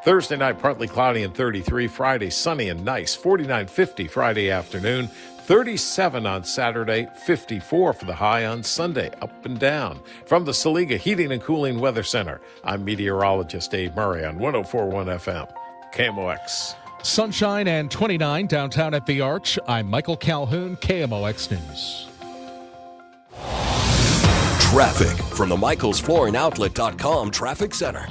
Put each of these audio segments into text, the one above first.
Thursday night, partly cloudy and 33. Friday, sunny and nice, 49-50 Friday afternoon. 37 on Saturday, 54 for the high on Sunday, up and down. From the Saliga Heating and Cooling Weather Center, I'm meteorologist Dave Murray on 104.1 FM, KMOX. Sunshine and 29 downtown at the Arch. I'm Michael Calhoun, KMOX News. Traffic from the MichaelsFlooringOutlet.com Traffic Center.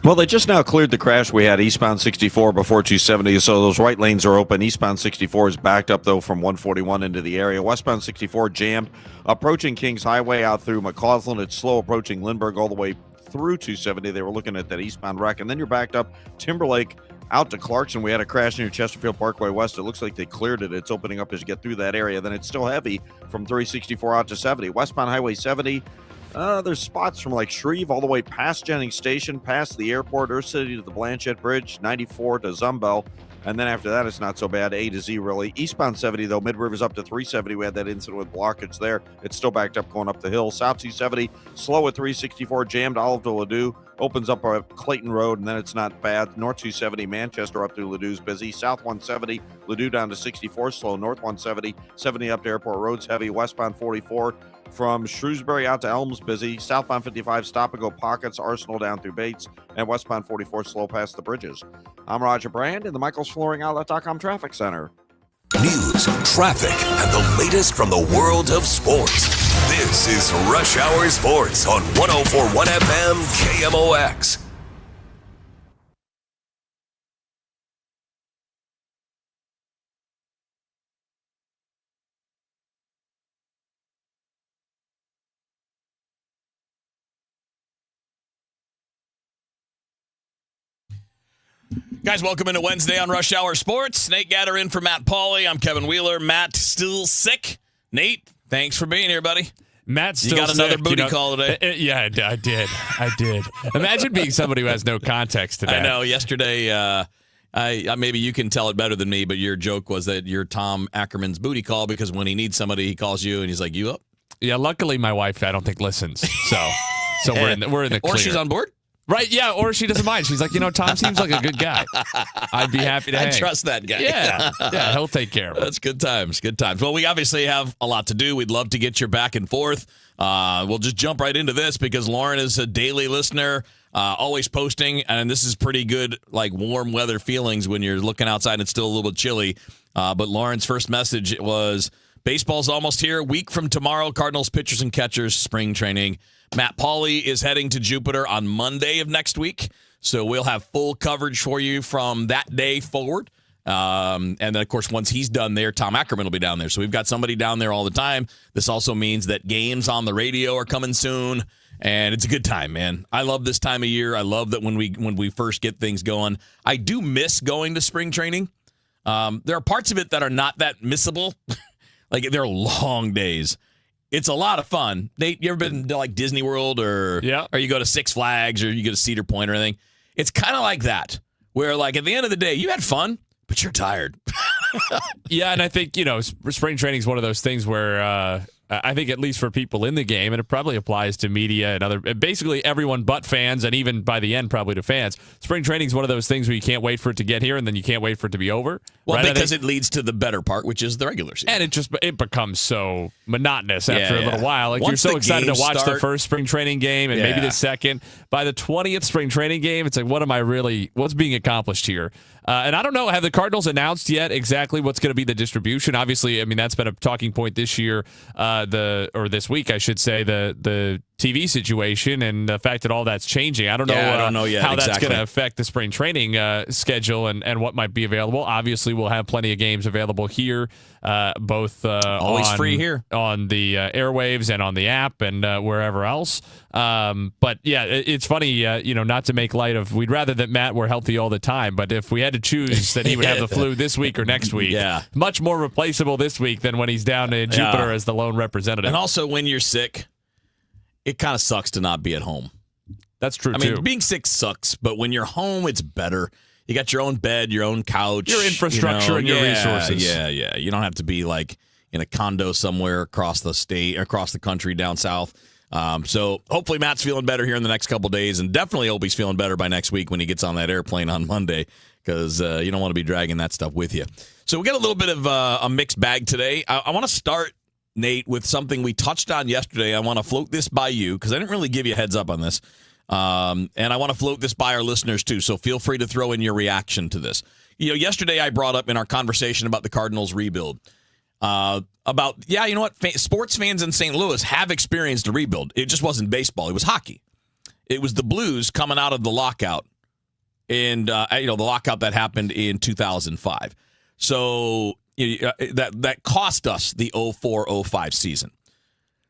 Well, they just now cleared the crash we had eastbound 64 before 270, so those right lanes are open. Eastbound 64 is backed up, though, from 141 into the area. Westbound 64 jammed. Approaching Kings Highway out through McCausland. It's slow approaching Lindbergh all the way through 270. They were looking at that eastbound wreck. And then you're backed up Timberlake out to Clarkson. We had a crash near Chesterfield Parkway West. It looks like they cleared it. It's opening up as you get through that area. Then it's still heavy from 364 out to 70. Westbound Highway 70. There's spots from like Shreve all the way past Jennings Station, past the airport, Earth City to the Blanchette Bridge, 94 to Zumbel. And then after that, it's not so bad. A to Z, really. Eastbound 70, though, Mid-River's up to 370. We had that incident with blockage there. It's still backed up going up the hill. South 270, slow at 364, jammed Olive to Ladue. Opens up Clayton Road, and then it's not bad. North 270, Manchester up to Ladou's busy. South 170, Ladue down to 64, slow. North 170, 70 up to Airport Road's heavy. Westbound 44 from Shrewsbury out to Elms busy. Southbound 55, stop and go pockets. Arsenal down through Bates. And westbound 44, slow past the bridges. I'm Roger Brand in the MichaelsFlooringOutlet.com Traffic Center. News, traffic, and the latest from the world of sports. This is Rush Hour Sports on 104.1 FM KMOX. Guys, welcome into Wednesday on Rush Hour Sports. Nate Gatter in for Matt Pauley. I'm Kevin Wheeler. Matt still sick. Nate, thanks for being here, buddy. Matt's still You got another sick, booty call today. Yeah, I did. Imagine being somebody who has no context to that. I know. Yesterday, I maybe you can tell it better than me, but your joke was that you're Tom Ackerman's booty call because when he needs somebody, he calls you, and he's like, you up? Yeah, luckily my wife, I don't think, listens. So we're in the clear. Or she's on board? Right, yeah, or she doesn't mind. She's like, Tom seems like a good guy. I'd be happy to hang. I trust that guy. Yeah, he'll take care of it. That's good times, good times. Well, we obviously have a lot to do. We'd love to get your back and forth. We'll just jump right into this because Lauren is a daily listener, always posting, and this is pretty good, like warm weather feelings when you're looking outside and it's still a little bit chilly. But Lauren's first message was, baseball's almost here. Week from tomorrow, Cardinals pitchers and catchers, spring training. Matt Pauley is heading to Jupiter on Monday of next week, so we'll have full coverage for you from that day forward. And then, of course, once he's done there, Tom Ackerman will be down there. So we've got somebody down there all the time. This also means that games on the radio are coming soon, and it's a good time, man. I love this time of year. I love that when we first get things going. I do miss going to spring training. There are parts of it that are not that missable. Like, they're long days. It's a lot of fun. Nate, you ever been to like Disney World or you go to Six Flags or you go to Cedar Point or anything? It's kind of like that, where like at the end of the day, you had fun, but you're tired. Yeah, and I think, spring training is one of those things where I think at least for people in the game, and it probably applies to media and basically everyone but fans, and even by the end probably to fans, spring training is one of those things where you can't wait for it to get here and then you can't wait for it to be over. Well, right? Because it leads to the better part, which is the regular season. And it becomes so monotonous after a little while. Like, once you're so excited to watch the start, first spring training game and maybe the second. By the 20th spring training game, it's like, what's being accomplished here? And I don't know, have the Cardinals announced yet exactly what's going to be the distribution? Obviously, I mean, that's been a talking point this year, this week, I should say, the TV situation and the fact that all that's changing. I don't know yet how that's going to affect the spring training schedule and what might be available. Obviously, we'll have plenty of games available here, both always free here on the airwaves and on the app and wherever else. But yeah, it's funny, not to make light of. We'd rather that Matt were healthy all the time, but if we had to choose that he would have the flu this week or next week, much more replaceable this week than when he's down in Jupiter as the lone representative. And also, when you're sick, it kind of sucks to not be at home. That's true, too. I mean, being sick sucks, but when you're home, it's better. You got your own bed, your own couch. Your infrastructure and your resources. Yeah. You don't have to be like in a condo somewhere across the state, across the country, down south. So hopefully Matt's feeling better here in the next couple days, and definitely hope he's feeling better by next week when he gets on that airplane on Monday, because you don't want to be dragging that stuff with you. So we got a little bit of a mixed bag today. I want to start, Nate, with something we touched on yesterday. I want to float this by you because I didn't really give you a heads up on this. And I want to float this by our listeners too. So feel free to throw in your reaction to this. Yesterday I brought up in our conversation about the Cardinals rebuild, sports fans in St. Louis have experienced a rebuild. It just wasn't baseball. It was hockey. It was the Blues coming out of the lockout, and the lockout that happened in 2005. So that cost us the 04-05 season,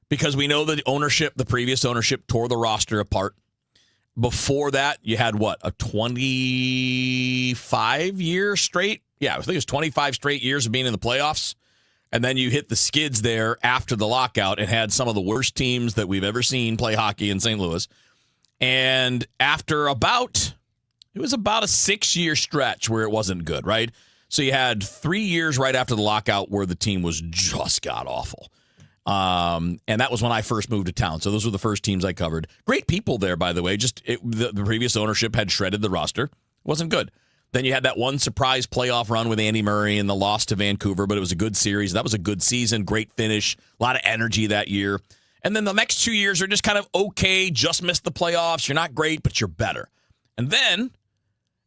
because we know the previous ownership tore the roster apart. Before that, you had a 25-year straight? Yeah, I think it was 25 straight years of being in the playoffs. And then you hit the skids there after the lockout and had some of the worst teams that we've ever seen play hockey in St. Louis. And after about a 6-year stretch where it wasn't good, right? So you had 3 years right after the lockout where the team was just god-awful. And that was when I first moved to town. So those were the first teams I covered. Great people there, by the way. The previous ownership had shredded the roster. It wasn't good. Then you had that one surprise playoff run with Andy Murray and the loss to Vancouver, but it was a good series. That was a good season, great finish, a lot of energy that year. And then the next 2 years are just kind of okay, just missed the playoffs. You're not great, but you're better. And then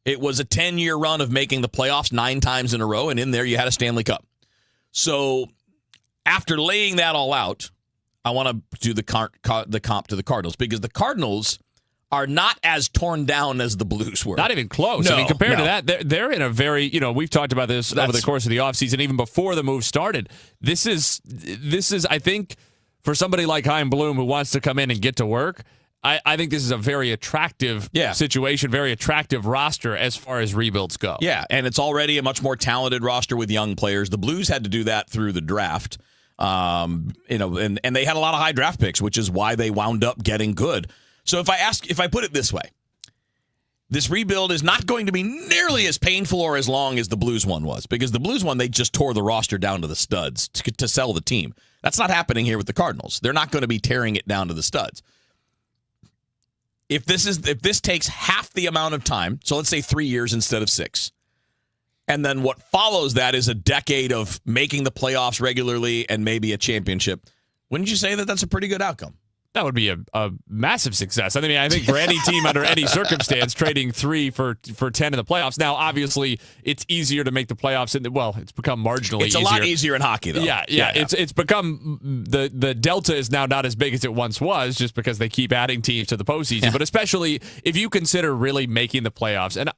it was a 10-year run of making the playoffs 9 times in a row, and in there you had a Stanley Cup. So after laying that all out, I want to do the comp to the Cardinals, because the Cardinals are not as torn down as the Blues were. Not even close. No, I mean, compared to that, they're in a very, we've talked about this over the course of the offseason, even before the move started. This is, I think, for somebody like Chaim Bloom who wants to come in and get to work, I think this is a very attractive situation, very attractive roster as far as rebuilds go. Yeah, and it's already a much more talented roster with young players. The Blues had to do that through the draft. And they had a lot of high draft picks, which is why they wound up getting good. So if I put it this way, this rebuild is not going to be nearly as painful or as long as the Blues one was, because the Blues one, they just tore the roster down to the studs to sell the team. That's not happening here with the Cardinals. They're not going to be tearing it down to the studs. If this takes half the amount of time, so let's say 3 years instead of 6, and then what follows that is a decade of making the playoffs regularly and maybe a championship, wouldn't you say that that's a pretty good outcome? That would be a massive success. I mean, I think for any team under any circumstance, trading 3 for 10 in the playoffs. Now, obviously, it's easier to make the playoffs. It's become marginally easier. It's a lot easier in hockey, though. Yeah. It's become the delta is now not as big as it once was, just because they keep adding teams to the postseason. Yeah. But especially if you consider really making the playoffs, and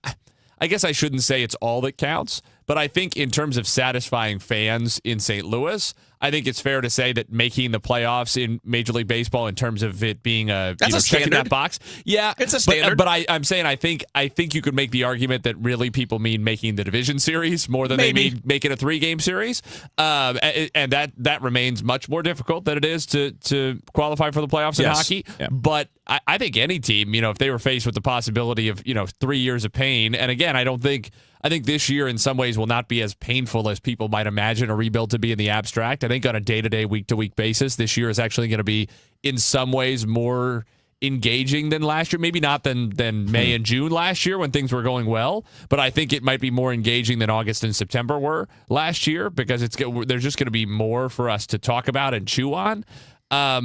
I guess I shouldn't say it's all that counts, but I think in terms of satisfying fans in St. Louis, I think it's fair to say that making the playoffs in Major League Baseball, in terms of it being checking that box, it's a standard. But I'm saying I think you could make the argument that really people mean making the division series more than they mean making a 3-game series, and that remains much more difficult than it is to qualify for the playoffs in hockey. Yeah. But I think any team, if they were faced with the possibility of 3 years of pain, and again, I think this year in some ways will not be as painful as people might imagine a rebuild to be in the abstract. I think on a day-to-day, week-to-week basis, this year is actually going to be in some ways more engaging than last year. Maybe not than May and June last year when things were going well, but I think it might be more engaging than August and September were last year, because there's just going to be more for us to talk about and chew on. And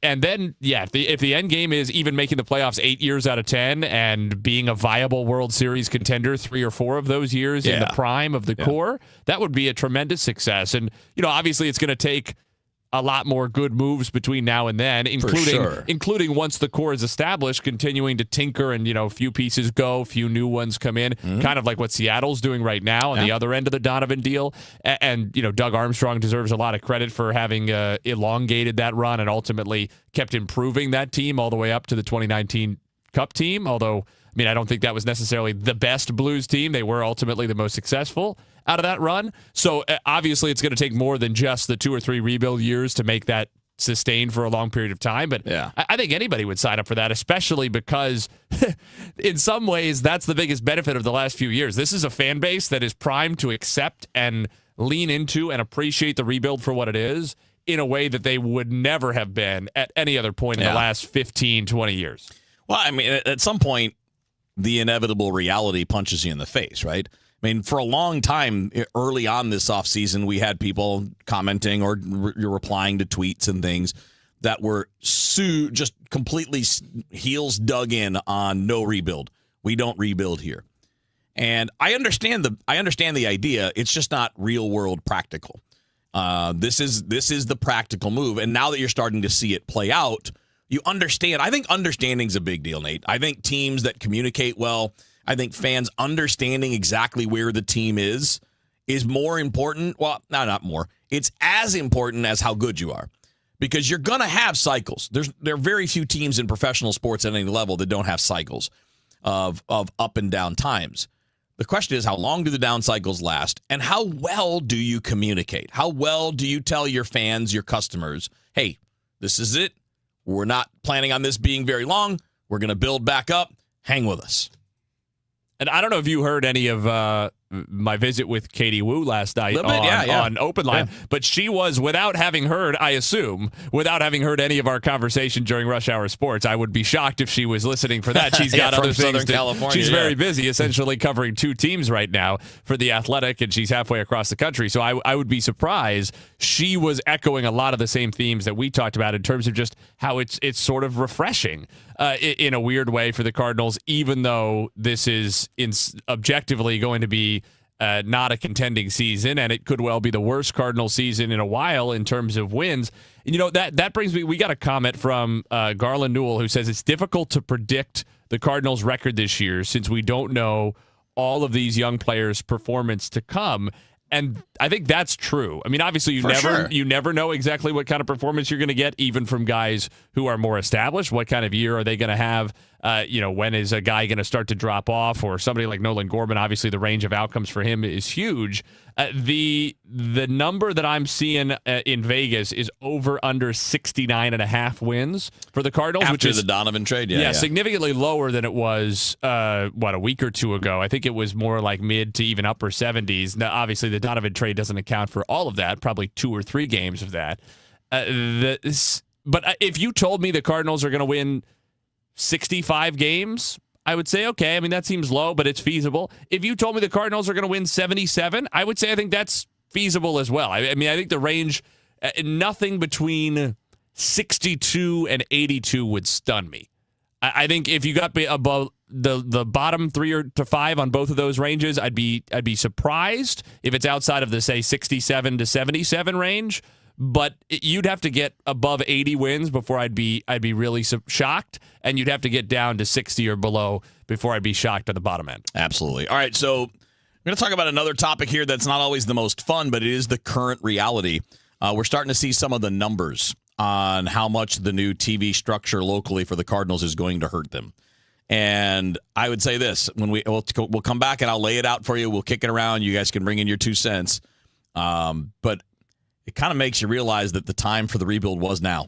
then, if the end game is even making the playoffs 8 years out of 10 and being a viable World Series contender 3 or 4 of those years in the prime of the core, that would be a tremendous success. And, obviously it's going to take a lot more good moves between now and then, including once the core is established, continuing to tinker and, a few pieces go, a few new ones come in, kind of like what Seattle's doing right now on the other end of the Donovan deal. And, Doug Armstrong deserves a lot of credit for having elongated that run and ultimately kept improving that team all the way up to the 2019 Cup team, although, I don't think that was necessarily the best Blues team. They were ultimately the most successful out of that run. So obviously it's going to take more than just the 2 or 3 rebuild years to make that sustained for a long period of time. But I think anybody would sign up for that, especially because in some ways that's the biggest benefit of the last few years. This is a fan base that is primed to accept and lean into and appreciate the rebuild for what it is in a way that they would never have been at any other point in the last 15, 20 years. Well, I mean, at some point, the inevitable reality punches you in the face, right? I mean, for a long time, early on this offseason, we had people commenting or replying to tweets and things that were just completely heels dug in on no rebuild. We don't rebuild here. And I understand the idea. It's just not real world practical. This is the practical move. And now that you're starting to see it play out, you understand. I think understanding's a big deal, Nate. I think teams that communicate well, I think fans understanding exactly where the team is more important. Well, no, not more. It's as important as how good you are, because you're going to have cycles. There are very few teams in professional sports at any level that don't have cycles of up and down times. The question is, how long do the down cycles last, and how well do you communicate? How well do you tell your fans, your customers, hey, this is it. We're not planning on this being very long. We're going to build back up. Hang with us. And I don't know if you heard any of my visit with Katie Wu last night on Open Line, but she was, without having heard any of our conversation during Rush Hour Sports. I would be shocked if she was listening for that. She's got other things. She's very busy, essentially covering two teams right now for The Athletic, and she's halfway across the country. So I would be surprised. She was echoing a lot of the same themes that we talked about in terms of just how it's sort of refreshing in a weird way for the Cardinals, even though this is objectively going to be not a contending season, and it could well be the worst Cardinal season in a while in terms of wins. And, that brings me, we got a comment from Garland Newell, who says it's difficult to predict the Cardinals' record this year since we don't know all of these young players' performance to come. And I think that's true. I mean, obviously, you never know exactly what kind of performance you're going to get, even from guys who are more established. What kind of year are they going to have? When is a guy going to start to drop off? Or somebody like Nolan Gorman, obviously the range of outcomes for him is huge. The number that I'm seeing in Vegas is under 69.5 wins for the Cardinals, after which is the Donovan trade. Significantly lower than it was a week or two ago. I think it was more like mid to even upper 70s. Now, obviously, the Donovan trade doesn't account for all of that. Probably 2 or 3 games of that. But if you told me the Cardinals are going to win 65 games, I would say, okay, I mean, that seems low, but it's feasible. If you told me the Cardinals are going to win 77, I would say I think that's feasible as well. I mean, I think the range, nothing between 62 and 82 would stun me. I think if you got above the bottom 3 to 5 on both of those ranges, I'd be surprised if it's outside of the, say, 67 to 77 range. But you'd have to get above 80 wins before I'd be really shocked, and you'd have to get down to 60 or below before I'd be shocked at the bottom end. Absolutely. All right, so I'm going to talk about another topic here that's not always the most fun, but it is the current reality. We're starting to see some of the numbers on how much the new TV structure locally for the Cardinals is going to hurt them. And I would say this, when we'll come back and I'll lay it out for you. We'll kick it around. You guys can bring in your 2 cents. But it kind of makes you realize that the time for the rebuild was now.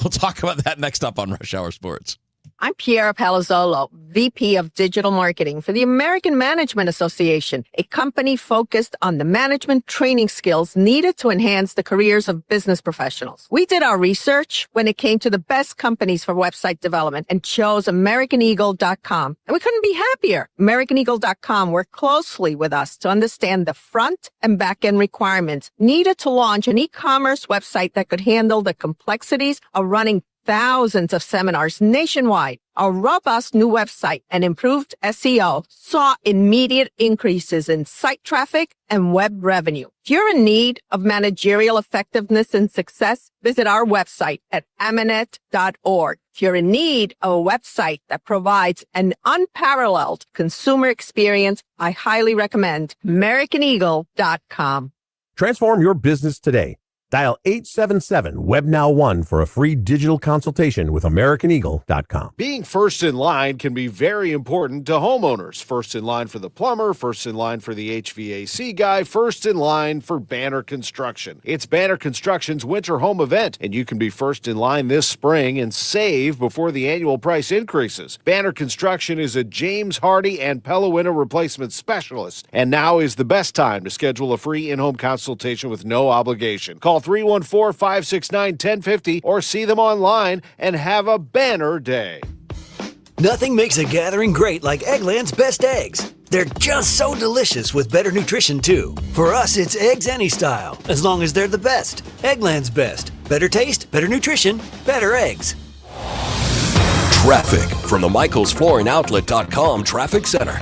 We'll talk about that next up on Rush Hour Sports. I'm Piera Palazzolo, VP of Digital Marketing for the American Management Association, a company focused on the management training skills needed to enhance the careers of business professionals. We did our research when it came to the best companies for website development and chose AmericanEagle.com. And we couldn't be happier. AmericanEagle.com worked closely with us to understand the front and back end requirements needed to launch an e-commerce website that could handle the complexities of running thousands of seminars nationwide. Our robust new website and improved SEO saw immediate increases in site traffic and web revenue. If you're in need of managerial effectiveness and success, visit our website at amanet.org. If you're in need of a website that provides an unparalleled consumer experience, I highly recommend AmericanEagle.com. Transform your business today. Dial 877-WEB-NOW1 for a free digital consultation with AmericanEagle.com. Being first in line can be very important to homeowners. First in line for the plumber, first in line for the HVAC guy, first in line for Banner Construction. It's Banner Construction's winter home event, and you can be first in line this spring and save before the annual price increases. Banner Construction is a James Hardy and Pella window replacement specialist, and now is the best time to schedule a free in-home consultation with no obligation. Call Call 314-569-1050 or see them online and have a banner day. Nothing makes a gathering great like Eggland's best eggs. They're just so delicious with better nutrition, too. For us, it's eggs any style, as long as they're the best. Eggland's best. Better taste, better nutrition, better eggs. Traffic from the MichaelsFlooringOutlet.com Traffic Center.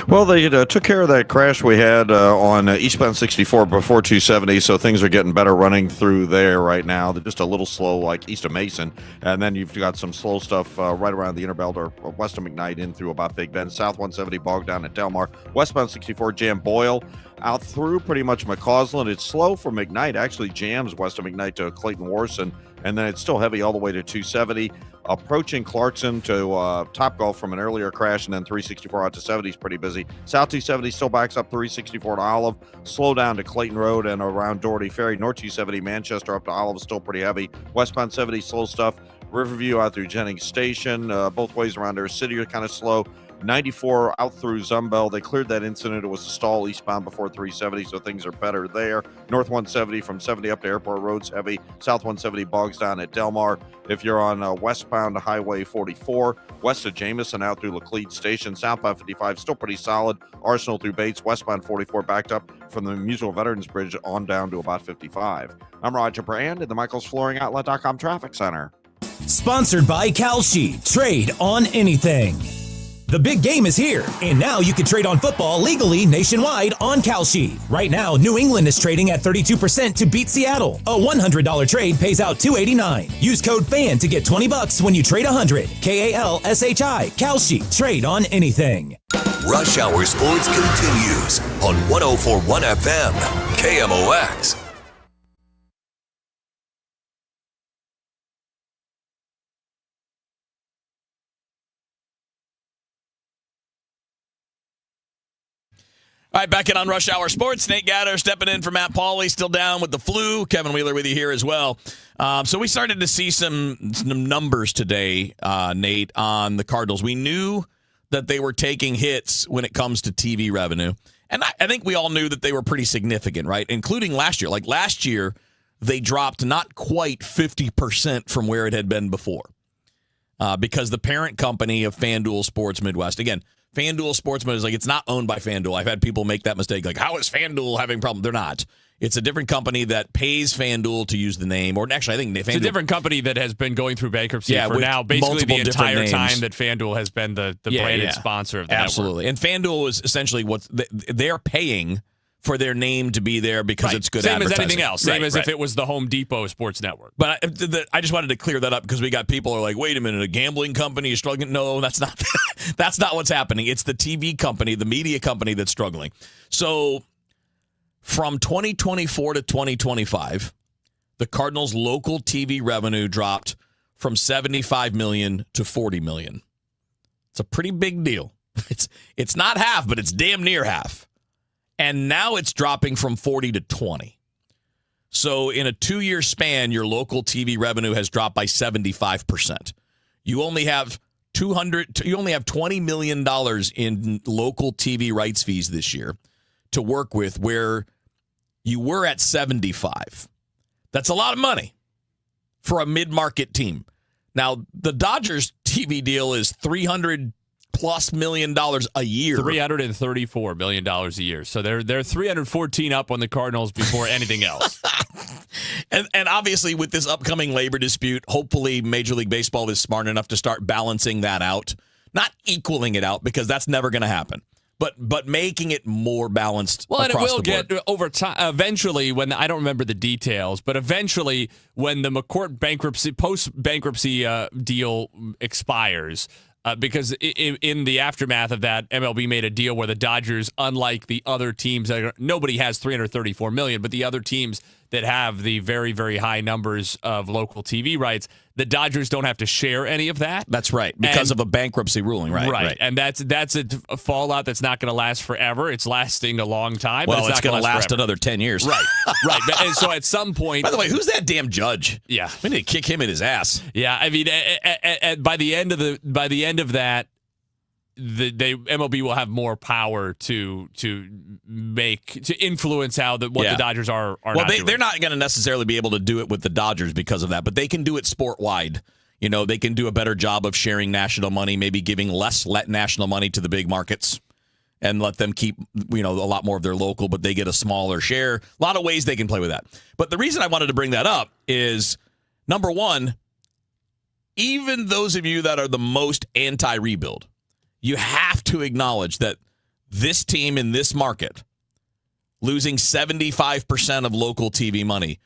Well, they took care of that crash we had on eastbound 64 before 270, so things are getting better running through there right now. They're just a little slow, like east of Mason, and then you've got some slow stuff right around the inner belt or west of McKnight in through about Big Bend. South 170 bogged down at Delmar. Westbound 64 jam Boyle out through pretty much McCausland. It's slow from McKnight, actually jams west of McKnight to Clayton Warson, and then it's still heavy all the way to 270. Approaching Clarkson to Topgolf from an earlier crash, and then 364 out to 70 is pretty busy. South 270 still backs up 364 to Olive. Slow down to Clayton Road and around Doherty Ferry. North 270 Manchester up to Olive is still pretty heavy. Westbound 70 slow stuff. Riverview out through Jennings Station. Both ways around there. City are kind of slow. 94 out through Zumbel. They cleared that incident. It was a stall eastbound before 370, so things are better there. North 170 from 70 up to Airport Road's heavy. South 170 bogs down at Delmar. If you're on westbound Highway 44, west of Jamison out through Laclede Station. Southbound 55 still pretty solid. Arsenal through Bates. Westbound 44 backed up from the Musial Veterans Bridge on down to about 55. I'm Roger Brand at the MichaelsFlooringOutlet.com Traffic Center. Sponsored by Kalshi. Trade on anything. The big game is here, and now you can trade on football legally nationwide on Kalshi. Right now, New England is trading at 32% to beat Seattle. A $100 trade pays out $289. Use code FAN to get $20 when you trade 100. Kalshi. Kalshi. Trade on anything. Rush Hour Sports continues on 104.1 FM, KMOX. All right, back in on Rush Hour Sports. Nate Gatter stepping in for Matt Pauley, still down with the flu. Kevin Wheeler with you here as well. So we started to see some numbers today, Nate, on the Cardinals. We knew that they were taking hits when it comes to TV revenue. And I think we all knew that they were pretty significant, right? Including last year. Like last year, they dropped not quite 50% from where it had been before. Because the parent company of FanDuel Sports Midwest, again, FanDuel Sportsman is like, it's not owned by FanDuel. I've had people make that mistake. Like, how is FanDuel having a problem? They're not. It's a different company that pays FanDuel to use the name. Or actually, I think FanDuel, it's a different company that has been going through bankruptcy for now basically the entire time that FanDuel has been the branded sponsor of the Absolutely. network. And FanDuel is essentially what they're paying for their name to be there because it's good Same advertising. as anything else. Same as if it was the Home Depot Sports Network. But I just wanted to clear that up because we got people who are like, wait a minute, a gambling company is struggling? No, that's not that's not what's happening. It's the TV company, the media company that's struggling. So from 2024 to 2025, the Cardinals' local TV revenue dropped from $75 million to $40 million. It's a pretty big deal. It's not half, but it's damn near half. And now it's dropping from 40 to 20. So in a 2-year span, your local TV revenue has dropped by 75%. You only have $20 million in local TV rights fees this year to work with, where you were at 75. That's a lot of money for a mid-market team. Now, the Dodgers TV deal is $300+ million a year. $334 million a year. So they're 314 up on the Cardinals before anything else. And obviously with this upcoming labor dispute, hopefully Major League Baseball is smart enough to start balancing that out. Not equaling it out, because that's never going to happen. But making it more balanced across the board. Well, and it will get over time. Eventually, when I don't remember the details, but eventually when the McCourt post-bankruptcy deal expires, because in the aftermath of that, MLB made a deal where the Dodgers, unlike the other teams, nobody has $334 million, but the other teams that have the very, very high numbers of local TV rights, the Dodgers don't have to share any of that. That's right, because of a bankruptcy ruling, right? Right. And that's a fallout that's not going to last forever. It's lasting a long time. Well, but it's going to last forever. another 10 years. Right. And so at some point... By the way, who's that damn judge? Yeah. We need to kick him in his ass. Yeah, I mean, by the end of that, MLB will have more power to influence how the Dodgers are. Well, they're not going to necessarily be able to do it with the Dodgers because of that, but they can do it sport wide. They can do a better job of sharing national money, maybe giving less national money to the big markets and let them keep, a lot more of their local, but they get a smaller share. A lot of ways they can play with that. But the reason I wanted to bring that up is, number one, even those of you that are the most anti-rebuild, you have to acknowledge that this team in this market, losing 75% of local TV money,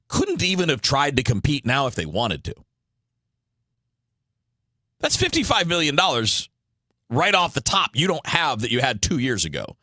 couldn't even have tried to compete now if they wanted to. That's $55 million right off the top you don't have that you had 2 years ago.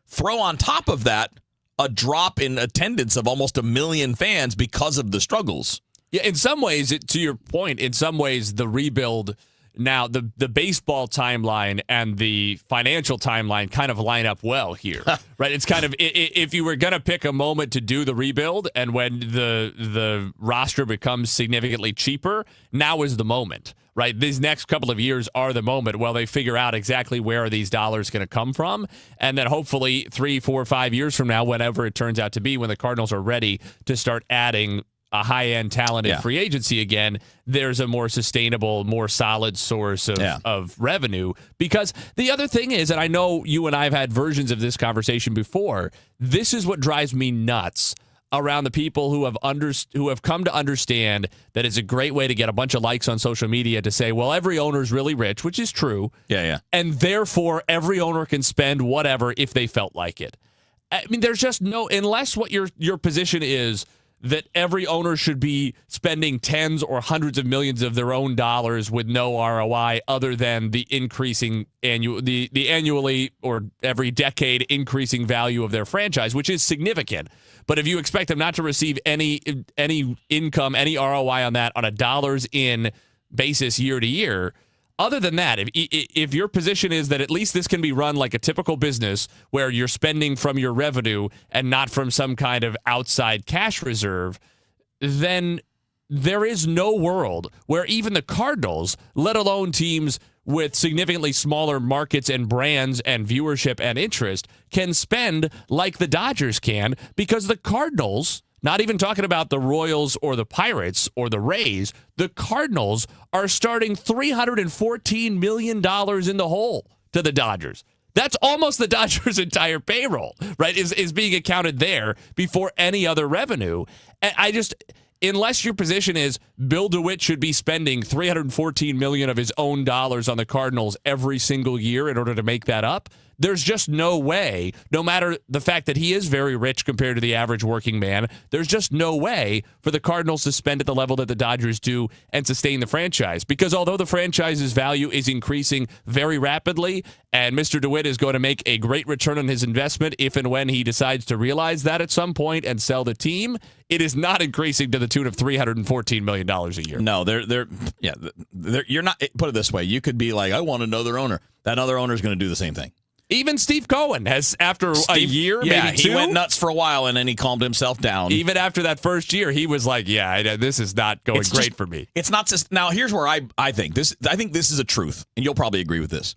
Throw on top of that a drop in attendance of almost 1 million fans because of the struggles. Yeah, in some ways, to your point, in some ways the rebuild now, the baseball timeline and the financial timeline kind of line up well here, right? It's kind of, if you were going to pick a moment to do the rebuild and when the roster becomes significantly cheaper, now is the moment, right? These next couple of years are the moment while they figure out exactly where are these dollars going to come from. And then hopefully 3, 4, 5 years from now, whenever it turns out to be, when the Cardinals are ready to start adding a high-end talented free agency again, there's a more sustainable, more solid source of revenue. Because the other thing is, and I know you and I have had versions of this conversation before, this is what drives me nuts around the people who have come to understand that it's a great way to get a bunch of likes on social media to say, well, every owner's really rich, which is true. Yeah. And therefore, every owner can spend whatever if they felt like it. I mean, there's just no, unless what your position is that every owner should be spending tens or hundreds of millions of their own dollars with no ROI other than the increasing the annually or every decade increasing value of their franchise, which is significant. But if you expect them not to receive any income, any ROI on that on a dollars in basis year to year, other than that, if your position is that at least this can be run like a typical business where you're spending from your revenue and not from some kind of outside cash reserve, then there is no world where even the Cardinals, let alone teams with significantly smaller markets and brands and viewership and interest, can spend like the Dodgers can, because the Cardinals, not even talking about the Royals or the Pirates or the Rays, the Cardinals are starting $314 million in the hole to the Dodgers. That's almost the Dodgers' entire payroll, right, is being accounted there before any other revenue. And unless your position is Bill DeWitt should be spending $314 million of his own dollars on the Cardinals every single year in order to make that up, there's just no way, no matter the fact that he is very rich compared to the average working man, there's just no way for the Cardinals to spend at the level that the Dodgers do and sustain the franchise. Because although the franchise's value is increasing very rapidly, and Mr. DeWitt is going to make a great return on his investment if and when he decides to realize that at some point and sell the team, it is not increasing to the tune of $314 million a year. No, you're not. Put it this way: you could be like, I want another owner. That other owner is going to do the same thing. Even Steve Cohen has, after a year, maybe two. He went nuts for a while, and then he calmed himself down. Even after that first year, he was like, this is not going great for me. It's not just, now, here's where I think this is a truth, and you'll probably agree with this.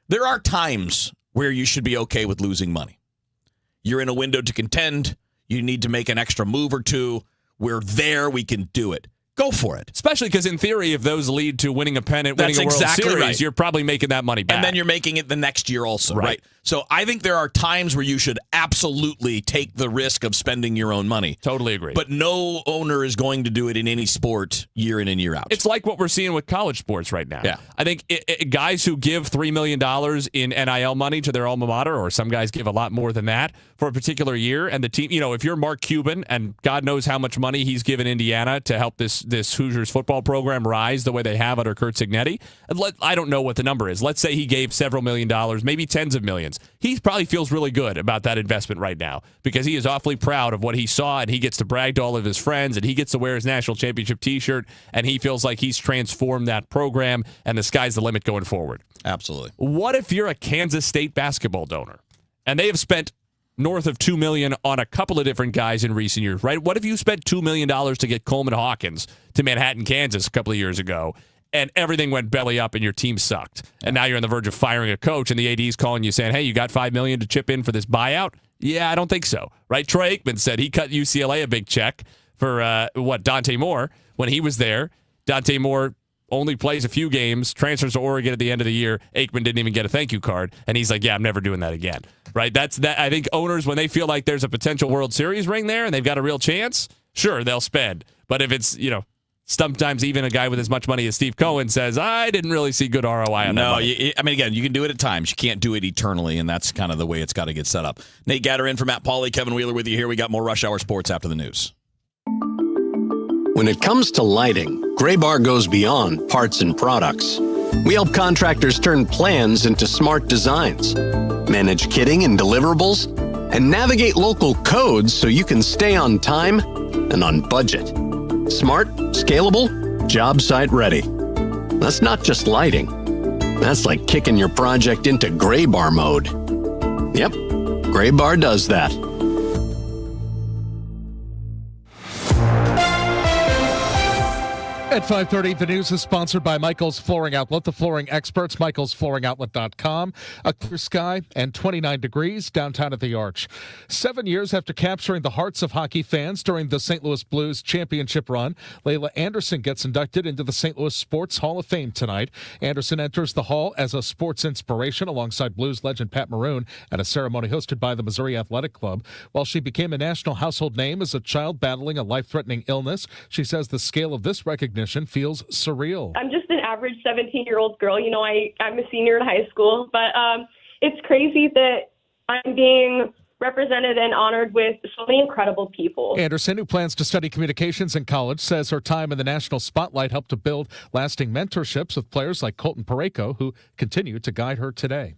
There are times where you should be okay with losing money. You're in a window to contend. You need to make an extra move or two. We're there. We can do it. Go for it. Especially because, in theory, if those lead to winning a pennant, winning a World Series, you're probably making that money back. And then you're making it the next year also, right? So I think there are times where you should absolutely take the risk of spending your own money. Totally agree. But no owner is going to do it in any sport year in and year out. It's like what we're seeing with college sports right now. Yeah. I think guys who give $3 million in NIL money to their alma mater, or some guys give a lot more than that for a particular year, and the team, if you're Mark Cuban, and God knows how much money he's given Indiana to help this Hoosiers football program rise the way they have under Curt Cignetti. I don't know what the number is. Let's say he gave several $million, maybe tens of millions. He probably feels really good about that investment right now because he is awfully proud of what he saw, and he gets to brag to all of his friends, and he gets to wear his national championship T-shirt, and he feels like he's transformed that program, and the sky's the limit going forward. Absolutely. What if you're a Kansas State basketball donor, and they have spent north of $2 million on a couple of different guys in recent years, right? What if you spent $2 million to get Coleman Hawkins to Manhattan, Kansas a couple of years ago, and everything went belly up and your team sucked. And now you're on the verge of firing a coach and the AD's calling you saying, hey, you got $5 million to chip in for this buyout? Yeah, I don't think so. Right? Troy Aikman said he cut UCLA a big check for, Dante Moore when he was there. Dante Moore only plays a few games, transfers to Oregon at the end of the year. Aikman didn't even get a thank you card. And he's like, yeah, I'm never doing that again. Right? That's that. I think owners, when they feel like there's a potential World Series ring there and they've got a real chance, sure, they'll spend. But if it's, sometimes even a guy with as much money as Steve Cohen says, I didn't really see good ROI on that money. Again, you can do it at times. You can't do it eternally, and that's kind of the way it's got to get set up. Nate Gatter in for Matt Pauley, Kevin Wheeler with you here. We got more Rush Hour Sports after the news. When it comes to lighting, Graybar goes beyond parts and products. We help contractors turn plans into smart designs, manage kitting and deliverables, and navigate local codes so you can stay on time and on budget. Smart, scalable, job site ready. That's not just lighting. That's like kicking your project into Graybar mode. Yep, Graybar does that. At 5:30, the news is sponsored by Michael's Flooring Outlet, the flooring experts, michaelsflooringoutlet.com. A clear sky and 29 degrees downtown at the Arch. 7 years after capturing the hearts of hockey fans during the St. Louis Blues championship run, Layla Anderson gets inducted into the St. Louis Sports Hall of Fame tonight. Anderson enters the hall as a sports inspiration alongside Blues legend Pat Maroon at a ceremony hosted by the Missouri Athletic Club. While she became a national household name as a child battling a life-threatening illness, she says the scale of this recognition feels surreal. I'm just an average 17-year-old girl. I'm a senior in high school, but it's crazy that I'm being represented and honored with so many incredible people. Anderson, who plans to study communications in college, says her time in the national spotlight helped to build lasting mentorships with players like Colton Parayko, who continue to guide her today.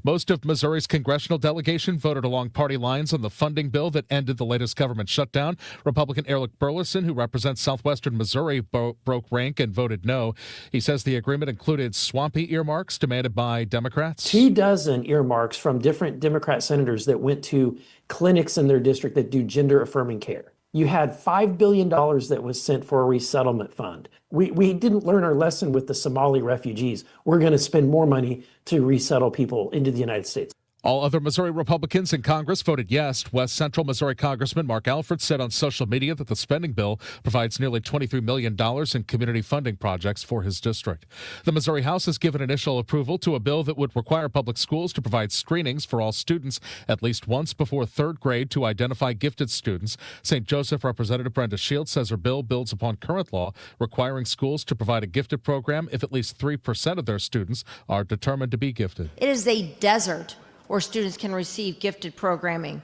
Most of Missouri's congressional delegation voted along party lines on the funding bill that ended the latest government shutdown. Republican Eric Burleson, who represents southwestern Missouri, broke rank and voted no. He says the agreement included swampy earmarks demanded by Democrats. 24 earmarks from different Democrat senators that went to clinics in their district that do gender-affirming care. You had $5 billion that was sent for a resettlement fund. We didn't learn our lesson with the Somali refugees. We're going to spend more money to resettle people into the United States. All other Missouri Republicans in Congress voted yes. West Central Missouri Congressman Mark Alford said on social media that the spending bill provides nearly $23 million in community funding projects for his district. The Missouri House has given initial approval to a bill that would require public schools to provide screenings for all students at least once before third grade to identify gifted students. St. Joseph Representative Brenda Shields says her bill builds upon current law requiring schools to provide a gifted program if at least 3% of their students are determined to be gifted. It is a desert where students can receive gifted programming.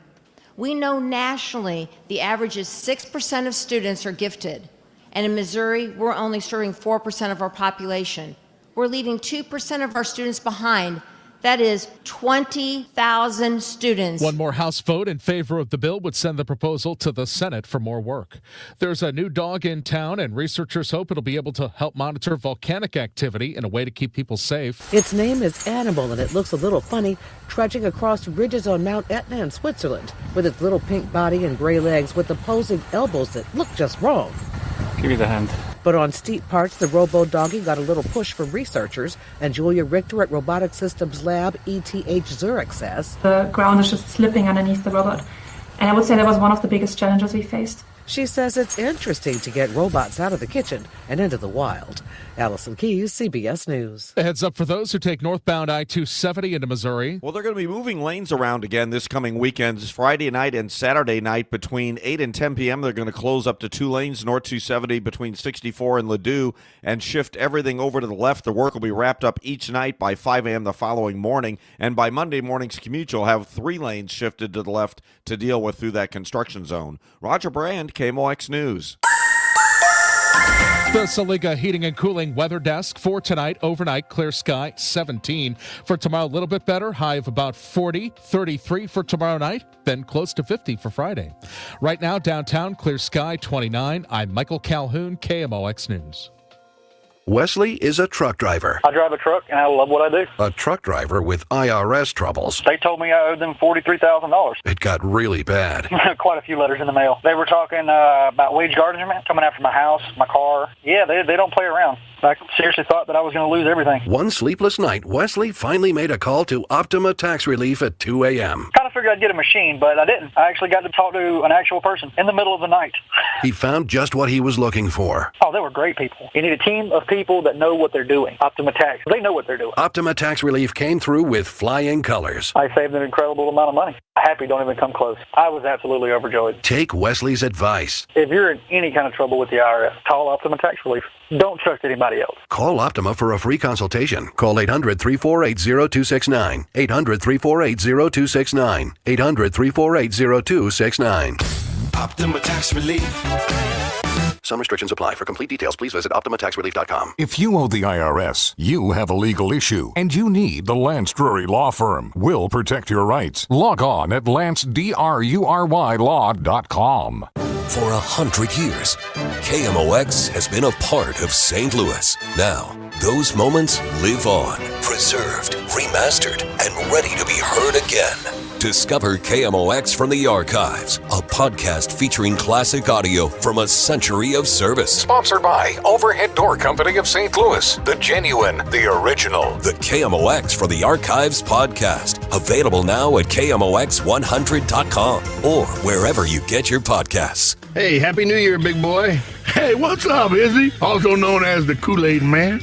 We know nationally the average is 6% of students are gifted. And in Missouri, we're only serving 4% of our population. We're leaving 2% of our students behind. That is 20,000 students. One more House vote in favor of the bill would send the proposal to the Senate for more work. There's a new dog in town, and researchers hope it'll be able to help monitor volcanic activity in a way to keep people safe. Its name is Animal, and it looks a little funny, trudging across ridges on Mount Etna in Switzerland, with its little pink body and gray legs with opposing elbows that look just wrong. Give me the hand. But on steep parts, the robo-doggy got a little push from researchers, and Julia Richter at Robotic Systems Lab, ETH Zurich, says the ground is just slipping underneath the robot. And I would say that was one of the biggest challenges we faced. She says it's interesting to get robots out of the kitchen and into the wild. Allison Keyes, CBS News. A heads up for those who take northbound I-270 into Missouri. Well, they're going to be moving lanes around again this coming weekend. Friday night and Saturday night between 8 and 10 p.m. They're going to close up to 2 lanes, north 270 between 64 and Ladue, and shift everything over to the left. The work will be wrapped up each night by 5 a.m. the following morning, and by Monday morning's commute, you'll have 3 lanes shifted to the left to deal with through that construction zone. Roger Brand, KMOX News. The Saliga Heating and Cooling Weather Desk for tonight, overnight, clear sky, 17. For tomorrow, a little bit better, high of about 40, 33 for tomorrow night, then close to 50 for Friday. Right now, downtown, clear sky, 29. I'm Michael Calhoun, KMOX News. Wesley is a truck driver. I drive a truck, and I love what I do. A truck driver with IRS troubles. They told me I owed them $43,000. It got really bad. Quite a few letters in the mail. They were talking about wage garnishment, coming after my house, my car. Yeah, they don't play around. I seriously thought that I was going to lose everything. One sleepless night, Wesley finally made a call to Optima Tax Relief at 2 a.m. Kind of figured I'd get a machine, but I didn't. I actually got to talk to an actual person in the middle of the night. He found just what he was looking for. Oh, they were great people. You need a team of people that know what they're doing. Optima Tax, they know what they're doing. Optima Tax Relief came through with flying colors. I saved an incredible amount of money. Happy don't even come close. I was absolutely overjoyed. Take Wesley's advice. If you're in any kind of trouble with the IRS, call Optima Tax Relief. Don't trust anybody else. Call Optima for a free consultation. Call 800-348-0269. 800-348-0269. 800-348-0269. Optima Tax Relief. Some restrictions apply. For complete details, please visit OptimaTaxRelief.com. If you owe the IRS, you have a legal issue, and you need the Lance Drury Law Firm. We'll protect your rights. Log on at LanceDruryLaw.com. For 100 years, KMOX has been a part of St. Louis. Now, those moments live on, preserved, remastered, and ready to be heard again. Discover KMOX from the Archives, a podcast featuring classic audio from a century of service. Sponsored by Overhead Door Company of St. Louis, the genuine, the original. The KMOX for the Archives podcast, available now at KMOX100.com or wherever you get your podcasts. Hey, Happy New Year, big boy. Hey, what's up, Izzy? Also known as the Kool-Aid Man.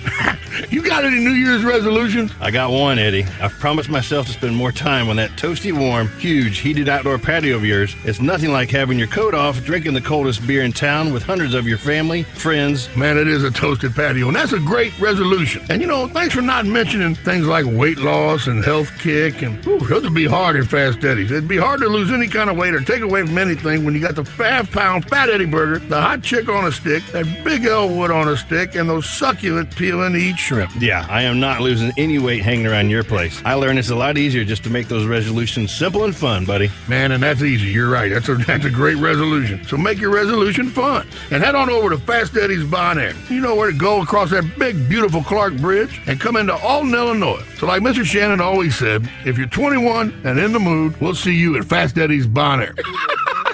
You got any New Year's resolutions? I got one, Eddie. I've promised myself to spend more time on that toasty warm, huge, heated outdoor patio of yours. It's nothing like having your coat off, drinking the coldest beer in town with hundreds of your family, friends. Man, it is a toasted patio, and that's a great resolution. And thanks for not mentioning things like weight loss and health kick. And those would be hard in Fast Eddie's. It'd be hard to lose any kind of weight or take away from anything when you got the half-pound Fat Eddie burger, the hot chick on a stick, that big Elwood on a stick, and those succulent peel-and-eat shrimp. Yeah, I am not losing any weight hanging around your place. I learned it's a lot easier just to make those resolutions simple and fun, buddy. Man, and that's easy. You're right. That's a great resolution. So make your resolution fun. And head on over to Fast Eddie's Bon Air. You know where to go across that big, beautiful Clark Bridge and come into Alton, Illinois. So like Mr. Shannon always said, if you're 21 and in the mood, we'll see you at Fast Eddie's Bon Air.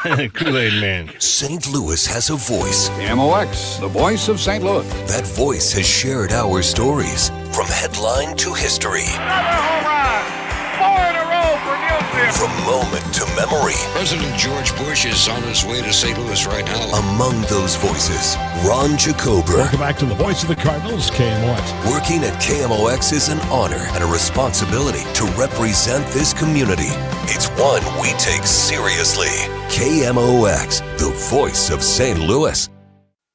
Kool-Aid Man. St. Louis has a voice. KMOX, the voice of St. Louis. That voice has shared our stories from headline to history. Another home run. 4 in a row for Nielsen. From moment to memory. President George Bush is on his way to St. Louis right now. Among those voices, Ron Jacober. Welcome back to the voice of the Cardinals, KMOX. Working at KMOX is an honor and a responsibility to represent this community. It's one we take seriously. KMOX, the voice of St. Louis.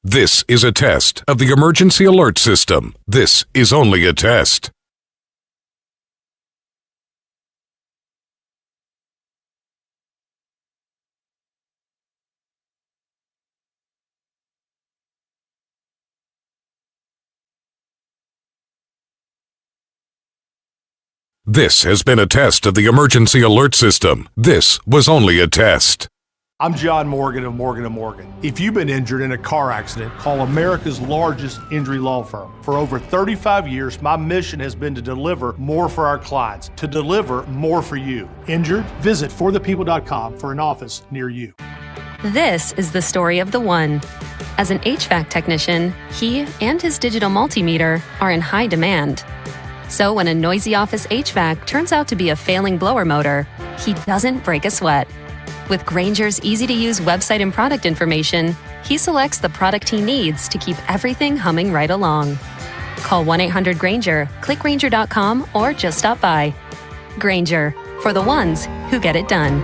This is a test of the emergency alert system. This is only a test. This has been a test of the emergency alert system. This was only a test. I'm John Morgan of Morgan & Morgan. If you've been injured in a car accident, call America's largest injury law firm. For over 35 years, my mission has been to deliver more for our clients, to deliver more for you. Injured? Visit forthepeople.com for an office near you. This is the story of the one. As an HVAC technician, he and his digital multimeter are in high demand. So when a noisy office HVAC turns out to be a failing blower motor, he doesn't break a sweat. With Grainger's easy-to-use website and product information, he selects the product he needs to keep everything humming right along. Call 1-800-GRAINGER, click Grainger.com, or just stop by. Grainger, for the ones who get it done.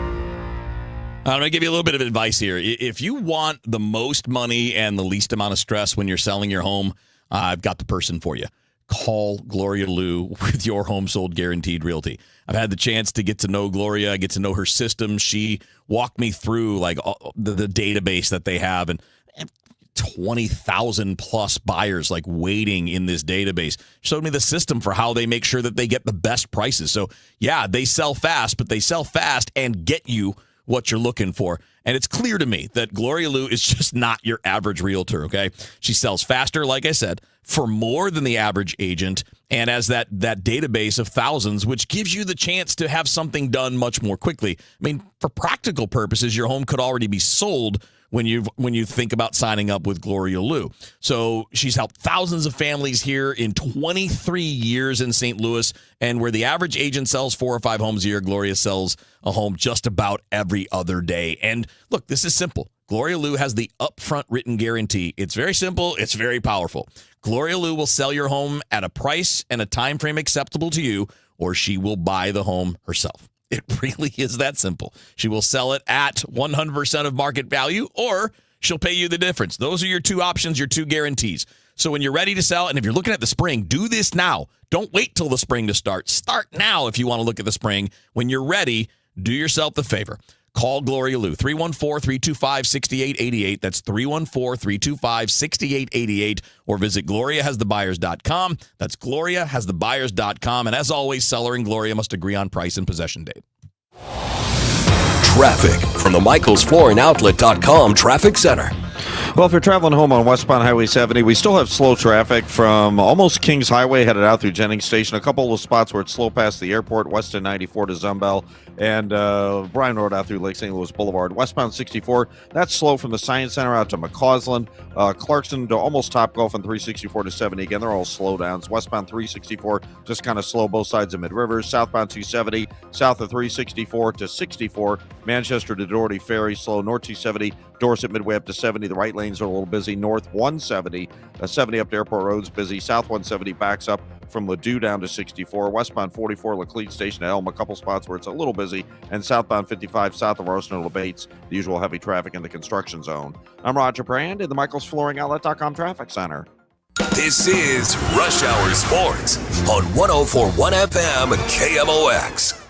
I'm going to give you a little bit of advice here. If you want the most money and the least amount of stress when you're selling your home, I've got the person for you. Call Gloria Liu with Your Home Sold Guaranteed Realty. I've had the chance to get to know Gloria, get to know her system. She walked me through like the database that they have, and 20,000 plus buyers like waiting in this database. Showed me the system for how they make sure that they get the best prices. So yeah, they sell fast, but they sell fast and get you what you're looking for. And it's clear to me that Gloria Liu is just not your average realtor, okay? She sells faster, like I said, for more than the average agent, and has that database of thousands, which gives you the chance to have something done much more quickly. I mean, for practical purposes, your home could already be sold when you think about signing up with Gloria Liu. So she's helped thousands of families here in 23 years in St. Louis, and where the average agent sells 4 or 5 homes a year, Gloria sells a home just about every other day. And look, this is simple. Gloria Liu has the upfront written guarantee. It's very simple. It's very powerful. Gloria Liu will sell your home at a price and a time frame acceptable to you, or she will buy the home herself. It really is that simple. She will sell it at 100% of market value, or she'll pay you the difference. Those are your 2 options, your 2 guarantees. So when you're ready to sell, and if you're looking at the spring, do this now. Don't wait till the spring to start. Start now if you want to look at the spring. When you're ready, do yourself the favor. Call Gloria Liu, 314-325-6888. That's 314-325-6888. Or visit GloriaHasTheBuyers.com. That's GloriaHasTheBuyers.com. And as always, seller and Gloria must agree on price and possession date. Traffic from the MichaelsFlooringOutlet.com Traffic Center. Well, if you're traveling home on westbound Highway 70, we still have slow traffic from almost Kings Highway headed out through Jennings Station. A couple of spots where it's slow past the airport, Weston 94 to Zumbel, and Bryan Road out through Lake St. Louis Boulevard. Westbound 64, that's slow from the Science Center out to McCausland. Clarkson to almost Topgolf and 364 to 70. Again, they're all slow downs. Westbound 364, just kind of slow both sides of Mid-Rivers. Southbound 270, south of 364 to 64. Manchester to Doherty Ferry, slow. North 270, Dorset midway up to 70. The right lanes are a little busy. North 170, 70 up to Airport Road's busy. South 170 backs up from Ladue down to 64. Westbound 44, Laclede Station to Elm, a couple spots where it's a little busy. And southbound 55, south of Arsenal to Bates, the usual heavy traffic in the construction zone. I'm Roger Brand in the MichaelsFlooringOutlet.com Traffic Center. This is Rush Hour Sports on 104.1 FM KMOX.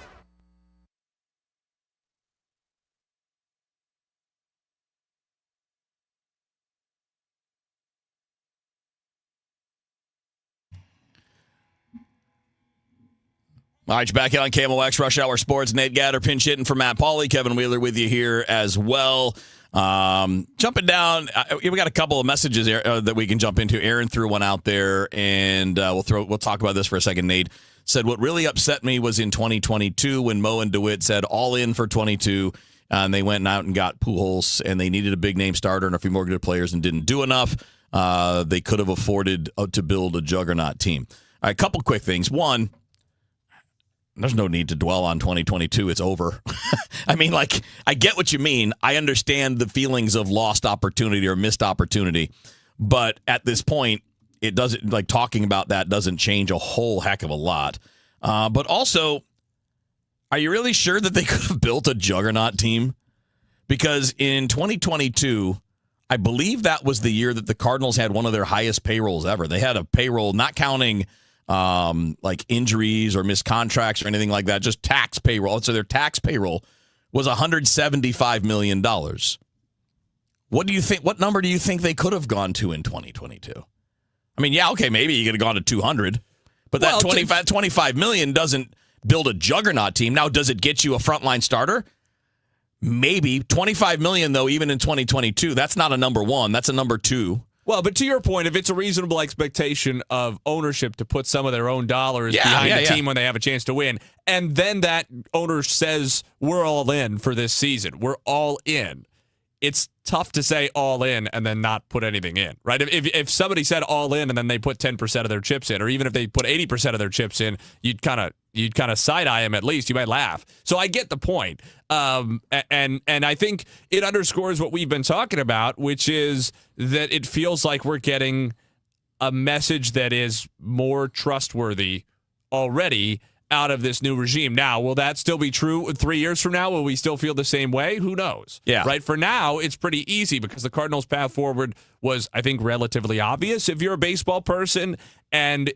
All right, you're back in on KMOX Rush Hour Sports. Nate Gatter pinch hitting for Matt Pauley. Kevin Wheeler with you here as well. Jumping down, we got a couple of messages that we can jump into. Aaron threw one out there, and we'll talk about this for a second. Nate said, what really upset me was in 2022 when Mo and DeWitt said all in for 22, and they went out and got Pujols, and they needed a big-name starter and a few more good players and didn't do enough. They could have afforded to build a juggernaut team. All right, a couple quick things. One, there's no need to dwell on 2022. It's over. I mean, like, I get what you mean. I understand the feelings of lost opportunity or missed opportunity. But at this point, it doesn't, like, talking about that doesn't change a whole heck of a lot. But also, are you really sure that they could have built a juggernaut team? Because in 2022, I believe that was the year that the Cardinals had one of their highest payrolls ever. They had a payroll, not counting like injuries or missed contracts or anything like that, just tax payroll. So their tax payroll was $175 million. What do you think? What number do you think they could have gone to in 2022? I mean, yeah, okay, maybe you could have gone to 200, but that 25 million doesn't build a juggernaut team. Now, does it get you a frontline starter? Maybe. 25 million, though, even in 2022, that's not a number one. That's a number two. Well, but to your point, if it's a reasonable expectation of ownership to put some of their own dollars behind the team when they have a chance to win, and then that owner says, we're all in for this season, we're all in, it's tough to say all in and then not put anything in, right? If somebody said all in and then they put 10% of their chips in, or even if they put 80% of their chips in, you'd kind of side-eye them at least. You might laugh. So I get the point. And I think it underscores what we've been talking about, which is that it feels like we're getting a message that is more trustworthy already out of this new regime. Now, will that still be true 3 years from now? Will we still feel the same way? Who knows? Yeah. Right? For now, it's pretty easy because the Cardinals' path forward was, I think, relatively obvious if you're a baseball person and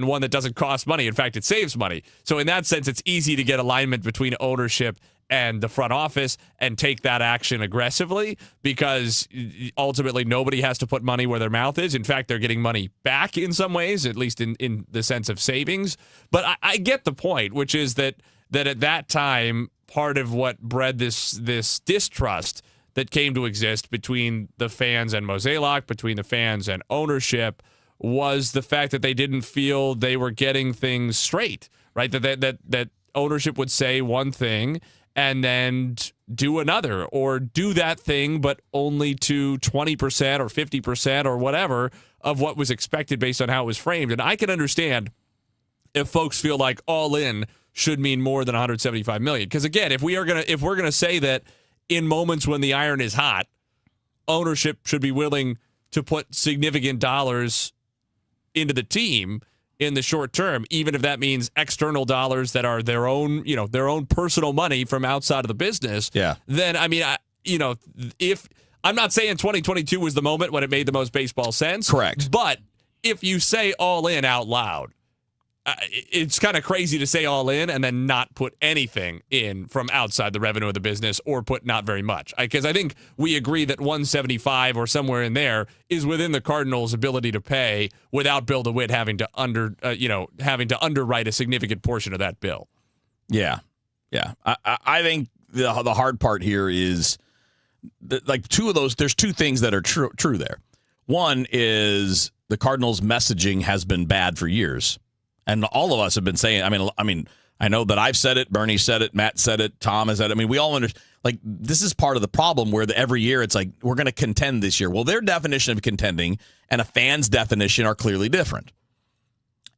one that doesn't cost money. In fact, it saves money. So in that sense, it's easy to get alignment between ownership and the front office and take that action aggressively because ultimately nobody has to put money where their mouth is. In fact, they're getting money back in some ways, at least in the sense of savings. But I get the point, which is that at that time, part of what bred this distrust that came to exist between the fans and Mozeliak, between the fans and ownership, was the fact that they didn't feel they were getting things straight, right? That ownership would say one thing and then do another, or do that thing but only to 20% or 50% or whatever of what was expected based on how it was framed. And I can understand if folks feel like all in should mean more than 175 million. Because again, if we're gonna say that in moments when the iron is hot, ownership should be willing to put significant dollars into the team in the short term, even if that means external dollars that are their own personal money from outside of the business. Yeah. Then if I'm not saying 2022 was the moment when it made the most baseball sense. Correct. But if you say all in out loud, it's kind of crazy to say all in and then not put anything in from outside the revenue of the business, or put not very much. Because I think we agree that 175 or somewhere in there is within the Cardinals' ability to pay without Bill DeWitt having to underwrite a significant portion of that bill. Yeah. I think the hard part here is like two of those. There's two things that are true there. One is the Cardinals' messaging has been bad for years. And all of us have been saying, I mean, I know that I've said it, Bernie said it, Matt said it, Tom has said it. I mean, we all understand, like, this is part of the problem where every year it's like, we're going to contend this year. Well, their definition of contending and a fan's definition are clearly different.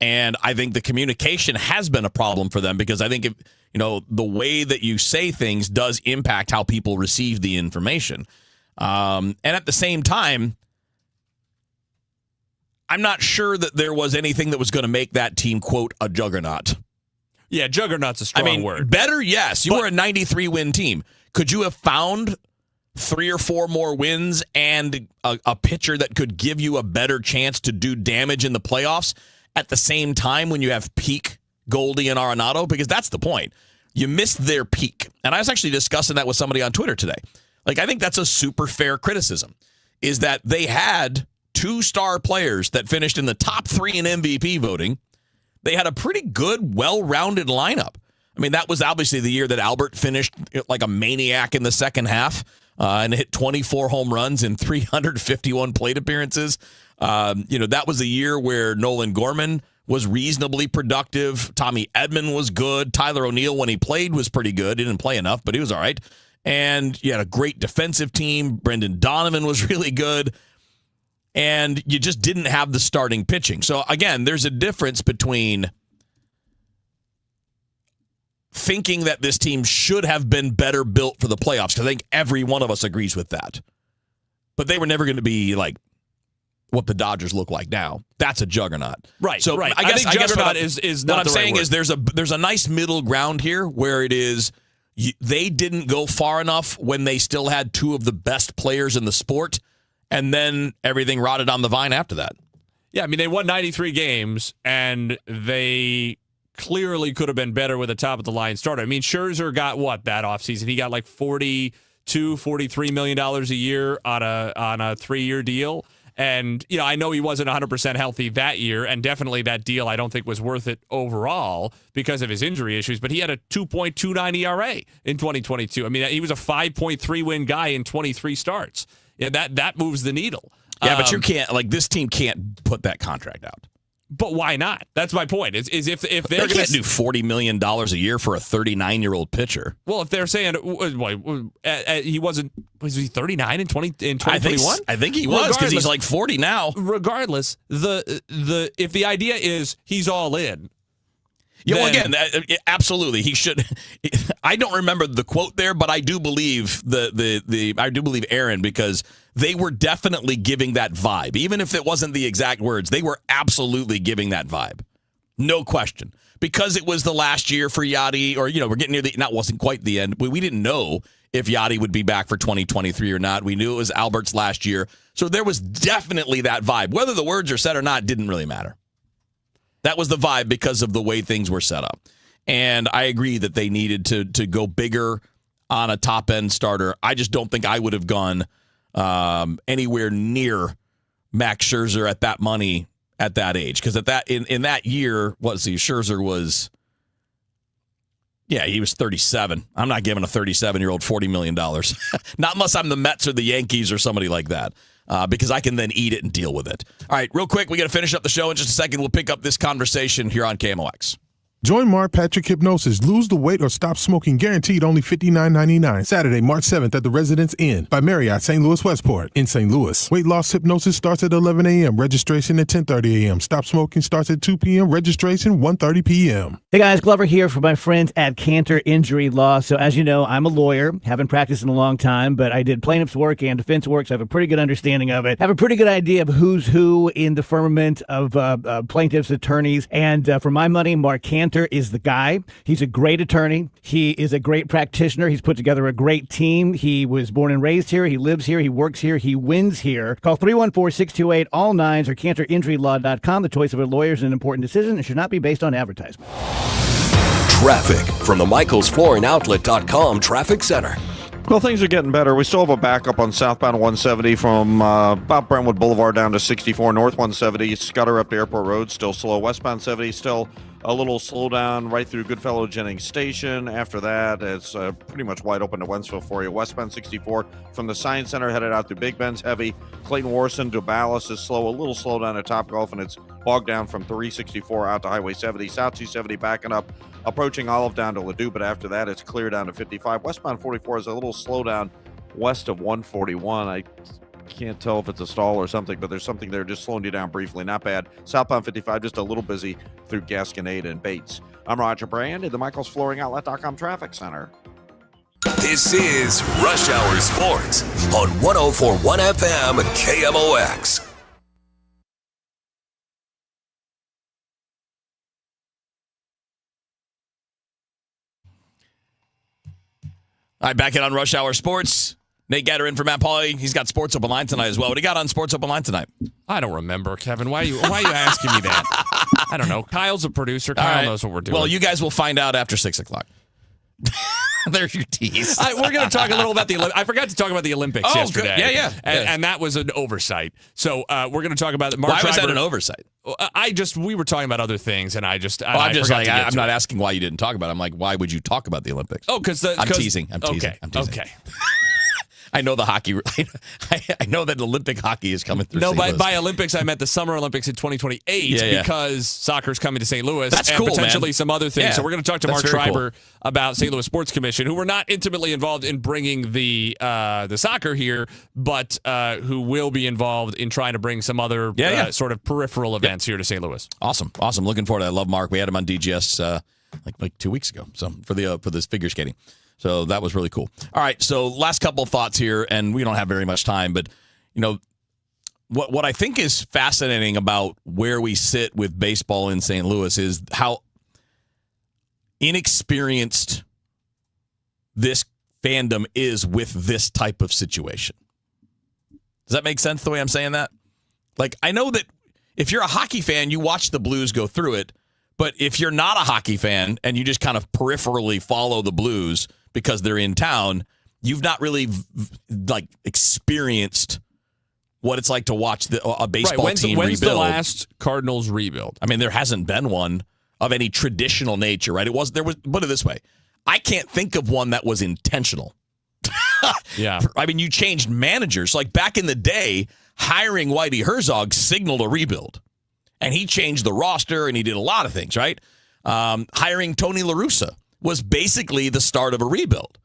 And I think the communication has been a problem for them, because I think, the way that you say things does impact how people receive the information. And at the same time, I'm not sure that there was anything that was going to make that team, quote, a juggernaut. Yeah, juggernaut's a strong word. Better, yes. You were a 93-win team. Could you have found 3 or 4 more wins and a pitcher that could give you a better chance to do damage in the playoffs at the same time when you have peak Goldie and Arenado? Because that's the point. You missed their peak. And I was actually discussing that with somebody on Twitter today. Like, I think that's a super fair criticism, is that they had 2 star players that finished in the top 3 in MVP voting. They had a pretty good, well-rounded lineup. I mean, that was obviously the year that Albert finished like a maniac in the second half and hit 24 home runs in 351 plate appearances. That was a year where Nolan Gorman was reasonably productive. Tommy Edman was good. Tyler O'Neill, when he played, was pretty good. He didn't play enough, but he was all right. And you had a great defensive team. Brendan Donovan was really good. And you just didn't have the starting pitching. So, again, there's a difference between thinking that this team should have been better built for the playoffs, because I think every one of us agrees with that. But they were never going to be like what the Dodgers look like now. That's a juggernaut. Right. So right. I guess juggernaut is not what I'm the right saying word. is there's a nice middle ground here where it is they didn't go far enough when they still had 2 of the best players in the sport. And then everything rotted on the vine after that. Yeah, I mean, they won 93 games, and they clearly could have been better with a top-of-the-line starter. I mean, Scherzer got what that offseason? He got like $43 million a year on a 3-year deal. And, I know he wasn't 100% healthy that year, and definitely that deal I don't think was worth it overall because of his injury issues, but he had a 2.29 ERA in 2022. I mean, he was a 5.3 win guy in 23 starts. Yeah, that moves the needle. Yeah, but you can't, this team can't put that contract out. But why not? That's my point. Is if they're they going to do $40 million a year for a 39-year-old pitcher. Well, if they're saying was he 39 in 2021? I think he was, because he's like 40 now. Regardless, if the idea is he's all in. Yeah, well, again, absolutely, he should. I don't remember the quote there, but I do believe I do believe Aaron, because they were definitely giving that vibe, even if it wasn't the exact words. They were absolutely giving that vibe, no question, because it was the last year for Yachty, or we're getting near that wasn't quite the end. We didn't know if Yachty would be back for 2023 or not. We knew it was Albert's last year, so there was definitely that vibe. Whether the words are said or not didn't really matter. That was the vibe because of the way things were set up. And I agree that they needed to go bigger on a top-end starter. I just don't think I would have gone anywhere near Max Scherzer at that money at that age. Because in that year, Scherzer was Yeah, he was 37. I'm not giving a 37-year-old $40 million. Not unless I'm the Mets or the Yankees or somebody like that, because I can then eat it and deal with it. All right, real quick, we got to finish up the show in just a second. We'll pick up this conversation here on KMOX. Join Mark Patrick Hypnosis. Lose the weight or stop smoking. Guaranteed only $59.99. Saturday, March 7th at the Residence Inn by Marriott, St. Louis Westport in St. Louis. Weight loss hypnosis starts at 11 a.m. Registration at 10:30 a.m. Stop smoking starts at 2 p.m. Registration 1:30 p.m. Hey guys, Glover here for my friends at Cantor Injury Law. So as you know, I'm a lawyer. Haven't practiced in a long time, but I did plaintiff's work and defense work, so I have a pretty good understanding of it. Have a pretty good idea of who's who in the firmament of plaintiffs' attorneys. And for my money, Mark Cantor is the guy. He's a great attorney. He is a great practitioner. He's put together a great team. He was born and raised here. He lives here. He works here. He wins here. Call 314-628-ALL-9s or CantorInjuryLaw.com. The choice of a lawyer is an important decision and should not be based on advertisement. Traffic from the MichaelsFlooringOutlet.com Traffic Center. Well, things are getting better. We still have a backup on southbound 170 from about Brentwood Boulevard down to 64 north 170. Scudder up to Airport Road, still slow. Westbound 70, still a little slowdown right through Goodfellow Jennings Station. After that, it's pretty much wide open to Wentzville for you. Westbound 64 from the Science Center headed out through Big Bend's heavy. Clayton Warson to Ballas is slow, a little slow down at Topgolf, and it's bogged down from 364 out to Highway 70. South 270 backing up, approaching Olive down to Ladue, but after that, it's clear down to 55. Westbound 44 is a little slowdown west of 141. I can't tell if it's a stall or something, but there's something there just slowing you down briefly. Not bad. Southbound 55 just a little busy through Gasconade and Bates. I'm Roger Brand at the MichaelsFlooringOutlet.com Traffic Center. This is Rush Hour Sports on 104.1 FM KMOX. All right, back in on Rush Hour Sports. Nate Gatter in for Matt Pauley. He's got Sports Open Line tonight as well. What do you got on Sports Open Line tonight? I don't remember, Kevin. Why are you asking me that? I don't know. Kyle's a producer. Kyle knows what we're doing. Well, you guys will find out after 6 o'clock. There's your tease. We're going to talk a little about the Olympics. I forgot to talk about the Olympics yesterday. Good. Yeah. And that was an oversight. So we're going to talk about it. Why was that an oversight? We were talking about other things, and I'm not asking why you didn't talk about it. I'm like, why would you talk about the Olympics? Oh, because I'm teasing. Okay. I know the hockey. I know that Olympic hockey is coming through. No, St. Louis. by Olympics, I meant the Summer Olympics in 2028 because soccer's coming to St. Louis. That's and cool, potentially man. some other things. Yeah, so we're going to talk to Mark Schreiber about St. Louis Sports Commission, who were not intimately involved in bringing the soccer here, but who will be involved in trying to bring some other sort of peripheral events here to St. Louis. Awesome. Looking forward to it. I love Mark. We had him on DGS like 2 weeks ago. So for this figure skating. So that was really cool. All right, so last couple of thoughts here, and we don't have very much time, but what I think is fascinating about where we sit with baseball in St. Louis is how inexperienced this fandom is with this type of situation. Does that make sense the way I'm saying that? Like, I know that if you're a hockey fan, you watch the Blues go through it, but if you're not a hockey fan and you just kind of peripherally follow the Blues because they're in town, you've not really experienced what it's like to watch a baseball team rebuild. When's the last Cardinals rebuild? I mean, there hasn't been one of any traditional nature, right? Put it this way. I can't think of one that was intentional. Yeah. I mean, you changed managers. Like back in the day, hiring Whitey Herzog signaled a rebuild. And he changed the roster and he did a lot of things, right? Hiring Tony La Russa was basically the start of a rebuild.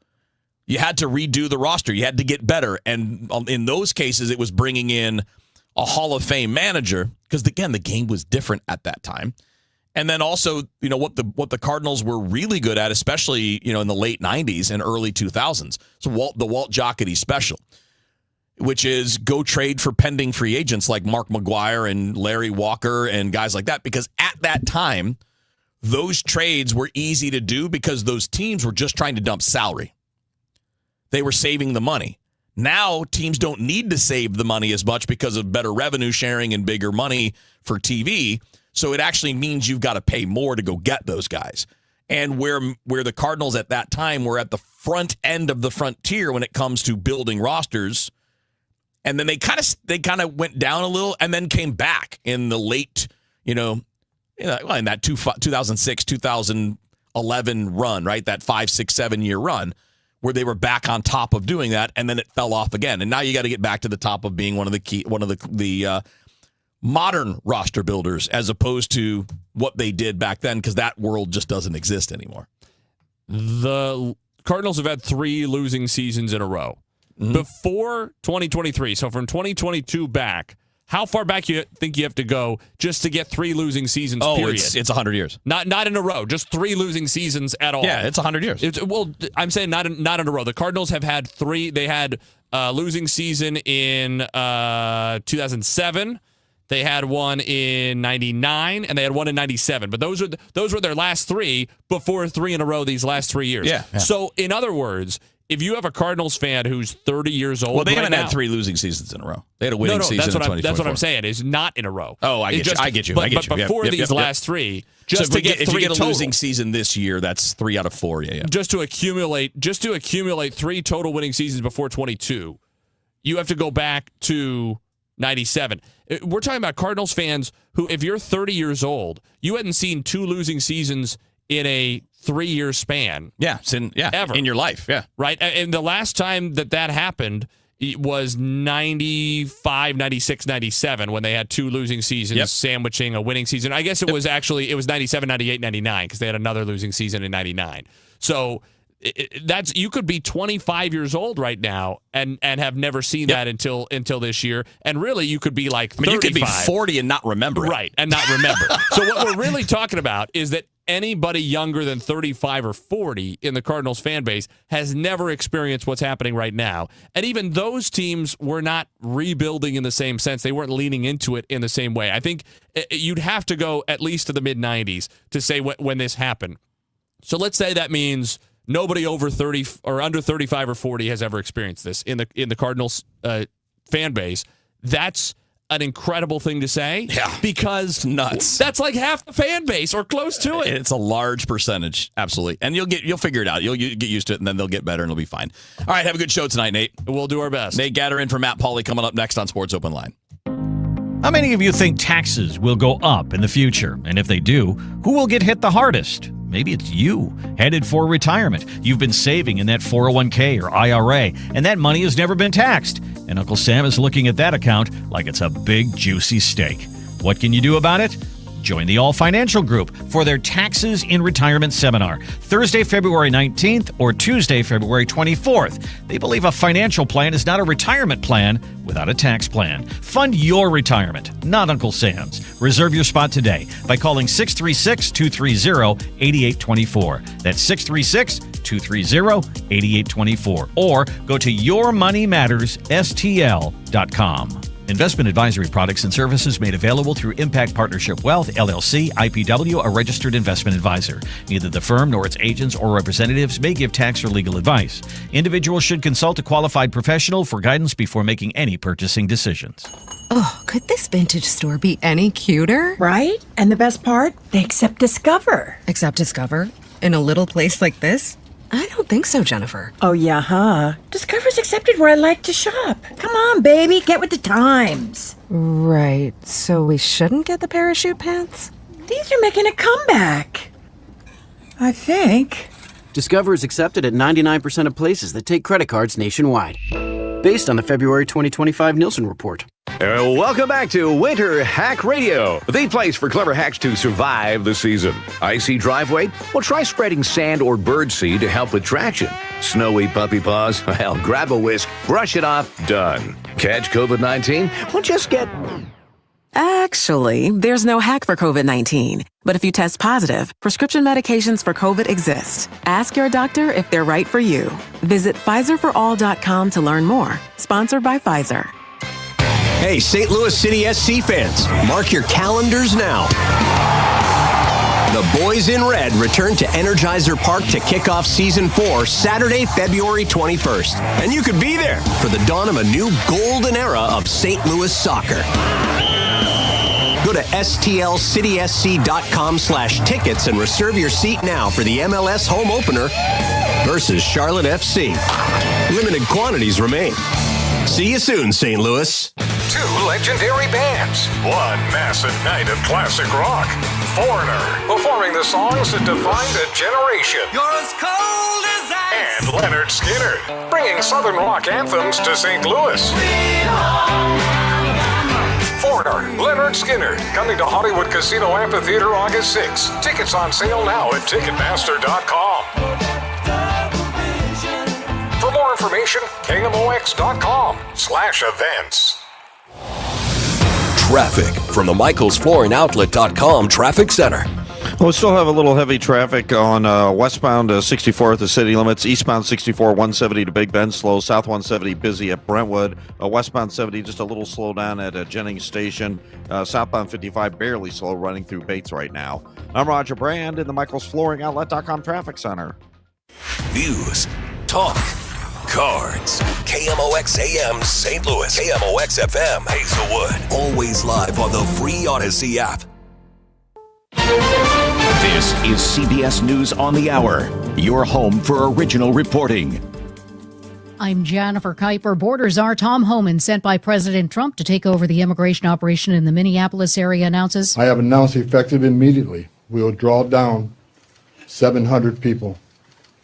You had to redo the roster. You had to get better. And in those cases, it was bringing in a Hall of Fame manager because, again, the game was different at that time. And then also, what the Cardinals were really good at, especially, in the late 90s and early 2000s. So the Walt Jocketty special, which is go trade for pending free agents like Mark McGwire and Larry Walker and guys like that. Because at that time, those trades were easy to do because those teams were just trying to dump salary. They were saving the money. Now, teams don't need to save the money as much because of better revenue sharing and bigger money for TV. So it actually means you've got to pay more to go get those guys. And where the Cardinals at that time were at the front end of the frontier when it comes to building rosters. And then they kind of went down a little and then came back in the late, in that 2006, 2011 2011 run, right? That 5, 6, 7 year run where they were back on top of doing that, and then it fell off again. And now you got to get back to the top of being one of the modern roster builders as opposed to what they did back then, because that world just doesn't exist anymore. The Cardinals have had 3 losing seasons in a row. Before 2023, so from 2022 back, how far back you think you have to go just to get 3 losing seasons, period? It's 100 years. Not in a row, just 3 losing seasons at all. Yeah, it's 100 years. Well, I'm saying not in a row. The Cardinals have had 3. They had a losing season in 2007. They had one in 99, and they had one in 97. But those were their last 3 before 3 in a row these last 3 years. Yeah. So, in other words, if you have a Cardinals fan who's 30 years old, well, they right haven't now, had 3 losing seasons in a row. They had a winning season that's in what 2024. That's what I'm saying. Is not in a row. Oh, I get you. But Yep, before these last 3, just to get 3 if you get a total, losing season this year, that's 3 out of 4. Yeah. Just to accumulate 3 total winning seasons before 22, you have to go back to 97. We're talking about Cardinals fans who, if you're 30 years old, you hadn't seen 2 losing seasons in a 3-year span. Ever in your life. Yeah. Right. And the last time that happened was 95, 96, 97 when they had 2 losing seasons sandwiching a winning season. I guess it was 97, 98, 99 because they had another losing season in 99. So that's, you could be 25 years old right now and have never seen that until this year. And really, you could be like 35. You could be 40 and not remember it. Right, and not remember. So what we're really talking about is that anybody younger than 35 or 40 in the Cardinals fan base has never experienced what's happening right now. And even those teams were not rebuilding in the same sense. They weren't leaning into it in the same way. I think you'd have to go at least to the mid-90s to say when this happened. So let's say that means nobody over 30 or under 35 or 40 has ever experienced this in the Cardinals fan base. That's an incredible thing to say. Yeah. Because nuts. That's like half the fan base or close to it. It's a large percentage. Absolutely. And you'll figure it out. You'll get used to it, and then they'll get better, and it'll be fine. All right, have a good show tonight, Nate. We'll do our best. Nate Gatter in for Matt Pauley coming up next on Sports Open Line. How many of you think taxes will go up in the future? And if they do, who will get hit the hardest? Maybe it's you, headed for retirement. You've been saving in that 401k or IRA, and that money has never been taxed. And Uncle Sam is looking at that account like it's a big, juicy steak. What can you do about it? Join the All Financial Group for their Taxes in Retirement Seminar, Thursday, February 19th or Tuesday, February 24th. They believe a financial plan is not a retirement plan without a tax plan. Fund your retirement, not Uncle Sam's. Reserve your spot today by calling 636-230-8824. That's 636-230-8824. Or go to yourmoneymattersstl.com. Investment advisory products and services made available through Impact Partnership Wealth, LLC, IPW, a registered investment advisor. Neither the firm nor its agents or representatives may give tax or legal advice. Individuals should consult a qualified professional for guidance before making any purchasing decisions. Oh, could this vintage store be any cuter? Right? And the best part? They accept Discover. Accept Discover? In a little place like this? I don't think so, Jennifer. Oh, yeah, huh? Discover's accepted where I like to shop. Come on, baby, get with the times. Right, so we shouldn't get the parachute pants? These are making a comeback. I think. Discover is accepted at 99% of places that take credit cards nationwide. Based on the February 2025 Nielsen report. Welcome back to Winter Hack Radio, the place for clever hacks to survive the season. Icy driveway? Well, try spreading sand or birdseed to help with traction. Snowy puppy paws? Well, grab a whisk, brush it off, done. Catch COVID-19? Well, just get... Actually, there's no hack for COVID-19. But if you test positive, prescription medications for COVID exist. Ask your doctor if they're right for you. Visit PfizerForAll.com to learn more. Sponsored by Pfizer. Hey, St. Louis City SC fans, mark your calendars now. The Boys in Red return to Energizer Park to kick off Season 4 Saturday, February 21st. And you could be there for the dawn of a new golden era of St. Louis soccer. Go to stlcitysc.com/tickets and reserve your seat now for the MLS home opener versus Charlotte FC. Limited quantities remain. See you soon, St. Louis. 2 legendary bands. 1 massive night of classic rock. Foreigner, performing the songs that defined a generation. You're as cold as ice. And Leonard Skinner, bringing Southern rock anthems to St. Louis. Foreigner, Leonard Skinner, coming to Hollywood Casino Amphitheater August 6. Tickets on sale now at Ticketmaster.com. For more information, KMOX.com/events. Traffic from the MichaelsFlooringOutlet.com Traffic Center. Well, we still have a little heavy traffic on westbound 64 at the city limits, eastbound 64, 170 to Big Bend, slow, south 170 busy at Brentwood, westbound 70 just a little slow down at Jennings Station, southbound 55 barely slow running through Bates right now. I'm Roger Brand in the MichaelsFlooringOutlet.com Traffic Center. News, talk, cards. KMOX AM St. Louis, KMOX FM Hazelwood. Always live on the free Odyssey app. This is CBS News on the Hour, your home for original reporting. I'm Jennifer Kuiper. Borders czar Tom Homan, sent by President Trump to take over the immigration operation in the Minneapolis area, announces, I have announced effective immediately, we will draw down 700 people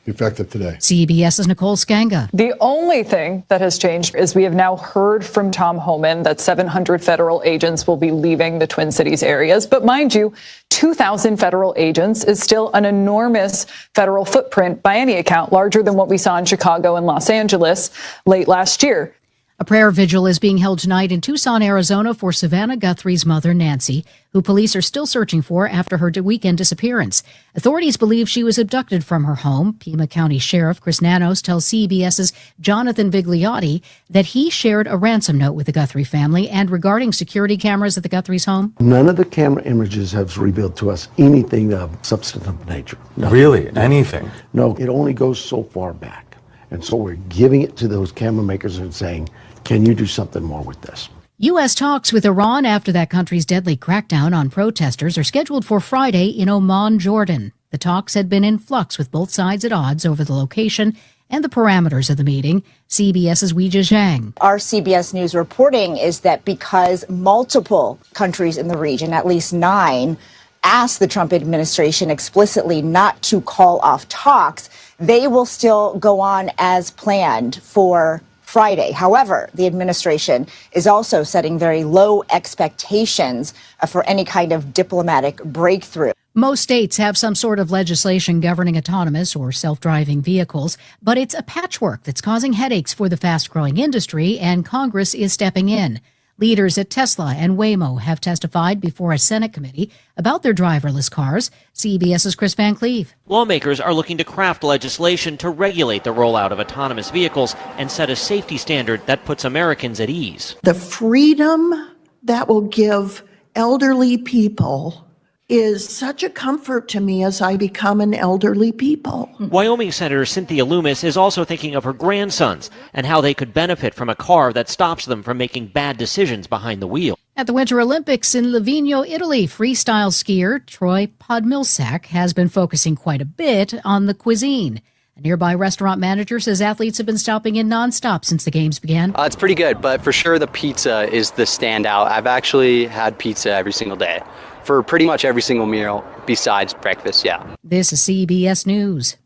effective today. CBS's Nicole Skanga. The only thing that has changed is we have now heard from Tom Homan that 700 federal agents will be leaving the Twin Cities areas. But mind you, 2,000 federal agents is still an enormous federal footprint by any account, larger than what we saw in Chicago and Los Angeles late last year. A prayer vigil is being held tonight in Tucson, Arizona for Savannah Guthrie's mother, Nancy, who police are still searching for after her weekend disappearance. Authorities believe she was abducted from her home. Pima County Sheriff Chris Nanos tells CBS's Jonathan Vigliotti that he shared a ransom note with the Guthrie family and regarding security cameras at the Guthrie's home. None of the camera images have revealed to us anything of substantive nature. Nothing. Really? Anything? No, it only goes so far back. And so we're giving it to those camera makers and saying, can you do something more with this? U.S. talks with Iran after that country's deadly crackdown on protesters are scheduled for Friday in Amman, Jordan. The talks had been in flux with both sides at odds over the location and the parameters of the meeting. CBS's Weijia Zhang. Our CBS News reporting is that because multiple countries in the region, at least 9, asked the Trump administration explicitly not to call off talks, they will still go on as planned for Friday. However, the administration is also setting very low expectations for any kind of diplomatic breakthrough. Most states have some sort of legislation governing autonomous or self-driving vehicles, but it's a patchwork that's causing headaches for the fast-growing industry, and Congress is stepping in. Leaders at Tesla and Waymo have testified before a Senate committee about their driverless cars. CBS's Chris Van Cleve. Lawmakers are looking to craft legislation to regulate the rollout of autonomous vehicles and set a safety standard that puts Americans at ease. The freedom that will give elderly people is such a comfort to me as I become an elderly people. Wyoming Senator Cynthia Loomis is also thinking of her grandsons and how they could benefit from a car that stops them from making bad decisions behind the wheel. At the Winter Olympics in Livigno, Italy, freestyle skier Troy Podmilsack has been focusing quite a bit on the cuisine. A nearby restaurant manager says athletes have been stopping in nonstop since the games began. It's pretty good, but for sure the pizza is the standout. I've actually had pizza every single day for pretty much every single meal besides breakfast, yeah. This is CBS News.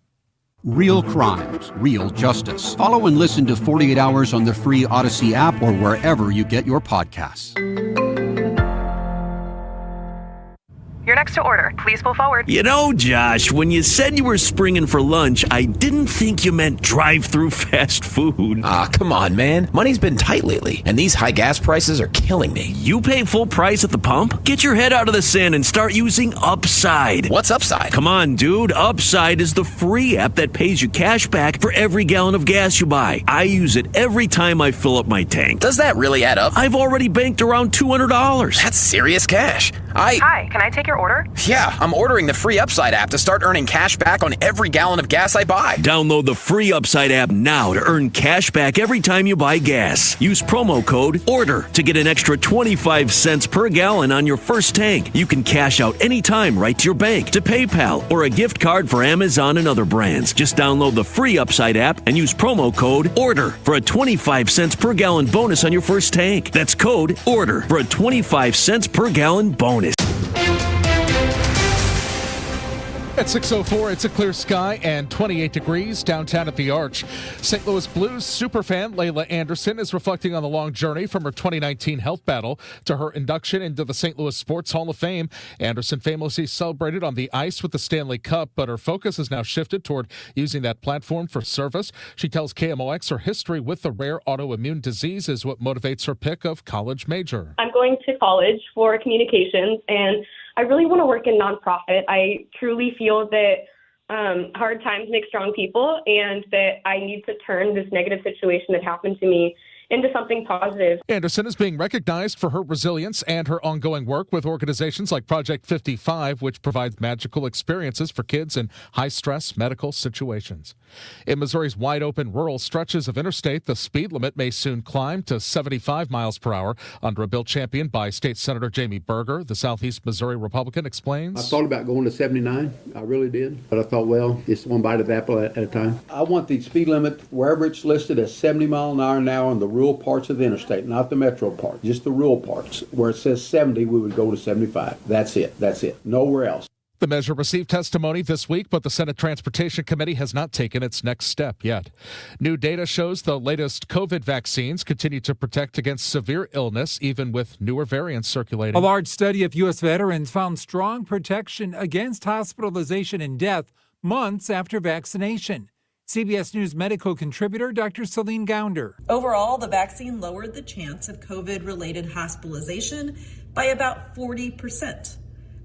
Real crimes, real justice. Follow and listen to 48 Hours on the free Odyssey app or wherever you get your podcasts. You're next to order. Please pull forward. You know, Josh, when you said you were springing for lunch, I didn't think you meant drive-through fast food. Come on, man. Money's been tight lately, and these high gas prices are killing me. You pay full price at the pump? Get your head out of the sand and start using Upside. What's Upside? Come on, dude. Upside is the free app that pays you cash back for every gallon of gas you buy. I use it every time I fill up my tank. Does that really add up? I've already banked around $200. That's serious cash. Hi, can I take your order? Yeah, I'm ordering the free Upside app to start earning cash back on every gallon of gas I buy. Download the free Upside app now to earn cash back every time you buy gas. Use promo code ORDER to get an extra 25 cents per gallon on your first tank. You can cash out anytime right to your bank, to PayPal, or a gift card for Amazon and other brands. Just download the free Upside app and use promo code ORDER for a 25 cents per gallon bonus on your first tank. That's code ORDER for a 25 cents per gallon bonus. At 6:04, it's a clear sky and 28 degrees downtown at the Arch. St. Louis Blues superfan Layla Anderson is reflecting on the long journey from her 2019 health battle to her induction into the St. Louis Sports Hall of Fame. Anderson famously celebrated on the ice with the Stanley Cup, but her focus has now shifted toward using that platform for service. She tells KMOX her history with the rare autoimmune disease is what motivates her pick of college major. I'm going to college for communications, and I really want to work in nonprofit. I truly feel that hard times make strong people, and that I need to turn this negative situation that happened to me into something positive. Anderson is being recognized for her resilience and her ongoing work with organizations like Project 55, which provides magical experiences for kids in high-stress medical situations. In Missouri's wide-open rural stretches of interstate, the speed limit may soon climb to 75 miles per hour under a bill championed by State Senator Jamie Berger. The Southeast Missouri Republican explains. I thought about going to 79. I really did. But I thought, well, it's one bite of the apple at a time. I want the speed limit, wherever it's listed, at 70 mile an hour now on the rural parts of the interstate, not the metro part, just the rural parts. Where it says 70, we would go to 75. That's it. Nowhere else. The measure received testimony this week, but the Senate Transportation Committee has not taken its next step yet. New data shows the latest COVID vaccines continue to protect against severe illness, even with newer variants circulating. A large study of U.S. veterans found strong protection against hospitalization and death months after vaccination. CBS News medical contributor Dr. Celine Gounder. Overall, the vaccine lowered the chance of COVID-related hospitalization by about 40%.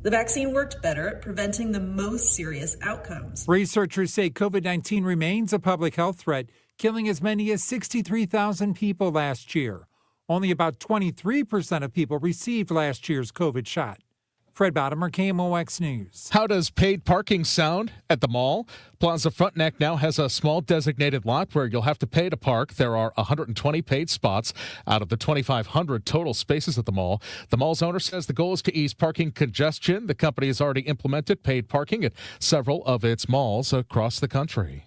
The vaccine worked better at preventing the most serious outcomes. Researchers say COVID-19 remains a public health threat, killing as many as 63,000 people last year. Only about 23% of people received last year's COVID shot. Fred Bottomer, KMOX News. How does paid parking sound at the mall? Plaza Frontenac now has a small designated lot where you'll have to pay to park. There are 120 paid spots out of the 2,500 total spaces at the mall. The mall's owner says the goal is to ease parking congestion. The company has already implemented paid parking at several of its malls across the country.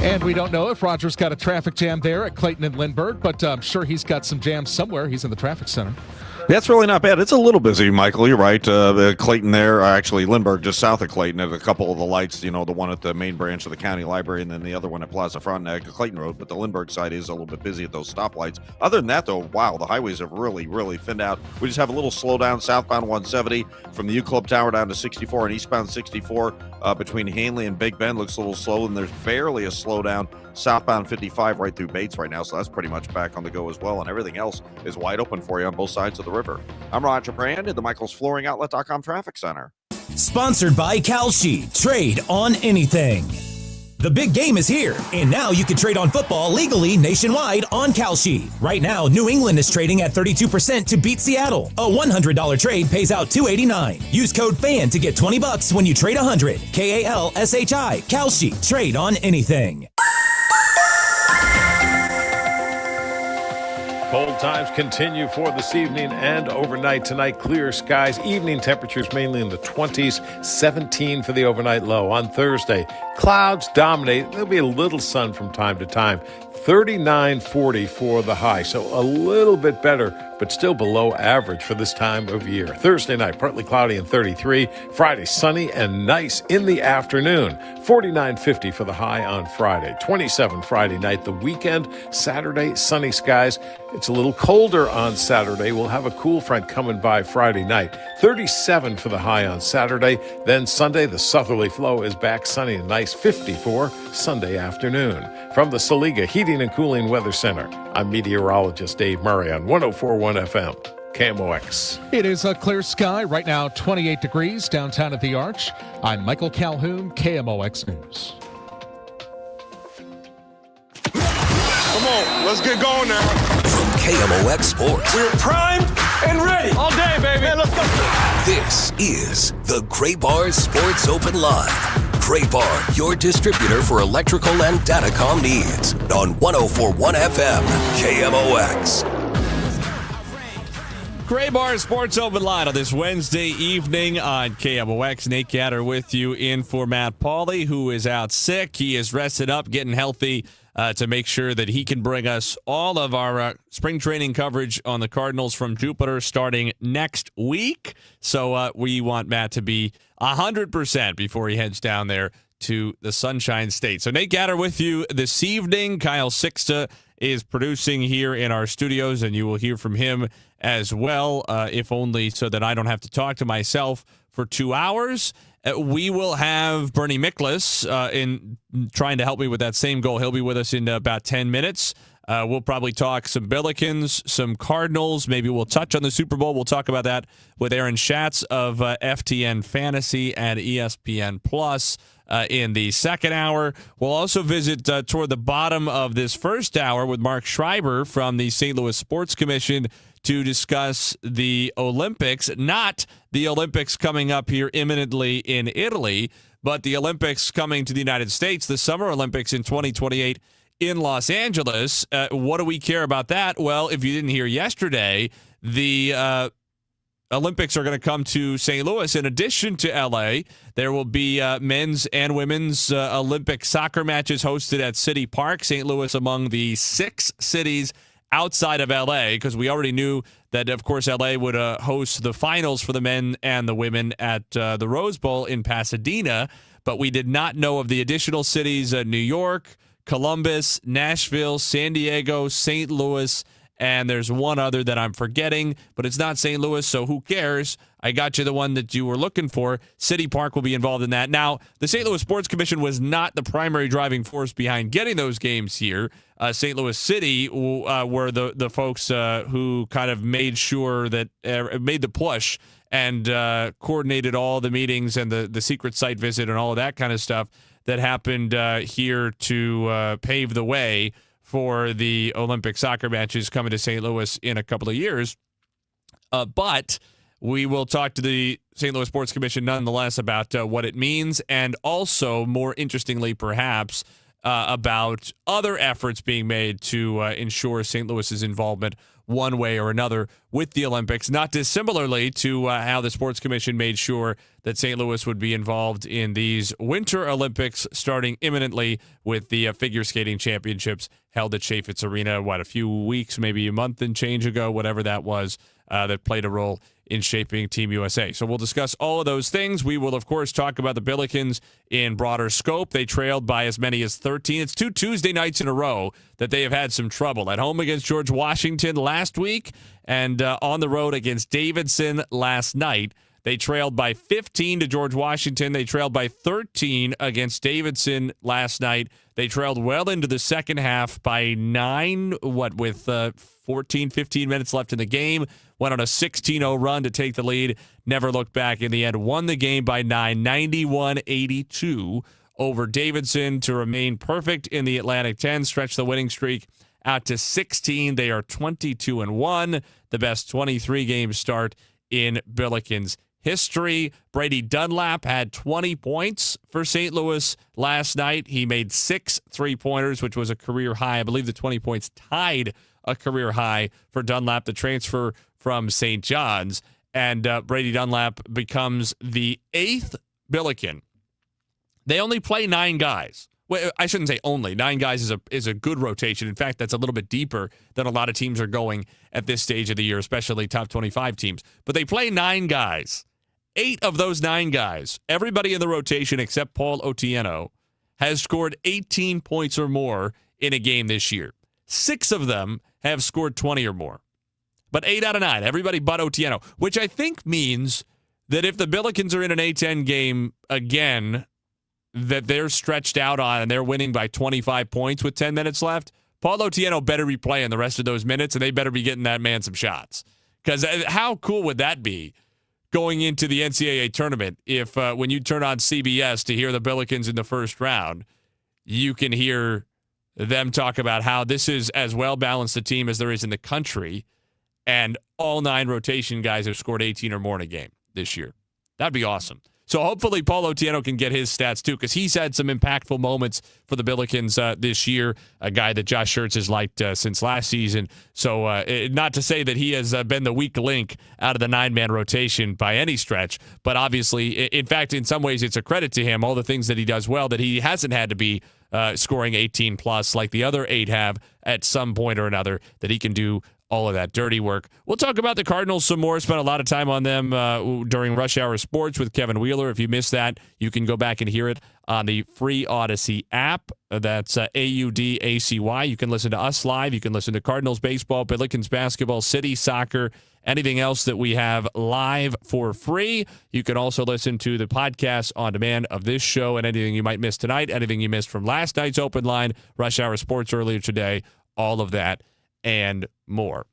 And we don't know if Roger's got a traffic jam there at Clayton and Lindbergh, but I'm sure he's got some jams somewhere. He's in the traffic center. That's really not bad. It's a little busy, Michael. You're right. Clayton there, actually Lindbergh just south of Clayton at a couple of the lights, the one at the main branch of the county library and then the other one at Plaza Frontenac, Clayton Road. But the Lindbergh side is a little bit busy at those stoplights. Other than that, though, wow, the highways have really, really thinned out. We just have a little slowdown southbound 170 from the U Club Tower down to 64 and eastbound 64 between Hanley and Big Bend looks a little slow, and there's barely a slowdown southbound 55 right through Bates right now, so that's pretty much back on the go as well, and everything else is wide open for you on both sides of the river. I'm Roger Brand at the Michael's Flooring Outlet.com Traffic Center. Sponsored by Kalshi. Trade on anything. The big game is here, and now you can trade on football legally nationwide on Kalshi. Right now, New England is trading at 32% to beat Seattle. A $100 trade pays out $289. Use code FAN to get $20 when you trade 100. Kalshi. Kalshi. Trade on anything. Cold times continue for this evening and overnight. Tonight, clear skies. Evening temperatures mainly in the 20s. 17 for the overnight low. On Thursday, clouds dominate. There'll be a little sun from time to time. 39-40 for the high. So a little bit better, but still below average for this time of year. Thursday night, partly cloudy and 33. Friday, sunny and nice in the afternoon. 49-50 for the high on Friday. 27 Friday night. The weekend, Saturday, sunny skies. It's a little colder on Saturday. We'll have a cool front coming by Friday night. 37 for the high on Saturday. Then Sunday, the southerly flow is back sunny and nice. 54 Sunday afternoon. From the Saliga Heating and Cooling Weather Center, I'm meteorologist Dave Murray on 104.1 FM, KMOX. It is a clear sky. Right now, 28 degrees downtown at the Arch. I'm Michael Calhoun, KMOX News. Come on, let's get going now. From KMOX Sports. We're primed and ready. All day, baby. Man, let's go. This is the Gray Bar Sports Open Live. Gray Bar, your distributor for electrical and datacom needs. On 104.1 FM, KMOX. Gray Bar Sports Open Line on this Wednesday evening on KMOX. Nate Gatter with you in for Matt Pauley, who is out sick. He is rested up, getting healthy to make sure that he can bring us all of our spring training coverage on the Cardinals from Jupiter starting next week. So we want Matt to be 100% before he heads down there to the Sunshine State. So Nate Gatter with you this evening. Kyle Sixta is producing here in our studios, and you will hear from him as well, if only so that I don't have to talk to myself for 2 hours. We will have Bernie Miklas in trying to help me with that same goal. He'll be with us in about 10 minutes. We'll probably talk some Billikens, some Cardinals. Maybe we'll touch on the Super Bowl. We'll talk about that with Aaron Schatz of FTN Fantasy and ESPN Plus in the second hour. We'll also visit toward the bottom of this first hour with Mark Schreiber from the St. Louis Sports Commission to discuss the Olympics, not the Olympics coming up here imminently in Italy, but the Olympics coming to the United States, the Summer Olympics in 2028 in Los Angeles. What do we care about that? Well, if you didn't hear yesterday, the Olympics are going to come to St. Louis. In addition to L.A., there will be men's and women's Olympic soccer matches hosted at City Park. St. Louis among the 6 cities outside of L.A., because we already knew that, of course, L.A. would host the finals for the men and the women at the Rose Bowl in Pasadena, but we did not know of the additional cities, New York, Columbus, Nashville, San Diego, St. Louis, and there's one other that I'm forgetting, but it's not St. Louis, so who cares? I got you the one that you were looking for. City Park will be involved in that. Now, the St. Louis Sports Commission was not the primary driving force behind getting those games here. St. Louis City were the folks who kind of made sure that made the push and coordinated all the meetings and the secret site visit and all of that kind of stuff that happened here to pave the way for the Olympic soccer matches coming to St. Louis in a couple of years. But we will talk to the St. Louis Sports Commission nonetheless about what it means, and also, more interestingly perhaps, about other efforts being made to ensure St. Louis's involvement one way or another with the Olympics, not dissimilarly to how the Sports Commission made sure that St. Louis would be involved in these Winter Olympics starting imminently with the figure skating championships held at Chaffetz Arena, a few weeks, maybe a month and change ago, whatever that was, that played a role in shaping Team USA. So we'll discuss all of those things. We will, of course, talk about the Billikens in broader scope. They trailed by as many as 13. It's 2 Tuesday nights in a row that they have had some trouble. At home against George Washington last week and on the road against Davidson last night. They trailed by 15 to George Washington. They trailed by 13 against Davidson last night. They trailed well into the second half by 9, with 14, 15 minutes left in the game. Went on a 16-0 run to take the lead. Never looked back in the end. Won the game by 9, 91-82 over Davidson to remain perfect in the Atlantic 10. Stretch the winning streak out to 16. They are 22-1. The best 23-game start in Billikens history. Brady Dunlap had 20 points for St. Louis last night. He made 6 3-pointers, which was a career high. I believe the 20 points tied a career high for Dunlap, the transfer from St. John's. And Brady Dunlap becomes the 8th Billiken. They only play 9 guys. Well, I shouldn't say only. 9 guys is a good rotation. In fact, that's a little bit deeper than a lot of teams are going at this stage of the year, especially top 25 teams. But they play 9 guys. 8 of those 9 guys, everybody in the rotation except Paul Otieno, has scored 18 points or more in a game this year. 6 of them have scored 20 or more. But 8 out of 9, everybody but Otieno, which I think means that if the Billikens are in an A-10 game again that they're stretched out on and they're winning by 25 points with 10 minutes left, Paul Otieno better be playing the rest of those minutes, and they better be getting that man some shots. Because how cool would that be going into the NCAA tournament if when you turn on CBS to hear the Billikens in the first round, you can hear them talk about how this is as well-balanced a team as there is in the country, and all 9 rotation guys have scored 18 or more in a game this year. That'd be awesome. So hopefully Paul Otieno can get his stats too, because he's had some impactful moments for the Billikens this year, a guy that Josh Schertz has liked since last season. So not to say that he has been the weak link out of the 9-man rotation by any stretch, but obviously, in fact, in some ways it's a credit to him, all the things that he does well, that he hasn't had to be scoring 18-plus like the other 8 have at some point or another, that he can do all of that dirty work. We'll talk about the Cardinals some more. Spent a lot of time on them during Rush Hour Sports with Kevin Wheeler. If you missed that, you can go back and hear it on the free Odyssey app. That's AUDACY. You can listen to us live. You can listen to Cardinals baseball, Billikens basketball, City soccer, anything else that we have live for free. You can also listen to the podcast on demand of this show and anything you might miss tonight, anything you missed from last night's open line, Rush Hour Sports earlier today, all of that and more.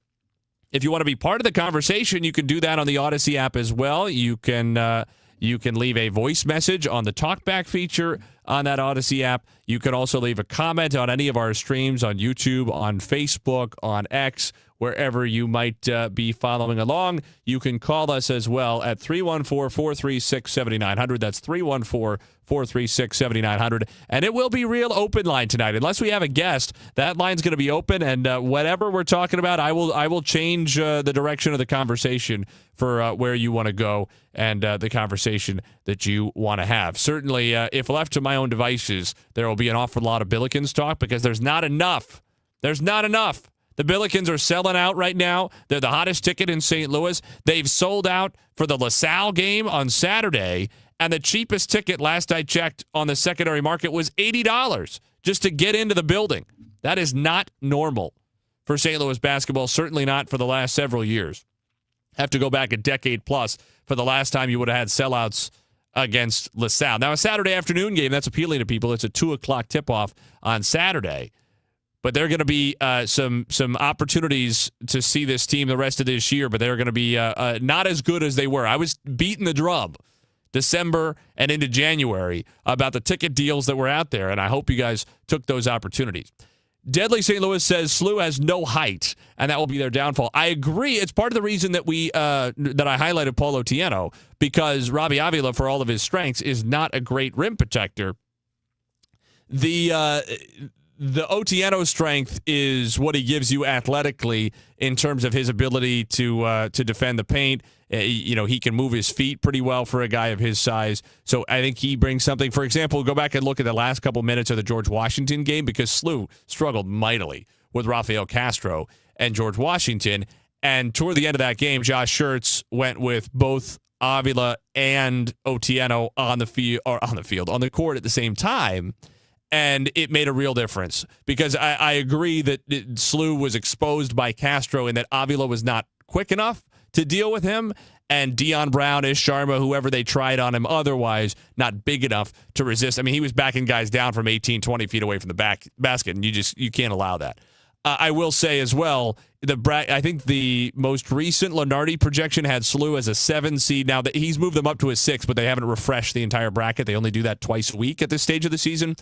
If you want to be part of the conversation, you can do that on the Odyssey app as well. You can leave a voice message on the talkback feature on that Odyssey app. You can also leave a comment on any of our streams on YouTube, on Facebook, on X, wherever you might be following along. You can call us as well at 314-436-7900. That's 314-436-7900. And it will be real open line tonight. Unless we have a guest, that line's going to be open. And whatever we're talking about, I will change the direction of the conversation for where you want to go and the conversation that you want to have. Certainly, if left to my own devices, there will be an awful lot of Billikens talk because there's not enough. There's not enough. The Billikens are selling out right now. They're the hottest ticket in St. Louis. They've sold out for the LaSalle game on Saturday, and the cheapest ticket last I checked on the secondary market was $80 just to get into the building. That is not normal for St. Louis basketball, certainly not for the last several years. Have to go back a decade plus for the last time you would have had sellouts against LaSalle. Now, a Saturday afternoon game, that's appealing to people. It's a 2 o'clock tip-off on Saturday. But there are going to be some opportunities to see this team the rest of this year, but they're going to be not as good as they were. I was beating the drum December and into January about the ticket deals that were out there, and I hope you guys took those opportunities. Deadly St. Louis says SLU has no height, and that will be their downfall. I agree. It's part of the reason that that I highlighted Paul Otieno, because Robbie Avila, for all of his strengths, is not a great rim protector. The Otieno strength is what he gives you athletically in terms of his ability to defend the paint. He can move his feet pretty well for a guy of his size. So I think he brings something. For example, go back and look at the last couple minutes of the George Washington game, because SLU struggled mightily with Rafael Castro and George Washington. And toward the end of that game, Josh Schertz went with both Avila and Otieno on the court at the same time. And it made a real difference, because I agree that SLU was exposed by Castro and that Avila was not quick enough to deal with him, and Deion Brown, Ish Sharma, whoever they tried on him otherwise, not big enough to resist. I mean, he was backing guys down from 18, 20 feet away from the basket, and you can't allow that. I will say as well, I think the most recent Lunardi projection had SLU as a 7 seed. Now, he's moved them up to a 6, but they haven't refreshed the entire bracket. They only do that twice a week at this stage of the season.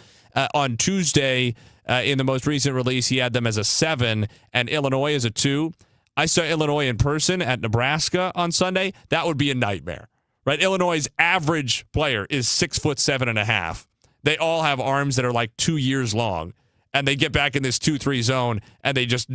On Tuesday, in the most recent release, he had them as a 7 and Illinois as a 2. I saw Illinois in person at Nebraska on Sunday. That would be a nightmare, right? Illinois' average player is 6'7.5". They all have arms that are like 2 years long. And they get back in this 2-3 zone, and they just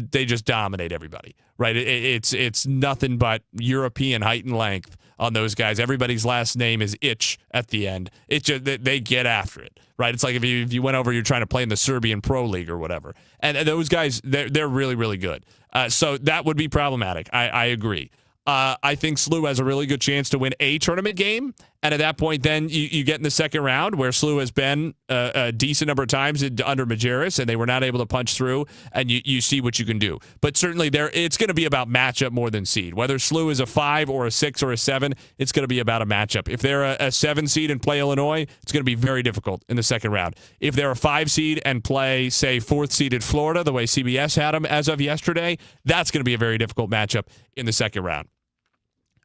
dominate everybody, right? It's nothing but European height and length on those guys. Everybody's last name is Itch at the end. It's just they get after it, right? It's like if you went over, you're trying to play in the Serbian Pro League or whatever. And those guys, they're really, really good. So that would be problematic. I agree. I think SLU has a really good chance to win a tournament game. And at that point, then you get in the second round, where SLU has been a decent number of times under Majerus, and they were not able to punch through, and you see what you can do. But certainly it's going to be about matchup more than seed. Whether SLU is a 5 or a 6 or a 7, it's going to be about a matchup. If they're a 7 seed and play Illinois, it's going to be very difficult in the second round. If they're a 5 seed and play, say, 4th seeded Florida, the way CBS had them as of yesterday, that's going to be a very difficult matchup in the second round.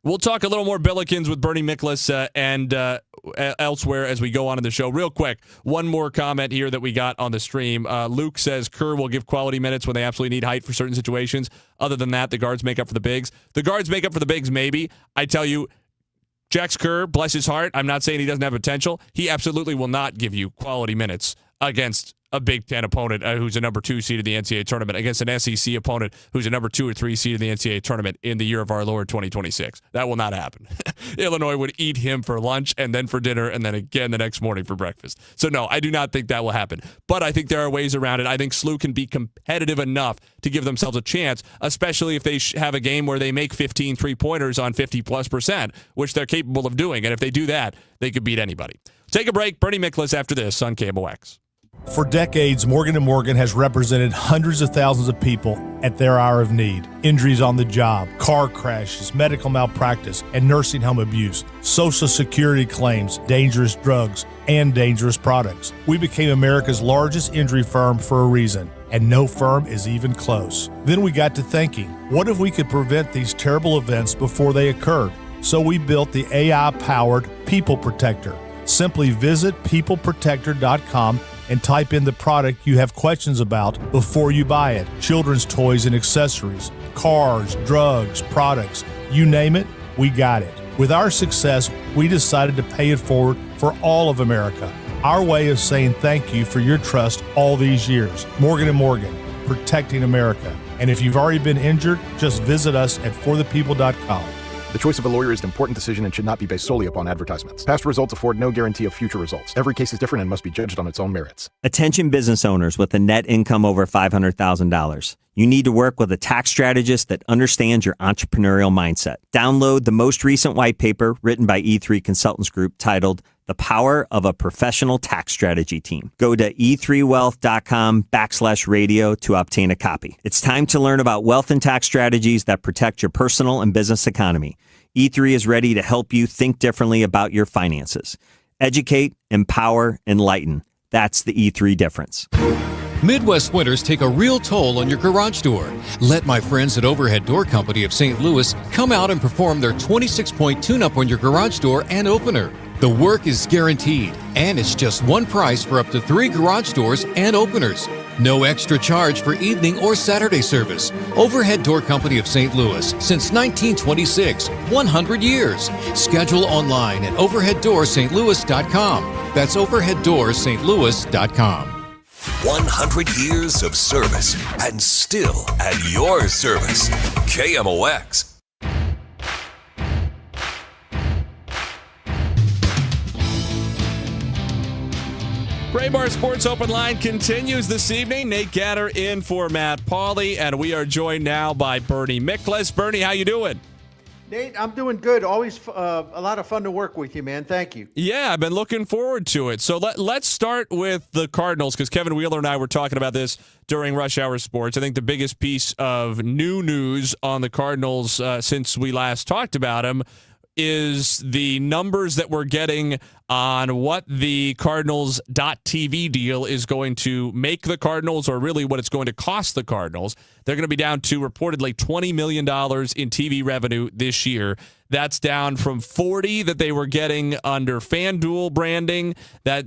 We'll talk a little more Billikens with Bernie Miklasz and elsewhere as we go on in the show. Real quick, one more comment here that we got on the stream. Luke says Kerr will give quality minutes when they absolutely need height for certain situations. Other than that, the guards make up for the bigs. The guards make up for the bigs, maybe. I tell you, Jax Kerr, bless his heart, I'm not saying he doesn't have potential. He absolutely will not give you quality minutes against a Big Ten opponent who's a number 2 seed in the NCAA tournament, against an SEC opponent who's a number 2 or 3 seed in the NCAA tournament in the year of our Lord 2026. That will not happen. Illinois would eat him for lunch and then for dinner and then again the next morning for breakfast. So no, I do not think that will happen. But I think there are ways around it. I think SLU can be competitive enough to give themselves a chance, especially if they have a game where they make 15 3-pointers on 50+%, which they're capable of doing. And if they do that, they could beat anybody. Take a break. Bernie Miklasz after this on KMOX. For decades, Morgan & Morgan has represented hundreds of thousands of people at their hour of need. Injuries on the job, car crashes, medical malpractice, and nursing home abuse, Social Security claims, dangerous drugs, and dangerous products. We became America's largest injury firm for a reason, and no firm is even close. Then we got to thinking, what if we could prevent these terrible events before they occurred? So we built the AI-powered People Protector. Simply visit peopleprotector.com and type in the product you have questions about before you buy it. Children's toys and accessories, cars, drugs, products, you name it, we got it. With our success, we decided to pay it forward for all of America. Our way of saying thank you for your trust all these years. Morgan & Morgan, protecting America. And if you've already been injured, just visit us at forthepeople.com. The choice of a lawyer is an important decision and should not be based solely upon advertisements. Past results afford no guarantee of future results. Every case is different and must be judged on its own merits. Attention business owners with a net income over $500,000. You need to work with a tax strategist that understands your entrepreneurial mindset. Download the most recent white paper written by E3 Consultants Group titled The Power of a Professional Tax Strategy Team. Go to e3wealth.com/radio to obtain a copy. It's time to learn about wealth and tax strategies that protect your personal and business economy. E3 is ready to help you think differently about your finances. Educate, empower, enlighten. That's the E3 difference. Midwest winters take a real toll on your garage door. Let my friends at Overhead Door Company of St. Louis come out and perform their 26-point tune-up on your garage door and opener. The work is guaranteed, and it's just one price for up to 3 garage doors and openers. No extra charge for evening or Saturday service. Overhead Door Company of St. Louis, since 1926, 100 years. Schedule online at overheaddoorsstlouis.com. That's overheaddoorsstlouis.com. 100 years of service and still at your service. KMOX. Graybar Sports Open Line continues this evening. Nate Gatter in for Matt Pauley, and we are joined now by Bernie Miklasz. Bernie, how you doing? Nate, I'm doing good. Always a lot of fun to work with you, man. Thank you. Yeah, I've been looking forward to it. So let's start with the Cardinals, because Kevin Wheeler and I were talking about this during Rush Hour Sports. I think the biggest piece of new news on the Cardinals since we last talked about them is the numbers that we're getting on what the Cardinals.TV deal is going to make the Cardinals, or really what it's going to cost the Cardinals. They're going to be down to reportedly $20 million in TV revenue this year. That's down from 40 that they were getting under FanDuel branding,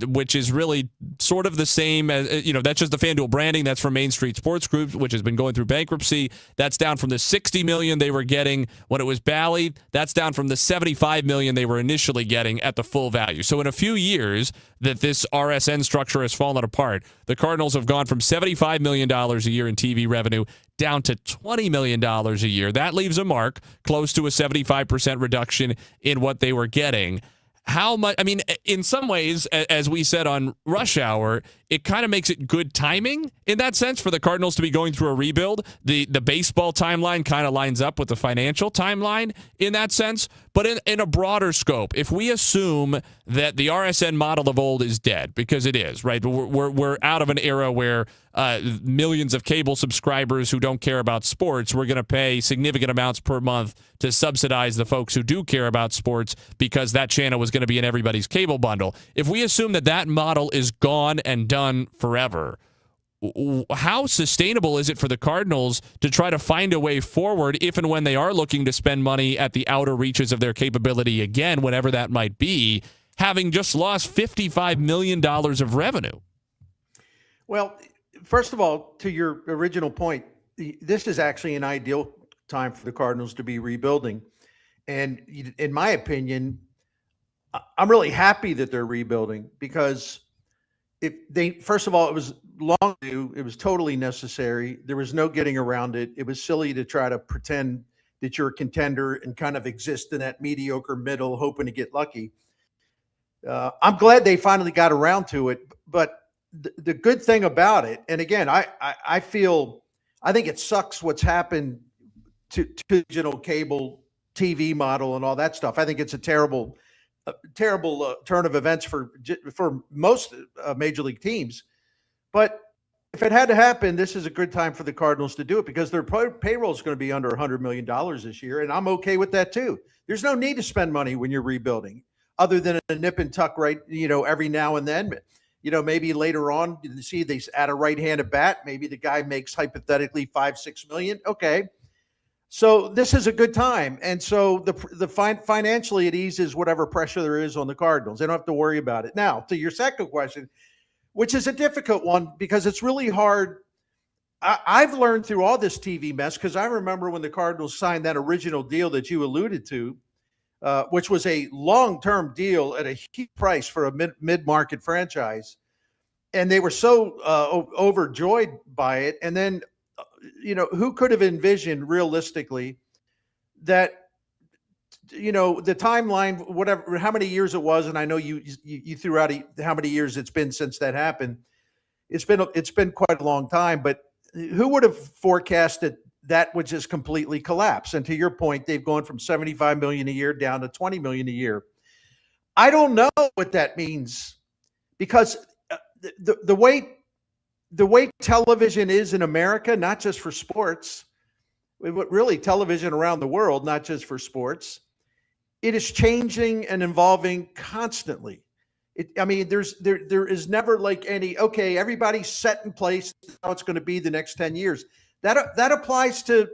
which is really sort of the same as, that's just the FanDuel branding. That's from Main Street Sports Group, which has been going through bankruptcy. That's down from the 60 million they were getting when it was Bally. That's down from the 75 million they were initially getting at the full value. So in a few years that this RSN structure has fallen apart, the Cardinals have gone from $75 million a year in TV revenue down to $20 million a year. That leaves a mark close to a 75% reduction in what they were getting. How much? I mean, in some ways, as we said on Rush Hour, it kind of makes it good timing in that sense for the Cardinals to be going through a rebuild. The baseball timeline kind of lines up with the financial timeline in that sense. But in a broader scope, if we assume that the RSN model of old is dead, because it is, right? We're out of an era where millions of cable subscribers who don't care about sports, we're going to pay significant amounts per month to subsidize the folks who do care about sports because that channel was going to be in everybody's cable bundle. If we assume that model is gone and done forever, how sustainable is it for the Cardinals to try to find a way forward if and when they are looking to spend money at the outer reaches of their capability again, whatever that might be, having just lost $55 million of revenue? Well, first of all, to your original point, this is actually an ideal time for the Cardinals to be rebuilding. And in my opinion, I'm really happy that they're rebuilding because if they, first of all, it was long due, it was totally necessary. There was no getting around it. It was silly to try to pretend that you're a contender and kind of exist in that mediocre middle, hoping to get lucky. I'm glad they finally got around to it, but the good thing about it, and again, I think it sucks what's happened to digital cable TV model and all that stuff. I think it's a terrible turn of events for most major league teams. But if it had to happen, this is a good time for the Cardinals to do it because their payroll is going to be under $100 million this year, and I'm okay with that too. There's no need to spend money when you're rebuilding, other than a nip and tuck, right? Every now and then. Maybe later on, you see they add a right-handed bat. Maybe the guy makes hypothetically $5-6 million. Okay. So this is a good time. And so financially it eases whatever pressure there is on the Cardinals. They don't have to worry about it. Now, to your second question, which is a difficult one because it's really hard. I've learned through all this TV mess, because I remember when the Cardinals signed that original deal that you alluded to, which was a long-term deal at a huge price for a mid-market franchise. And they were so overjoyed by it. And then, who could have envisioned realistically that, the timeline, whatever, how many years it was, and I know you threw out how many years it's been since that happened. It's been quite a long time, but who would have forecasted that would just completely collapse? And to your point, they've gone from $75 million a year down to $20 million a year. I don't know what that means, because the way television is in America, not just for sports, but really television around the world, not just for sports, it is changing and evolving constantly. There is never like okay, everybody's set in place how it's going to be the next 10 years. That applies to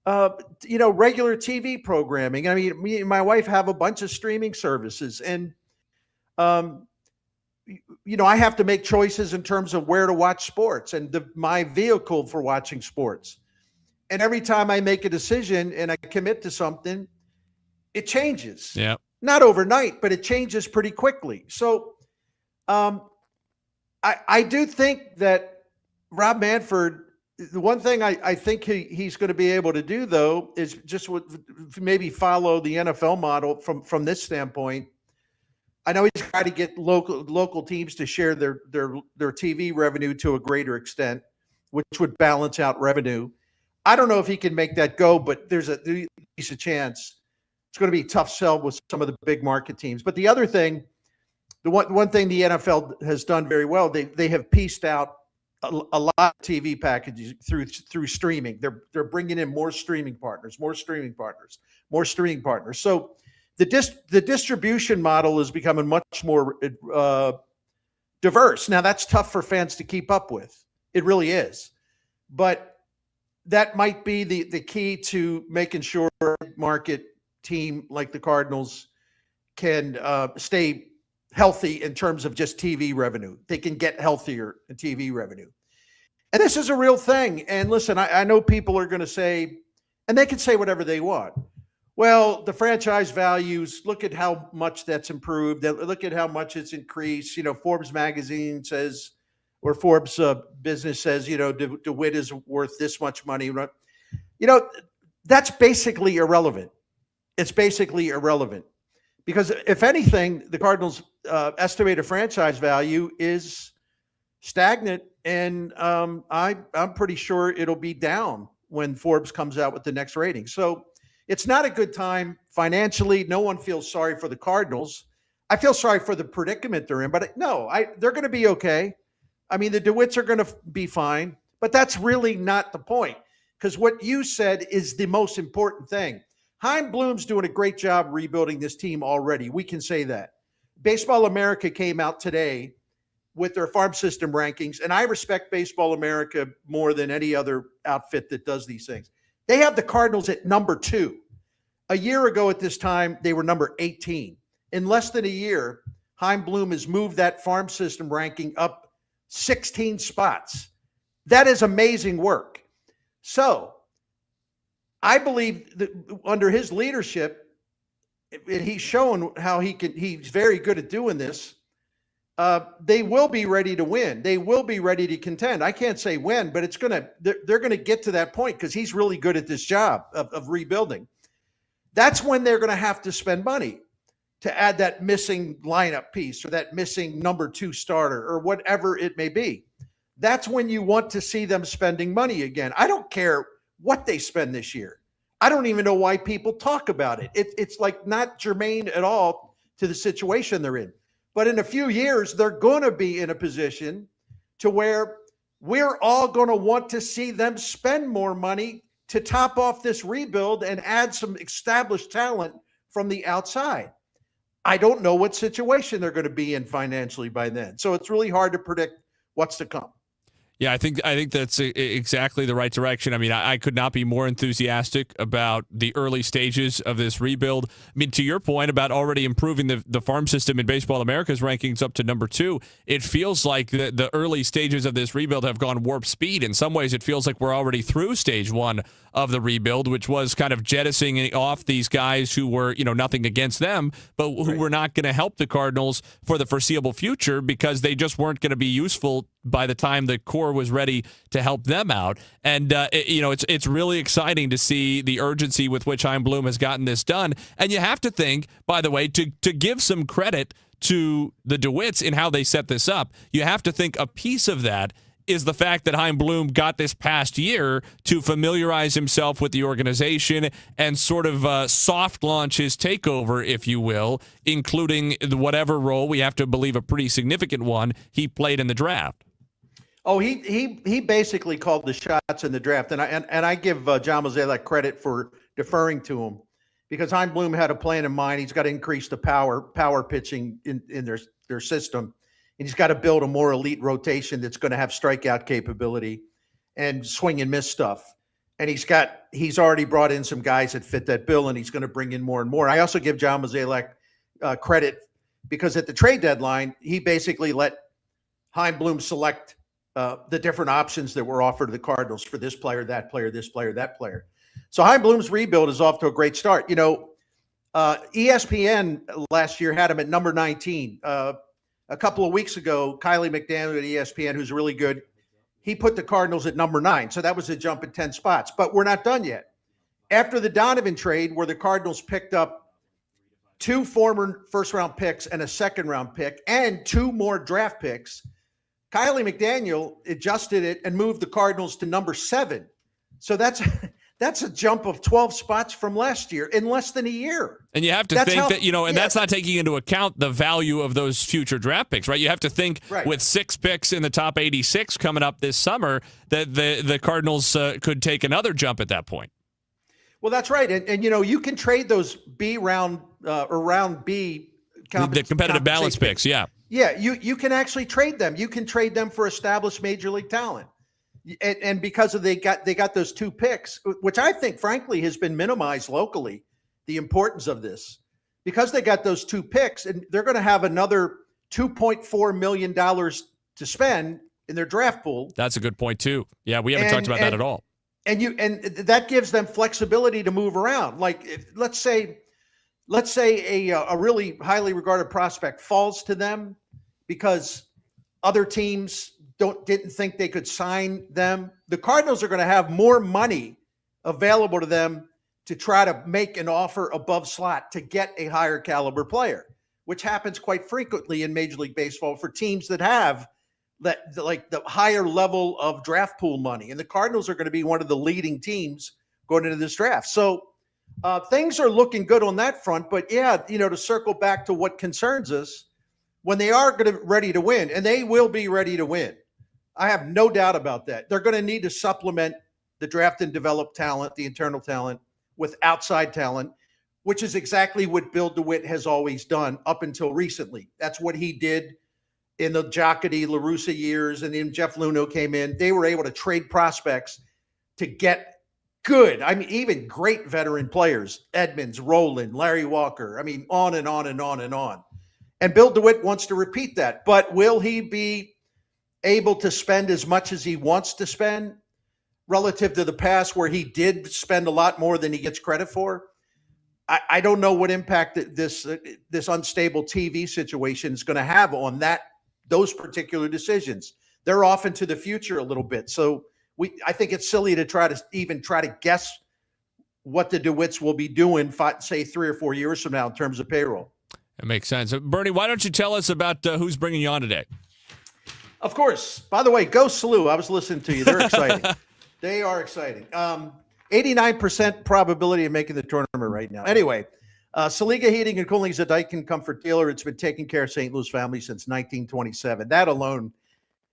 regular TV programming. I mean, me and my wife have a bunch of streaming services, and I have to make choices in terms of where to watch sports and my vehicle for watching sports. And every time I make a decision and I commit to something, it changes. Yeah. Not overnight, but it changes pretty quickly. So I do think that Rob Manfred, the one thing I think he's going to be able to do, though, is just maybe follow the NFL model from this standpoint. I know he's trying to get local teams to share their TV revenue to a greater extent, which would balance out revenue. I don't know if he can make that go, but there's at least a chance. It's going to be a tough sell with some of the big market teams. But the other thing, the one thing the NFL has done very well, they have pieced out a lot of TV packages through streaming. They're bringing in more streaming partners. So the distribution model is becoming much more diverse. Now that's tough for fans to keep up with. It really is. But that might be the key to making sure market team like the Cardinals can stay healthy in terms of just TV revenue. They can get healthier in TV revenue. And this is a real thing. And listen, I know people are going to say, and they can say whatever they want. Well, the franchise values, look at how much that's improved. Look at how much it's increased. Forbes magazine says, or Forbes business says, DeWitt is worth this much money. That's basically irrelevant. It's basically irrelevant because if anything, the Cardinals' estimated franchise value is stagnant, and I'm pretty sure it'll be down when Forbes comes out with the next rating. So it's not a good time financially. No one feels sorry for the Cardinals. I feel sorry for the predicament they're in, but no, they're going to be okay. I mean, the DeWitts are going to be fine, but that's really not the point, because what you said is the most important thing. Chaim Bloom's doing a great job rebuilding this team already. We can say that. Baseball America came out today with their farm system rankings, and I respect Baseball America more than any other outfit that does these things. They have the Cardinals at number 2. A year ago at this time, they were number 18. In less than a year, Chaim Bloom has moved that farm system ranking up 16 spots. That is amazing work. So I believe that under his leadership, and he's shown how he's very good at doing this, they will be ready to win. They will be ready to contend. I can't say when, but they're going to get to that point because he's really good at this job of rebuilding. That's when they're going to have to spend money to add that missing lineup piece or that missing number 2 starter or whatever it may be. That's when you want to see them spending money again. I don't care what they spend this year. I don't even know why people talk about it. It's like not germane at all to the situation they're in. But in a few years, they're going to be in a position to where we're all going to want to see them spend more money to top off this rebuild and add some established talent from the outside. I don't know what situation they're going to be in financially by then. So it's really hard to predict what's to come. Yeah, I think that's exactly the right direction. I mean, I could not be more enthusiastic about the early stages of this rebuild. I mean, to your point about already improving the farm system in Baseball America's rankings up to number 2, it feels like the early stages of this rebuild have gone warp speed. In some ways, it feels like we're already through stage 1 of the rebuild, which was kind of jettisoning off these guys who were, nothing against them, but who were not going to help the Cardinals for the foreseeable future because they just weren't going to be useful by the time the core was ready to help them out. And, it's really exciting to see the urgency with which Chaim Bloom has gotten this done. And you have to think, by the way, to give some credit to the DeWitts in how they set this up, you have to think a piece of that is the fact that Chaim Bloom got this past year to familiarize himself with the organization and sort of soft launch his takeover, if you will, including whatever role, we have to believe a pretty significant one, he played in the draft. Oh, he basically called the shots in the draft, and I give John Mozeliak credit for deferring to him because Chaim Bloom had a plan in mind. He's got to increase the power pitching in their system. And he's got to build a more elite rotation that's going to have strikeout capability and swing and miss stuff. And he's already brought in some guys that fit that bill, and he's going to bring in more and more. I also give John Mozeliak credit because at the trade deadline, he basically let Chaim Bloom select the different options that were offered to the Cardinals for this player, that player, this player, that player. So Chaim Bloom's rebuild is off to a great start. ESPN last year had him at number 19. A couple of weeks ago, Kylie McDaniel at ESPN, who's really good, he put the Cardinals at number 9. So that was a jump in 10 spots. But we're not done yet. After the Donovan trade, where the Cardinals picked up 2 former first-round picks and a second-round pick and 2 more draft picks, Kylie McDaniel adjusted it and moved the Cardinals to number 7. So that's a jump of 12 spots from last year in less than a year. And you have to think that, that's not taking into account the value of those future draft picks, right? You have to think with 6 picks in the top 86 coming up this summer that the Cardinals could take another jump at that point. Well, that's right. And you can trade those B round or round B. The competitive balance picks, yeah. Yeah, you can actually trade them. You can trade them for established major league talent. And because they got those 2 picks, which I think, frankly, has been minimized locally, the importance of this, because they got those 2 picks, and they're going to have another $2.4 million to spend in their draft pool. That's a good point too. Yeah, we haven't talked about that at all. And that gives them flexibility to move around. Like let's say a really highly regarded prospect falls to them because other teams didn't think they could sign them. The Cardinals are going to have more money available to them to try to make an offer above slot to get a higher caliber player, which happens quite frequently in Major League Baseball for teams that have the higher level of draft pool money. And the Cardinals are going to be one of the leading teams going into this draft. So things are looking good on that front. But yeah, to circle back to what concerns us, when they are ready to win, and they will be ready to win, I have no doubt about that. They're going to need to supplement the draft and develop talent, the internal talent, with outside talent, which is exactly what Bill DeWitt has always done up until recently. That's what he did in the Jocketty, La Russa years, and then Jeff Luhnow came in. They were able to trade prospects to get good, even great veteran players, Edmonds, Rowland, Larry Walker, on and on and on and on. And Bill DeWitt wants to repeat that. But will he be able to spend as much as he wants to spend relative to the past where he did spend a lot more than he gets credit for? I don't know what impact this unstable TV situation is going to have on those particular decisions. They're off into the future a little bit. So I think it's silly to try to guess what the DeWitts will be doing, say 3 or 4 years from now in terms of payroll. That makes sense. Bernie, why don't you tell us about who's bringing you on today? Of course. By the way, go Salou. I was listening to you. They're exciting. They are exciting. 89% probability of making the tournament right now. Anyway, Saliga Heating and Cooling is a Daikin comfort dealer. It's been taking care of St. Louis families since 1927. That alone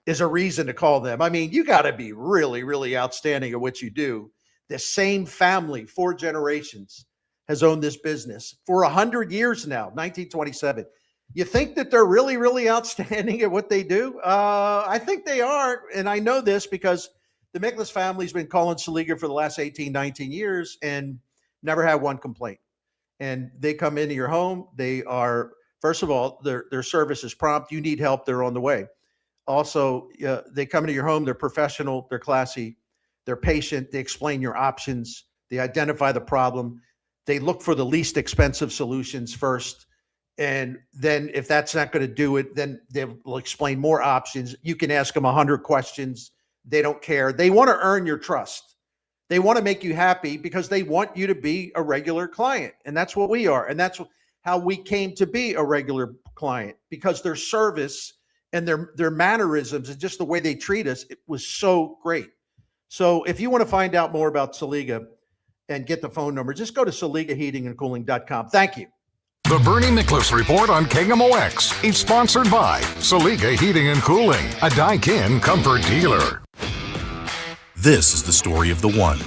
is a reason to call them. You got to be really, really outstanding at what you do. The same family, 4 generations, has owned this business for 100 years now, 1927. You think that they're really, really outstanding at what they do? I think they are, and I know this because the Miklas family's been calling Saliga for the last 18, 19 years and never had one complaint. And they come into your home. They are, first of all, their service is prompt. You need help, they're on the way. Also, they come into your home. They're professional. They're classy. They're patient. They explain your options. They identify the problem. They look for the least expensive solutions first. And then if that's not going to do it, then they'll explain more options. You can ask them 100 questions. They don't care. They want to earn your trust. They want to make you happy because they want you to be a regular client. And that's what we are. And that's how we came to be a regular client, because their service and their mannerisms and just the way they treat us, it was so great. So if you want to find out more about Saliga and get the phone number, just go to SaligaHeatingandCooling.com. Thank you. The Bernie Miklas Report on KMOX is sponsored by Saliga Heating and Cooling, a Daikin comfort dealer. This is the story of the one.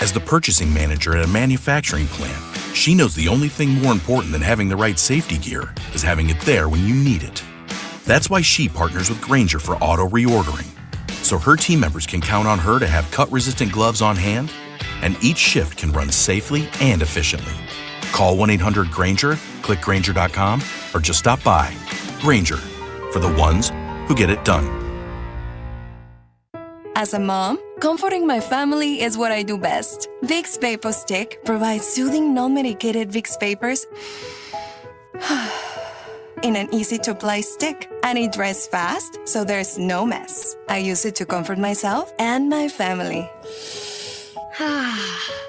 As the purchasing manager at a manufacturing plant, she knows the only thing more important than having the right safety gear is having it there when you need it. That's why she partners with Grainger for auto reordering, so her team members can count on her to have cut-resistant gloves on hand, and each shift can run safely and efficiently. Call 1-800-GRAINGER, click Grainger.com, or just stop by. Grainger, for the ones who get it done. As a mom, comforting my family is what I do best. Vicks Vapor Stick provides soothing, non-medicated Vicks vapors in an easy-to-apply stick, and it dries fast, so there's no mess. I use it to comfort myself and my family.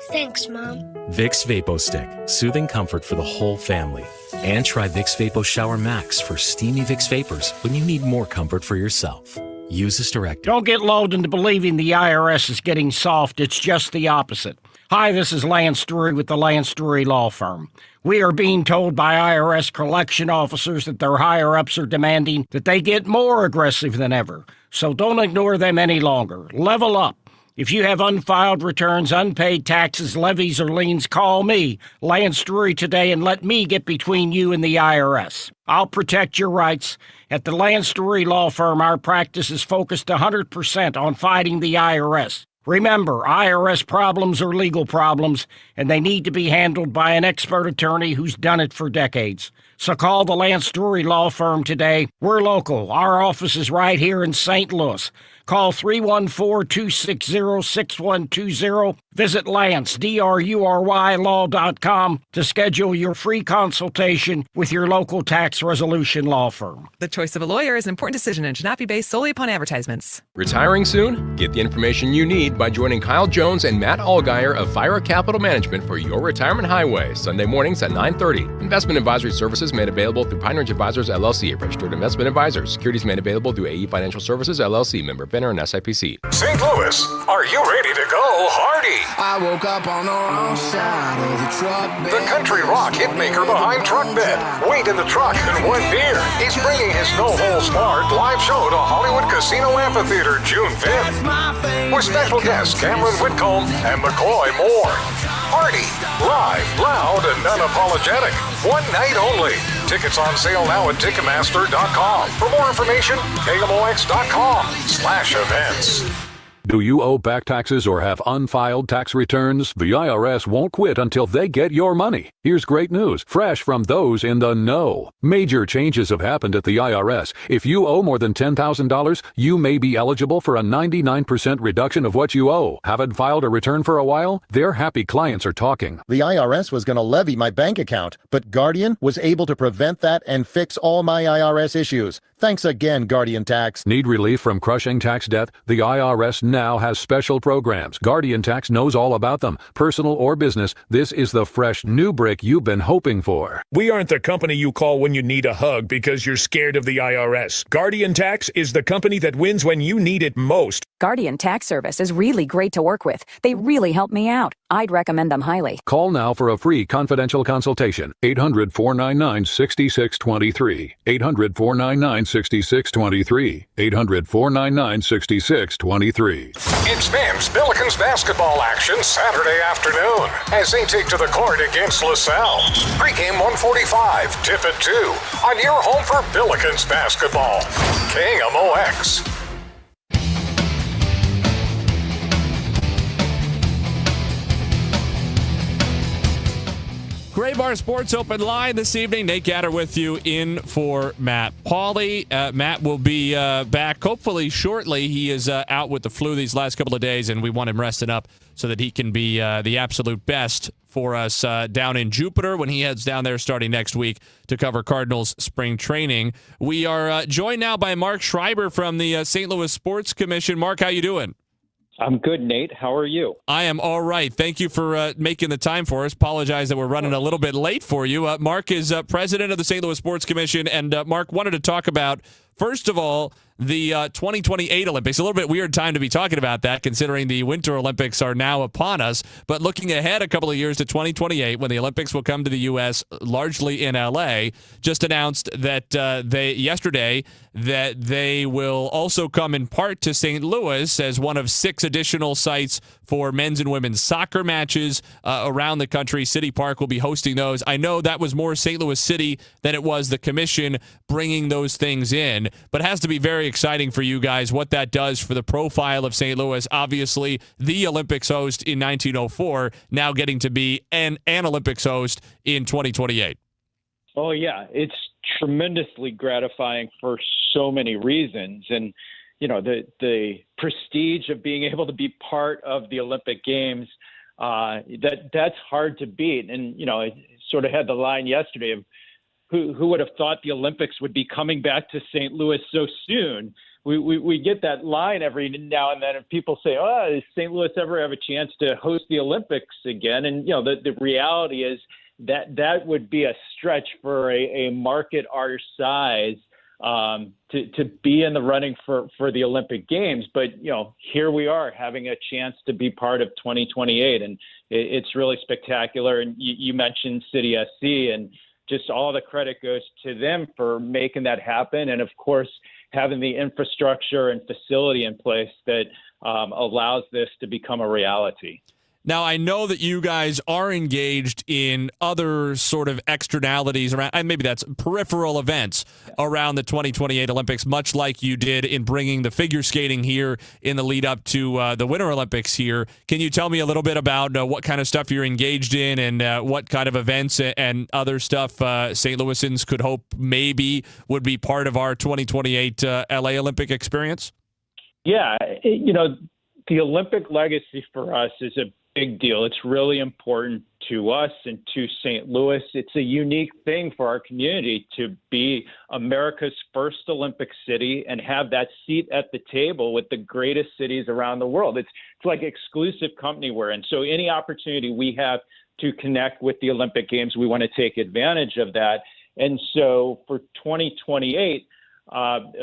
Thanks, Mom. Vicks Vapo Stick, soothing comfort for the whole family. And try Vicks Vapo Shower Max for steamy Vicks vapors when you need more comfort for yourself. Use this directive. Don't get lulled into believing the IRS is getting soft. It's just the opposite. Hi, this is Lance Drury with the Lance Drury Law Firm. We are being told by IRS collection officers that their higher-ups are demanding that they get more aggressive than ever. So don't ignore them any longer. Level up. If you have unfiled returns, unpaid taxes, levies, or liens, call me, Lance Drury, today and let me get between you and the IRS. I'll protect your rights. At the Lance Drury Law Firm, our practice is focused 100% on fighting the IRS. Remember, IRS problems are legal problems, and they need to be handled by an expert attorney who's done it for decades. So call the Lance Drury Law Firm today. We're local. Our office is right here in St. Louis. Call 314-260-6120. Visit Lance, DRURYlaw.com to schedule your free consultation with your local tax resolution law firm. The choice of a lawyer is an important decision and should not be based solely upon advertisements. Retiring soon? Get the information you need by joining Kyle Jones and Matt Allgeier of Fire Capital Management for your retirement highway, Sunday mornings at 9:30. Investment advisory services made available through Pine Ridge Advisors, LLC, a registered investment advisor. Securities made available through AE Financial Services, LLC, member FINRA and SIPC. St. Louis, are you ready to go Hardy? I woke up on the wrong side of the truck bed. The country rock hitmaker behind Truck Bed. Wait in the truck and one beer. He's bringing his no-holds-barred live show to Hollywood Casino Amphitheater June 5th. With special guests Cameron Whitcomb and McCoy Moore. Hardy, live, loud, and unapologetic. One night only. Tickets on sale now at Ticketmaster.com. For more information, KMOX.com/events. Do you owe back taxes or have unfiled tax returns? The IRS won't quit until they get your money. Here's great news, fresh from those in the know. Major changes have happened at the IRS. If you owe more than $10,000, you may be eligible for a 99% reduction of what you owe. Haven't filed a return for a while? Their happy clients are talking. The IRS was going to levy my bank account, but Guardian was able to prevent that and fix all my IRS issues. Thanks again, Guardian Tax. Need relief from crushing tax debt? The IRS now has special programs. Guardian Tax knows all about them. Personal or business, this is the fresh new brick you've been hoping for. We aren't the company you call when you need a hug because you're scared of the IRS. Guardian Tax is the company that wins when you need it most. Guardian Tax Service is really great to work with. They really help me out. I'd recommend them highly. Call now for a free confidential consultation. 800-499-6623. 800-499-6623. 800-499-6623. It's men's Billikens basketball action Saturday afternoon as they take to the court against LaSalle. Pre-game 1:45, tip at 2 on your home for Billikens basketball. KMOX. Gray Bar Sports Open Line this evening. Nate Gatter with you in for Matt Pauley. Matt will be back hopefully shortly. He is out with the flu these last couple of days, and we want him rested up so that he can be the absolute best for us down in Jupiter when he heads down there starting next week to cover Cardinals spring training. We are joined now by Mark Schreiber from the St. Louis Sports Commission. Mark, how you doing? I'm good, Nate. How are you? I am all right. Thank you for making the time for us. Apologize that we're running a little bit late for you. Mark is president of the St. Louis Sports Commission, and Mark wanted to talk about, first of all, the 2028 Olympics. A little bit weird time to be talking about that, considering the Winter Olympics are now upon us. But looking ahead a couple of years to 2028, when the Olympics will come to the U.S., largely in L.A., just announced that yesterday that they will also come in part to St. Louis as one of 6 additional sites for men's and women's soccer matches around the country. City Park will be hosting those. I know that was more St. Louis City than it was the commission bringing those things in, but it has to be very exciting for you guys what that does for the profile of St. Louis. Obviously, the Olympics host in 1904, now getting to be an Olympics host in 2028. Oh, yeah. It's tremendously gratifying for so many reasons. And, you know, the prestige of being able to be part of the Olympic Games, that's hard to beat. And, you know, I sort of had the line yesterday of who would have thought the Olympics would be coming back to St. Louis so soon? We get that line every now and then, and people say, "Oh, does St. Louis ever have a chance to host the Olympics again?" And you know, the reality is that would be a stretch for a market our size to be in the running for the Olympic Games. But you know, here we are having a chance to be part of 2028, and it's really spectacular. And you mentioned City SC, and just all the credit goes to them for making that happen. And of course, having the infrastructure and facility in place that allows this to become a reality. Now, I know that you guys are engaged in other sort of externalities around, and maybe that's peripheral events around the 2028 Olympics, much like you did in bringing the figure skating here in the lead up to the Winter Olympics here. Can you tell me a little bit about what kind of stuff you're engaged in and what kind of events and other stuff St. Louisans could hope maybe would be part of our 2028 LA Olympic experience? Yeah, you know, the Olympic legacy for us is a big deal. It's really important to us and to St. Louis. It's a unique thing for our community to be America's first Olympic city and have that seat at the table with the greatest cities around the world. It's like exclusive company we're in. So any opportunity we have to connect with the Olympic Games, we want to take advantage of that. And so for 2028,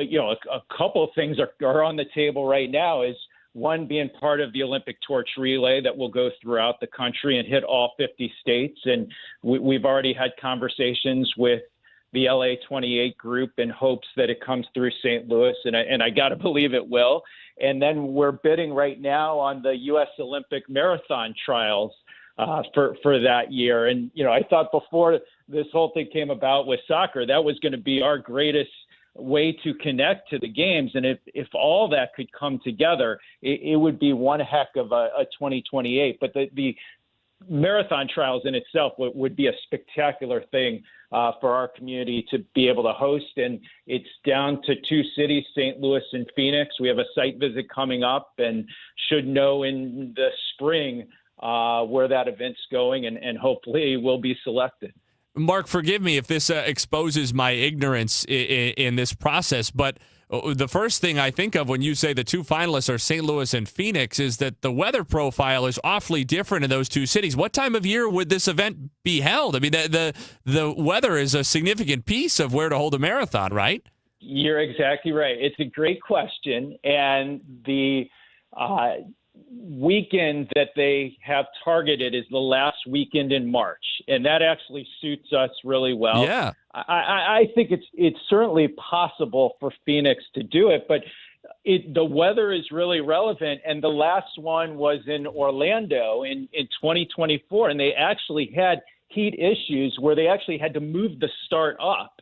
you know, a couple of things are on the table right now. Is one, being part of the Olympic torch relay that will go throughout the country and hit all 50 states. And we've already had conversations with the LA 28 group in hopes that it comes through St. Louis. And I got to believe it will. And then we're bidding right now on the U.S. Olympic marathon trials for that year. And, I thought before this whole thing came about with soccer, that was going to be our greatest way to connect to the games. And if all that could come together, it would be one heck of a 2028. But the marathon trials in itself would be a spectacular thing for our community to be able to host. And it's down to 2 cities, St. Louis and Phoenix. We have a site visit coming up and should know in the spring where that event's going, and hopefully we'll be selected. Mark, forgive me if this exposes my ignorance in this process, but the first thing I think of when you say the 2 finalists are St. Louis and Phoenix is that the weather profile is awfully different in those 2 cities. What time of year would this event be held? I mean, the weather is a significant piece of where to hold a marathon, right? You're exactly right. It's a great question, and the weekend that they have targeted is the last weekend in March, and that actually suits us really well. Yeah, I think it's certainly possible for Phoenix to do it, but the weather is really relevant. And the last one was in Orlando in 2024, and they actually had heat issues where they actually had to move the start up.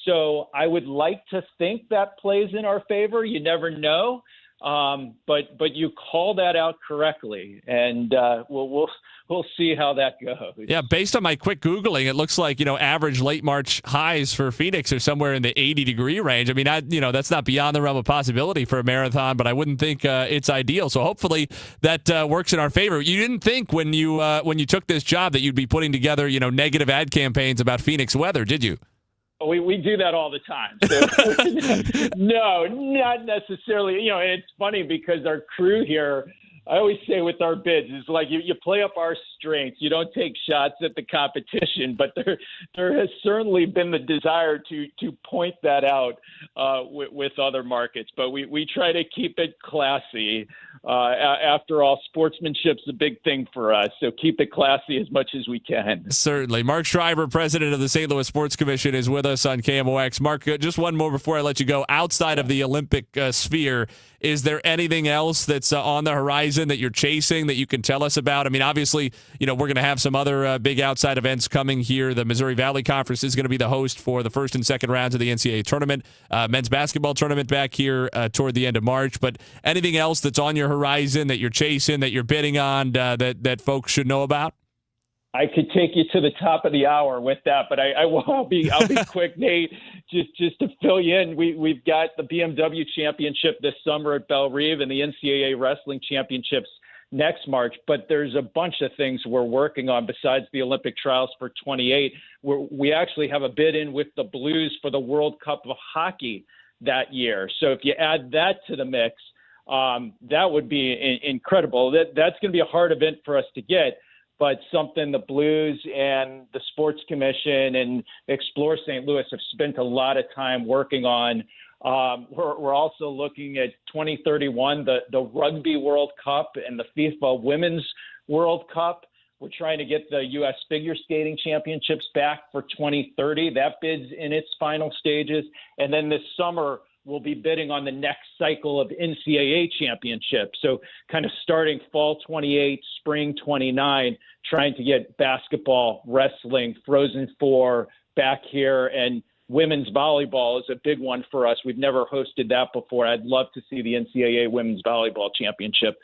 So I would like to think that plays in our favor. You never know. But you call that out correctly, and we'll see how that goes. Yeah, based on my quick Googling, it looks like, average late March highs for Phoenix are somewhere in the 80-degree range. I mean, that's not beyond the realm of possibility for a marathon, but I wouldn't think it's ideal. So hopefully that works in our favor. You didn't think when you took this job that you'd be putting together, negative ad campaigns about Phoenix weather, did you? We do that all the time. So, no, not necessarily. And it's funny because our crew here, I always say with our bids, it's like you play up our strengths. You don't take shots at the competition, but there has certainly been the desire to point that out with other markets. But we try to keep it classy. After all, sportsmanship's a big thing for us, so keep it classy as much as we can. Certainly. Mark Schreiber, president of the St. Louis Sports Commission, is with us on KMOX. Mark, just one more before I let you go. Outside of the Olympic sphere, is there anything else that's on the horizon that you're chasing that you can tell us about? I mean, obviously, we're going to have some other big outside events coming here. The Missouri Valley Conference is going to be the host for the first and second rounds of the NCAA tournament. Men's basketball tournament back here toward the end of March. But anything else that's on your horizon that you're chasing, that you're bidding on, that folks should know about? I could take you to the top of the hour with that, but I'll be quick, Nate. Just to fill you in, we've got the BMW Championship this summer at Belle Reve and the NCAA Wrestling Championships next March. But there's a bunch of things we're working on besides the Olympic trials for 28. We actually have a bid in with the Blues for the World Cup of Hockey that year. So if you add that to the mix, that would be incredible. That's going to be a hard event for us to get, but something the Blues and the Sports Commission and Explore St. Louis have spent a lot of time working on. We're also looking at 2031, the Rugby World Cup and the FIFA Women's World Cup. We're trying to get the U.S. Figure Skating Championships back for 2030. That bid's in its final stages. And then this summer, we'll be bidding on the next cycle of NCAA championships. So kind of starting fall 28, spring 29, trying to get basketball, wrestling, Frozen Four back here. And women's volleyball is a big one for us. We've never hosted that before. I'd love to see the NCAA women's volleyball championship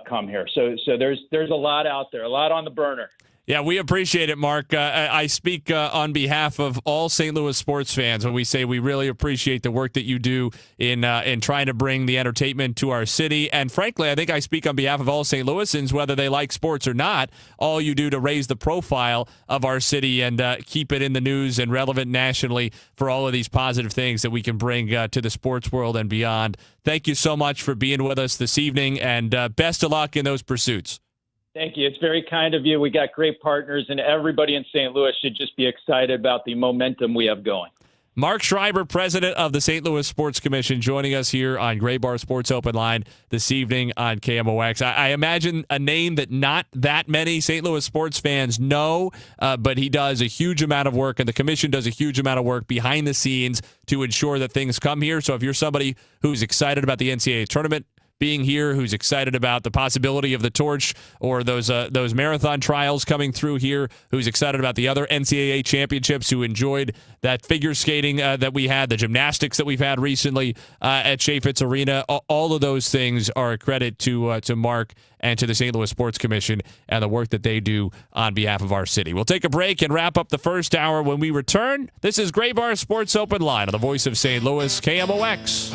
come here. So there's a lot out there, a lot on the burner. Yeah, we appreciate it, Mark. I speak on behalf of all St. Louis sports fans when we say we really appreciate the work that you do in trying to bring the entertainment to our city. And frankly, I think I speak on behalf of all St. Louisans, whether they like sports or not, all you do to raise the profile of our city and keep it in the news and relevant nationally for all of these positive things that we can bring to the sports world and beyond. Thank you so much for being with us this evening, and best of luck in those pursuits. Thank you. It's very kind of you. We got great partners, and everybody in St. Louis should just be excited about the momentum we have going. Mark Schreiber, president of the St. Louis Sports Commission, joining us here on Gray Bar Sports Open Line this evening on KMOX. I imagine a name that not that many St. Louis sports fans know, but he does a huge amount of work, and the commission does a huge amount of work behind the scenes to ensure that things come here. So if you're somebody who's excited about the NCAA tournament being here, who's excited about the possibility of the torch or those marathon trials coming through here, who's excited about the other NCAA championships, who enjoyed that figure skating that we had, the gymnastics that we've had recently at Chaffetz Arena. All of those things are a credit to Mark and to the St. Louis Sports Commission and the work that they do on behalf of our city. We'll take a break and wrap up the first hour. When we return, this is Gray Bar Sports Open Line on the voice of St. Louis, KMOX.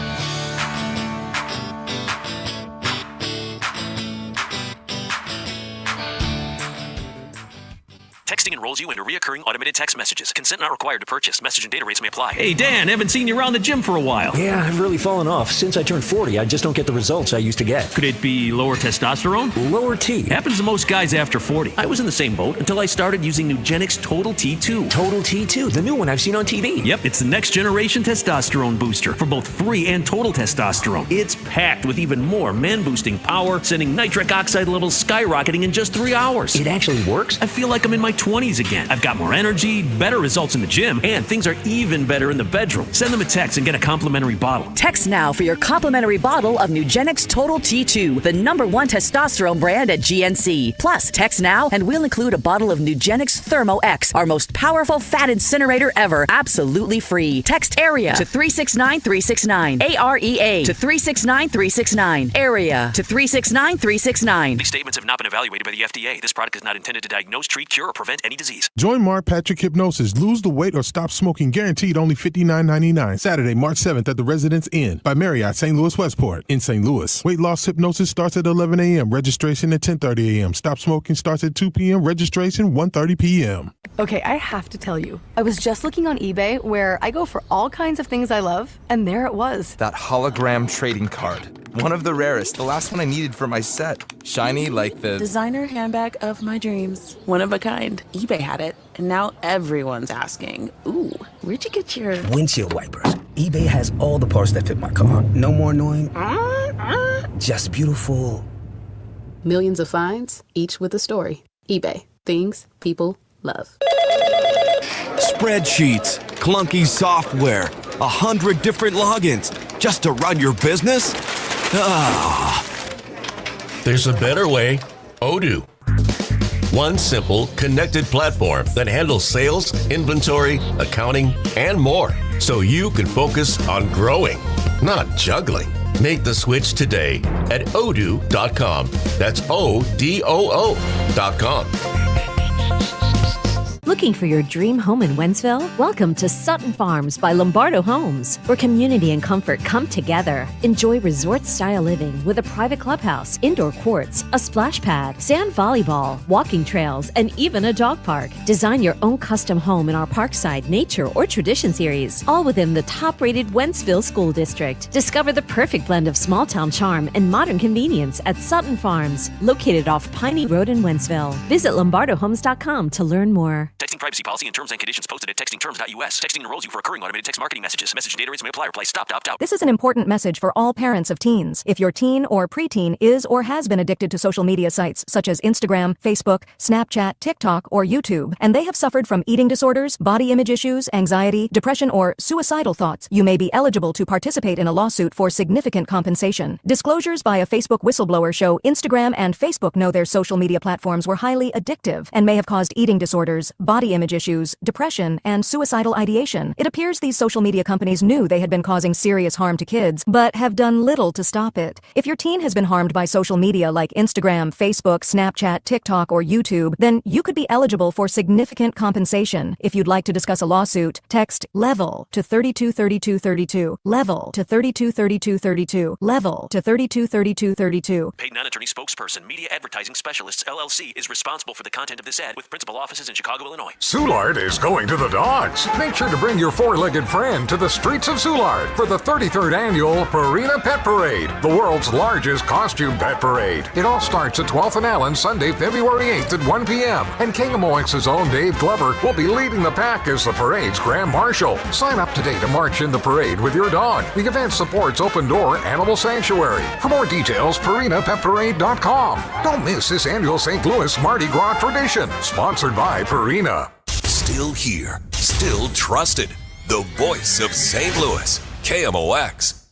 Texting enrolls you into recurring automated text messages. Consent not required to purchase. Message and data rates may apply. Hey, Dan, haven't seen you around the gym for a while. Yeah, I've really fallen off. Since I turned 40, I just don't get the results I used to get. Could it be lower testosterone? Lower T. Happens to most guys after 40. I was in the same boat until I started using Nugenix Total T2. Total T2, the new one I've seen on TV. Yep, it's the next generation testosterone booster for both free and total testosterone. It's packed with even more man-boosting power, sending nitric oxide levels skyrocketing in just 3 hours. It actually works? I feel like I'm in my 20s again. I've got more energy, better results in the gym, and things are even better in the bedroom. Send them a text and get a complimentary bottle. Text now for your complimentary bottle of Nugenix Total T2, the #1 testosterone brand at GNC. Plus, text now and we'll include a bottle of Nugenix Thermo X, our most powerful fat incinerator ever, absolutely free. Text AREA to 369-369. AREA to 369-369. AREA to 369-369. These statements have not been evaluated by the FDA. This product is not intended to diagnose, treat, cure, or prevent any disease. Join Mark Patrick Hypnosis. Lose the weight or stop smoking. Guaranteed only $59.99. Saturday, March 7th at the Residence Inn by Marriott, St. Louis Westport in St. Louis. Weight loss hypnosis starts at 11 a.m. Registration at 10:30 a.m. Stop smoking starts at 2 p.m. Registration 1:30 p.m. Okay, I have to tell you. I was just looking on eBay where I go for all kinds of things I love, and there it was. That hologram trading card. One of the rarest. The last one I needed for my set. Shiny like the designer handbag of my dreams. One of a kind. eBay had it, and now everyone's asking, ooh, where'd you get your windshield wipers? eBay has all the parts that fit my car. No more annoying. Just beautiful. Millions of finds, each with a story. eBay. Things people love. Spreadsheets, clunky software, 100 different logins just to run your business? Ah. There's a better way. Odoo. One simple, connected platform that handles sales, inventory, accounting, and more, so you can focus on growing, not juggling. Make the switch today at odoo.com. That's ODOO.com. Looking for your dream home in Wentzville? Welcome to Sutton Farms by Lombardo Homes, where community and comfort come together. Enjoy resort-style living with a private clubhouse, indoor courts, a splash pad, sand volleyball, walking trails, and even a dog park. Design your own custom home in our Parkside, Nature, or Tradition series, all within the top-rated Wentzville School District. Discover the perfect blend of small-town charm and modern convenience at Sutton Farms, located off Piney Road in Wentzville. Visit lombardohomes.com to learn more. Texting privacy policy and terms and conditions posted at textingterms.us. Texting enrolls you for recurring automated text marketing messages. Message and data rates may apply. Reply stop to opt out. This is an important message for all parents of teens. If your teen or preteen is or has been addicted to social media sites such as Instagram, Facebook, Snapchat, TikTok, or YouTube, and they have suffered from eating disorders, body image issues, anxiety, depression, or suicidal thoughts, you may be eligible to participate in a lawsuit for significant compensation. Disclosures by a Facebook whistleblower show Instagram and Facebook know their social media platforms were highly addictive and may have caused eating disorders, body image issues, depression, and suicidal ideation. It appears these social media companies knew they had been causing serious harm to kids, but have done little to stop it. If your teen has been harmed by social media like Instagram, Facebook, Snapchat, TikTok, or YouTube, then you could be eligible for significant compensation. If you'd like to discuss a lawsuit, text LEVEL to 323232. LEVEL to 323232. LEVEL to 323232. Paid non-attorney spokesperson, Media Advertising Specialists, LLC, is responsible for the content of this ad with principal offices in Chicago, Illinois. Soulard is going to the dogs. Make sure to bring your four-legged friend to the streets of Soulard for the 33rd annual Purina Pet Parade, the world's largest costume pet parade. It all starts at 12th and Allen, Sunday, February 8th at 1 p.m. And KMOX's own Dave Glover will be leading the pack as the parade's Grand Marshal. Sign up today to march in the parade with your dog. The event supports Open Door Animal Sanctuary. For more details, PurinaPetParade.com. Don't miss this annual St. Louis Mardi Gras tradition, sponsored by Purina. Still here, still trusted. The voice of St. Louis, KMOX.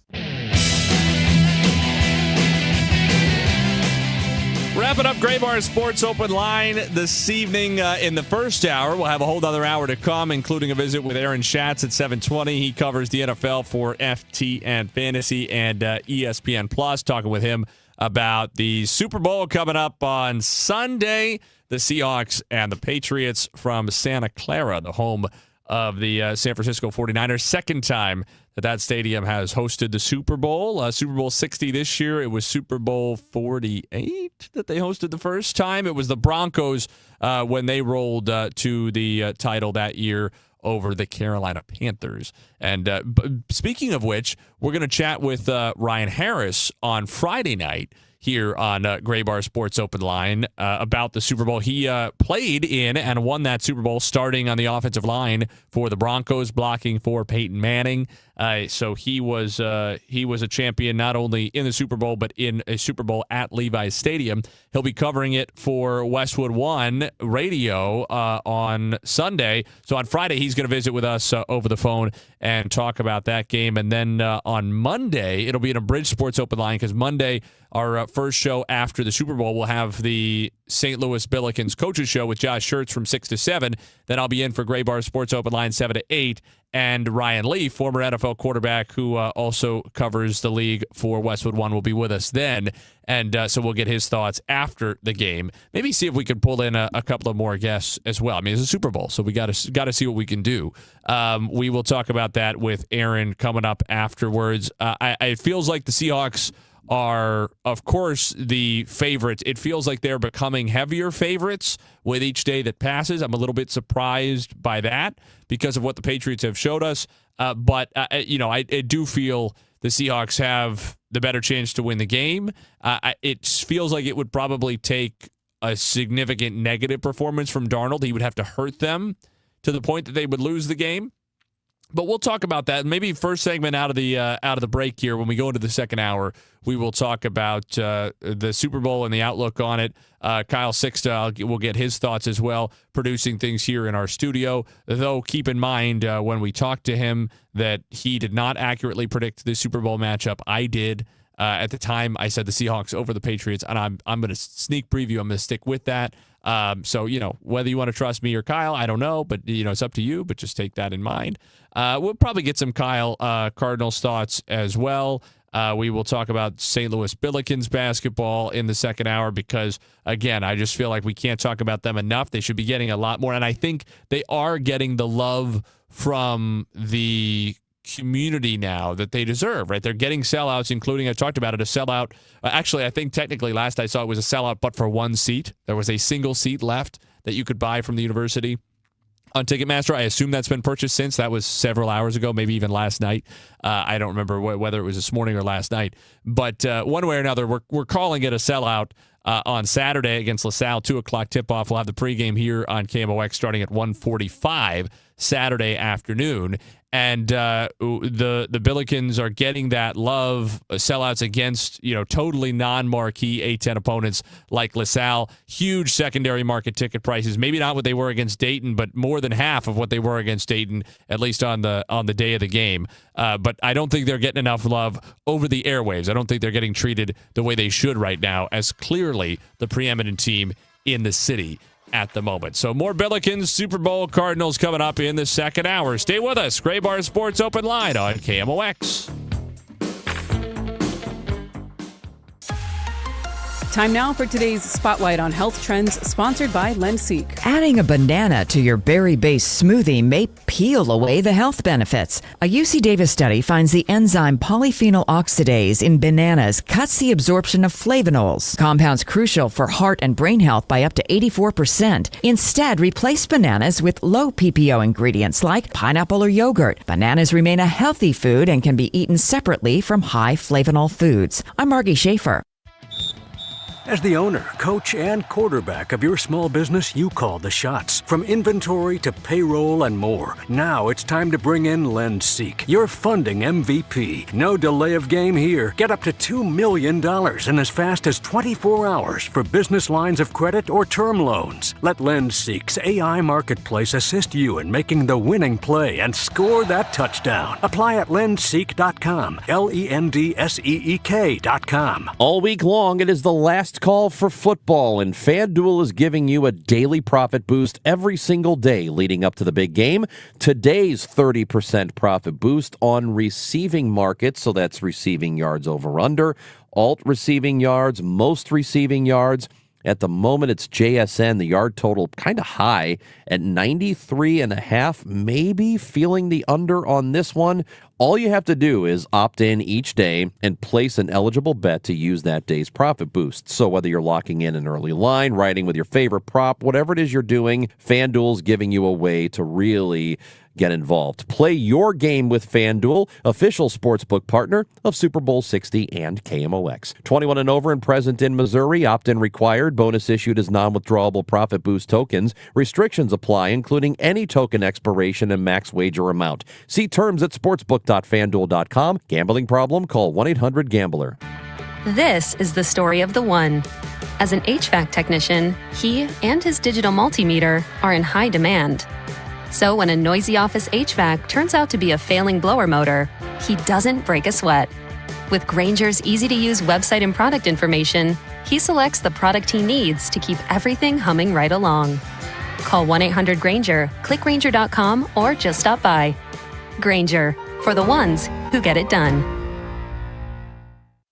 Wrapping up Gray Bar Sports Open Line this evening in the first hour. We'll have a whole other hour to come, including a visit with Aaron Schatz at 7:20. He covers the NFL for FTN Fantasy and ESPN Plus. Talking with him about the Super Bowl coming up on Sunday. The Seahawks and the Patriots from Santa Clara, the home of the San Francisco 49ers. Second time that stadium has hosted the Super Bowl. Super Bowl 60 this year. It was Super Bowl 48 that they hosted the first time. It was the Broncos when they rolled to the title that year over the Carolina Panthers. And speaking of which, we're going to chat with Ryan Harris on Friday night here on Gray Bar Sports Open Line about the Super Bowl. He played in and won that Super Bowl starting on the offensive line for the Broncos, blocking for Peyton Manning. So he was a champion not only in the Super Bowl, but in a Super Bowl at Levi's Stadium. He'll be covering it for Westwood One Radio on Sunday. So on Friday, he's going to visit with us over the phone and talk about that game. And then on Monday, it'll be in a Bridge Sports Open Line because Monday, our first show after the Super Bowl, we'll have the St. Louis Billikens Coaches Show with Josh Schertz from 6 to 7. Then I'll be in for Gray Bar Sports Open Line 7 to 8. And Ryan Leaf, former NFL quarterback who also covers the league for Westwood One, will be with us then. And so we'll get his thoughts after the game. Maybe see if we can pull in a couple of more guests as well. I mean, it's a Super Bowl, so we got to see what we can do. We will talk about that with Aaron coming up afterwards. It feels like the Seahawks are, of course, the favorites. It feels like they're becoming heavier favorites with each day that passes. I'm a little bit surprised by that because of what the Patriots have showed us. But I do feel the Seahawks have the better chance to win the game. It feels like it would probably take a significant negative performance from Darnold. He would have to hurt them to the point that they would lose the game. But we'll talk about that. Maybe first segment out of the break here. When we go into the second hour, we will talk about the Super Bowl and the outlook on it. Kyle Sixta will get his thoughts as well, producing things here in our studio. Though keep in mind when we talked to him that he did not accurately predict the Super Bowl matchup. I did. At the time, I said the Seahawks over the Patriots, and I'm going to sneak preview. I'm going to stick with that. So, whether you want to trust me or Kyle, I don't know, but, it's up to you, but just take that in mind. We'll probably get some Kyle Cardinals thoughts as well. We will talk about St. Louis Billikens basketball in the second hour because, again, I just feel like we can't talk about them enough. They should be getting a lot more, and I think they are getting the love from the community now that they deserve, right? They're getting sellouts, including, I talked about it, a sellout. Actually, I think technically last I saw it was a sellout, but for one seat. There was a single seat left that you could buy from the university on Ticketmaster. I assume that's been purchased since. That was several hours ago, maybe even last night. I don't remember whether it was this morning or last night. But one way or another, we're calling it a sellout on Saturday against LaSalle, 2 o'clock tip-off. We'll have the pregame here on KMOX starting at 1:45 Saturday afternoon. And the Billikens are getting that love, sellouts against, totally non-marquee A-10 opponents like LaSalle. Huge secondary market ticket prices. Maybe not what they were against Dayton, but more than half of what they were against Dayton, at least on the day of the game. But I don't think they're getting enough love over the airwaves. I don't think they're getting treated the way they should right now as clearly the preeminent team in the city at the moment. So more Billikens, Super Bowl, Cardinals coming up in the second hour. Stay with us. Gray Bar Sports Open Line on KMOX. Time now for today's Spotlight on Health Trends, sponsored by Lenseek. Adding a banana to your berry-based smoothie may peel away the health benefits. A UC Davis study finds the enzyme polyphenol oxidase in bananas cuts the absorption of flavonols, compounds crucial for heart and brain health, by up to 84%. Instead, replace bananas with low PPO ingredients like pineapple or yogurt. Bananas remain a healthy food and can be eaten separately from high flavonol foods. I'm Margie Schaefer. As the owner, coach, and quarterback of your small business, you call the shots. From inventory to payroll and more. Now it's time to bring in Lenseek, your funding MVP. No delay of game here. Get up to $2 million in as fast as 24 hours for business lines of credit or term loans. Let Lenseek's AI marketplace assist you in making the winning play and score that touchdown. Apply at lenseek.com, LENDSEEK.com. All week long, it is the last last call for football, and FanDuel is giving you a daily profit boost every single day leading up to the big game. Today's 30% profit boost on receiving markets, so that's receiving yards over under, alt receiving yards, most receiving yards. At the moment, it's JSN, the yard total kind of high at 93.5, maybe feeling the under on this one. All you have to do is opt in each day and place an eligible bet to use that day's profit boost. So whether you're locking in an early line, riding with your favorite prop, whatever it is you're doing, FanDuel's giving you a way to really get involved. Play your game with FanDuel, official sportsbook partner of Super Bowl 60 and KMOX. 21 and over and present in Missouri. Opt-in required. Bonus issued as non-withdrawable profit boost tokens. Restrictions apply, including any token expiration and max wager amount. See terms at sportsbook.fanduel.com. Gambling problem? Call 1-800-GAMBLER. This is the story of the one. As an HVAC technician, he and his digital multimeter are in high demand. So when a noisy office HVAC turns out to be a failing blower motor, he doesn't break a sweat. With Grainger's easy-to-use website and product information, he selects the product he needs to keep everything humming right along. Call 1-800-GRAINGER, click Grainger.com, or just stop by. Grainger, for the ones who get it done.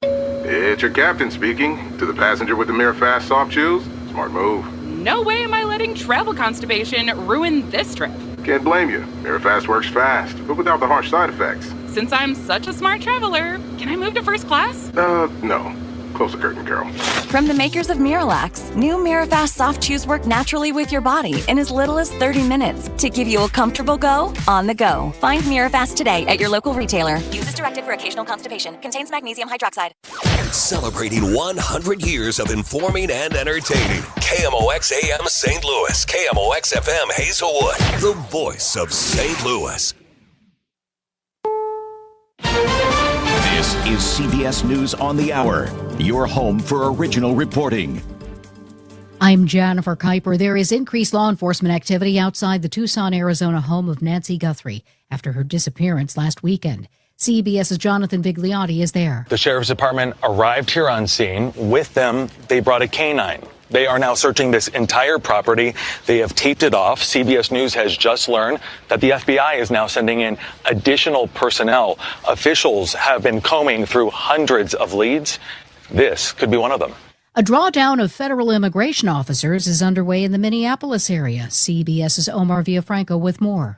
It's your captain speaking. To the passenger with the Mirror Fast soft chews, smart move. No way am I letting travel constipation ruin this trip. Can't blame you. Mirror Fast works fast, but without the harsh side effects. Since I'm such a smart traveler, can I move to first class? No. Close the curtain, Carol. From the makers of Miralax, new Mirafast soft chews work naturally with your body in as little as 30 minutes to give you a comfortable go on the go. Find Mirafast today at your local retailer. Use as directed for occasional constipation. Contains magnesium hydroxide. Celebrating 100 years of informing and entertaining. KMOX AM St. Louis. KMOX FM Hazelwood. The voice of St. Louis. This is CBS News on the Hour, your home for original reporting. I'm Jennifer Kuiper. There is increased law enforcement activity outside the Tucson, Arizona home of Nancy Guthrie after her disappearance last weekend. CBS's Jonathan Vigliotti is there. The sheriff's department arrived here on scene. With them, they brought a canine. They are now searching this entire property. They have taped it off. CBS News has just learned that the FBI is now sending in additional personnel. Officials have been combing through hundreds of leads. This could be one of them. A drawdown of federal immigration officers is underway in the Minneapolis area. CBS's Omar Villafranco with more.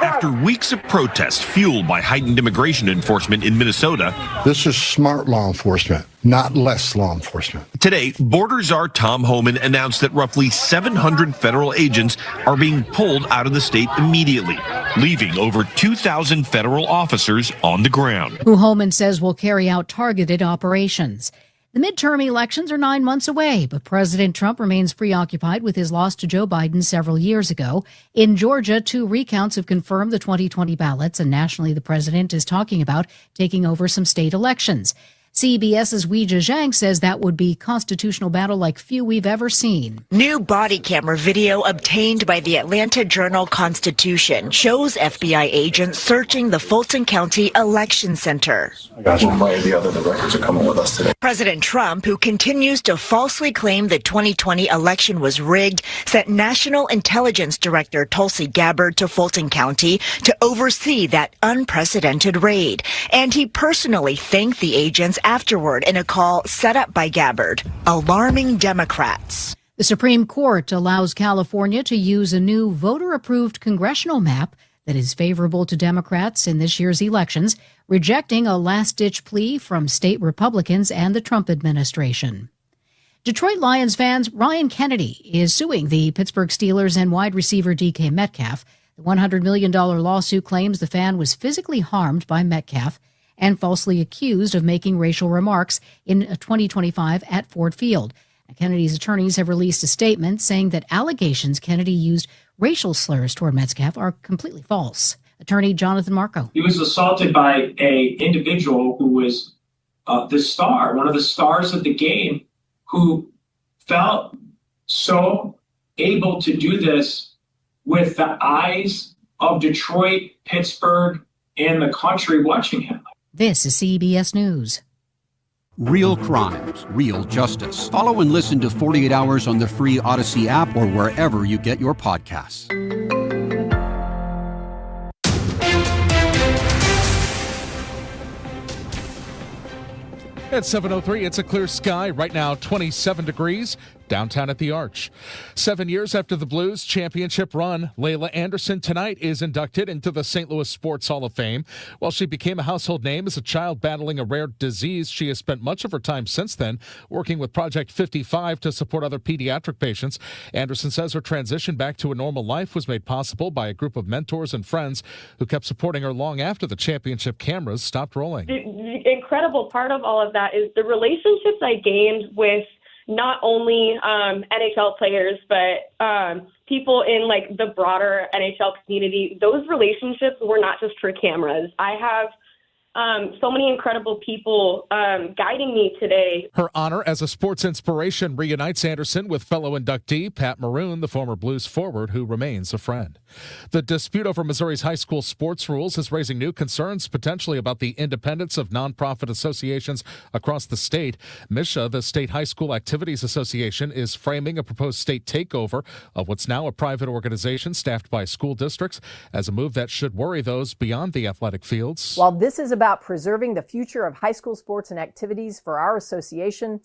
After weeks of protests fueled by heightened immigration enforcement in Minnesota, this is smart law enforcement, not less law enforcement. Today, Border Czar Tom Homan announced that roughly 700 federal agents are being pulled out of the state immediately, leaving over 2,000 federal officers on the ground. Who Homan says will carry out targeted operations. The midterm elections are 9 months away, but President Trump remains preoccupied with his loss to Joe Biden several years ago. In Georgia, 2 recounts have confirmed the 2020 ballots, and nationally the president is talking about taking over some state elections. CBS's Weijia Zhang says that would be constitutional battle like few we've ever seen. New body camera video obtained by the Atlanta Journal-Constitution shows FBI agents searching the Fulton County Election Center. I got one way or the other, the records are coming with us today. President Trump, who continues to falsely claim the 2020 election was rigged, sent National Intelligence Director Tulsi Gabbard to Fulton County to oversee that unprecedented raid. And he personally thanked the agents afterward in a call set up by Gabbard, alarming Democrats. The Supreme Court allows California to use a new voter-approved congressional map that is favorable to Democrats in this year's elections, rejecting a last-ditch plea from state Republicans and the Trump administration. Detroit Lions fans Ryan Kennedy is suing the Pittsburgh Steelers and wide receiver DK Metcalf. The $100 million lawsuit claims the fan was physically harmed by Metcalf and falsely accused of making racial remarks in 2025 at Ford Field. Kennedy's attorneys have released a statement saying that allegations Kennedy used racial slurs toward Metcalf are completely false. Attorney Jonathan Marco. He was assaulted by an individual who was the star, one of the stars of the game, who felt so able to do this with the eyes of Detroit, Pittsburgh, and the country watching him. This is CBS News. Real crimes, real justice. Follow and listen to 48 Hours on the free Odyssey app or wherever you get your podcasts. At 7:03, it's a clear sky. Right now, 27 degrees downtown at the Arch. 7 years after the Blues championship run, Layla Anderson tonight is inducted into the St. Louis Sports Hall of Fame. While she became a household name as a child battling a rare disease, she has spent much of her time since then working with Project 55 to support other pediatric patients. Anderson says her transition back to a normal life was made possible by a group of mentors and friends who kept supporting her long after the championship cameras stopped rolling. The incredible part of all of that is the relationships I gained with not only NHL players, but people in like the broader NHL community. Those relationships were not just for cameras. I have so many incredible people guiding me today. Her honor as a sports inspiration reunites Anderson with fellow inductee Pat Maroon, the former Blues forward who remains a friend. The dispute over Missouri's high school sports rules is raising new concerns potentially about the independence of nonprofit associations across the state. MISHA, the State High School Activities Association, is framing a proposed state takeover of what's now a private organization staffed by school districts as a move that should worry those beyond the athletic fields. While this is about preserving the future of high school sports and activities for our association,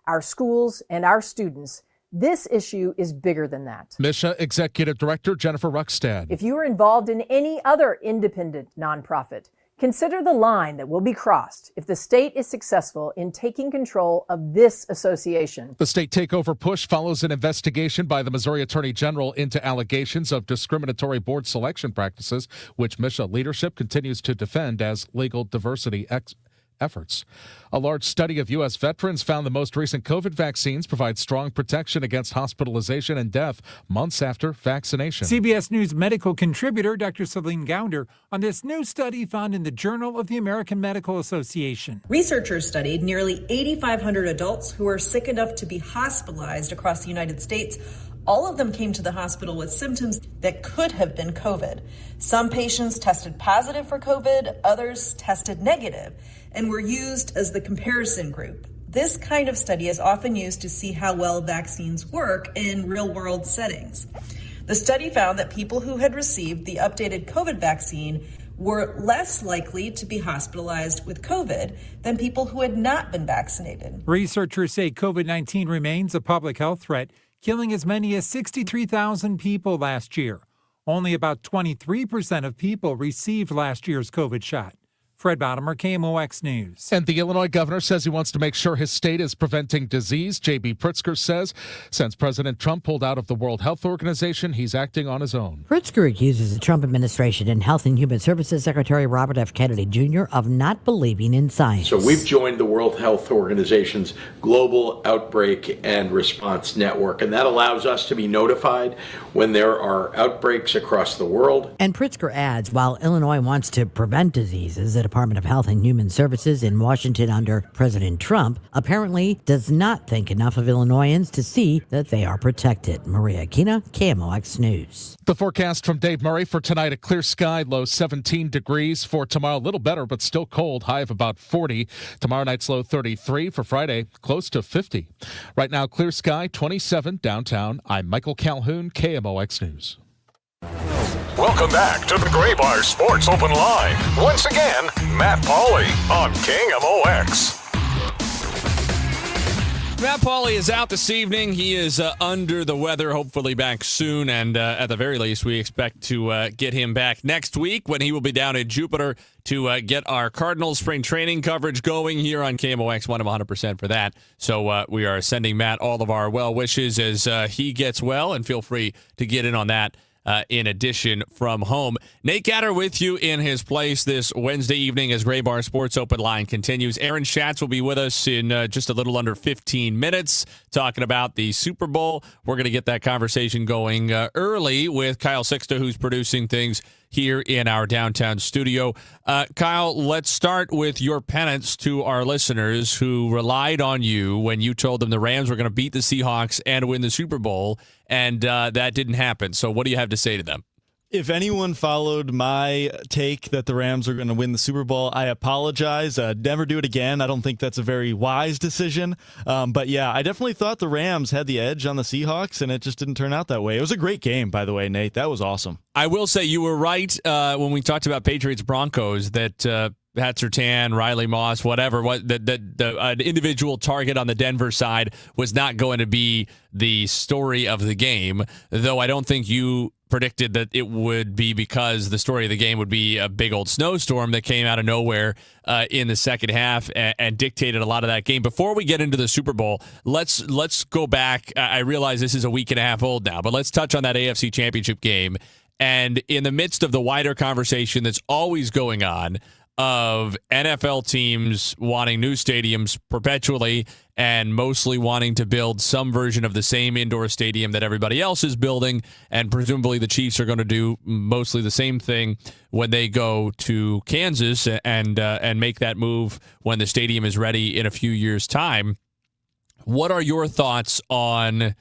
our schools, and our students, this issue is bigger than that. MISHA Executive Director Jennifer Ruckstad. If you are involved in any other independent nonprofit, consider the line that will be crossed if the state is successful in taking control of this association. The state takeover push follows an investigation by the Missouri Attorney General into allegations of discriminatory board selection practices, which MISHA leadership continues to defend as legal diversity efforts. A large study of U.S. veterans found the most recent COVID vaccines provide strong protection against hospitalization and death months after vaccination. CBS News medical contributor Dr. Celine Gounder on this new study found in the Journal of the American Medical Association. Researchers studied nearly 8,500 adults who were sick enough to be hospitalized across the United States. All of them came to the hospital with symptoms that could have been COVID. Some patients tested positive for COVID, others tested negative, and were used as the comparison group. This kind of study is often used to see how well vaccines work in real-world settings. The study found that people who had received the updated COVID vaccine were less likely to be hospitalized with COVID than people who had not been vaccinated. Researchers say COVID-19 remains a public health threat, killing as many as 63,000 people last year. Only about 23% of people received last year's COVID shot. Fred Bottomer, KMOX News. And the Illinois governor says he wants to make sure his state is preventing disease. J.B. Pritzker says since President Trump pulled out of the World Health Organization, he's acting on his own. Pritzker accuses the Trump administration and Health and Human Services Secretary Robert F. Kennedy Jr. of not believing in science. So we've joined the World Health Organization's Global Outbreak and Response Network, and that allows us to be notified when there are outbreaks across the world. And Pritzker adds, while Illinois wants to prevent diseases, the Department of Health and Human Services in Washington under President Trump apparently does not think enough of Illinoisans to see that they are protected. Maria Aquina, KMOX News. The forecast from Dave Murray for tonight, a clear sky, low 17 degrees. For tomorrow, a little better, but still cold, high of about 40. Tomorrow night's low 33. For Friday, close to 50. Right now, clear sky, 27 downtown. I'm Michael Calhoun, KMOX News. Welcome back to the Gray Bar Sports Open Line. Once again, Matt Pauley on KMOX. Matt Pauley is out this evening. He is under the weather, hopefully back soon. And at the very least, we expect to get him back next week when he will be down in Jupiter to get our Cardinals spring training coverage going here on KMOX. 100% for that. So we are sending Matt all of our well wishes as he gets well, and feel free to get in on that. In addition, from home. Nate Gatter with you in his place this Wednesday evening as Gray Bar Sports Open Line continues. Aaron Schatz will be with us in just a little under 15 minutes talking about the Super Bowl. We're going to get that conversation going early with Kyle Sixta, who's producing things here in our downtown studio. Kyle, let's start with your penance to our listeners who relied on you when you told them the Rams were going to beat the Seahawks and win the Super Bowl, and that didn't happen. So what do you have to say to them? If anyone followed my take that the Rams are going to win the Super Bowl, I apologize. Never do it again. I don't think that's a very wise decision. But yeah, I definitely thought the Rams had the edge on the Seahawks, and it just didn't turn out that way. It was a great game, by the way, Nate. That was awesome. I will say you were right when we talked about Patriots-Broncos that Pat Surtain, Riley Moss, whatever, an individual target on the Denver side was not going to be the story of the game, though I don't think you predicted that it would be because the story of the game would be a big old snowstorm that came out of nowhere in the second half and dictated a lot of that game. Before we get into the Super Bowl, let's go back. I realize this is a week and a half old now, but let's touch on that AFC Championship game. And in the midst of the wider conversation that's always going on of NFL teams wanting new stadiums perpetually and mostly wanting to build some version of the same indoor stadium that everybody else is building, and presumably the Chiefs are going to do mostly the same thing when they go to Kansas and make that move when the stadium is ready in a few years' time. What are your thoughts on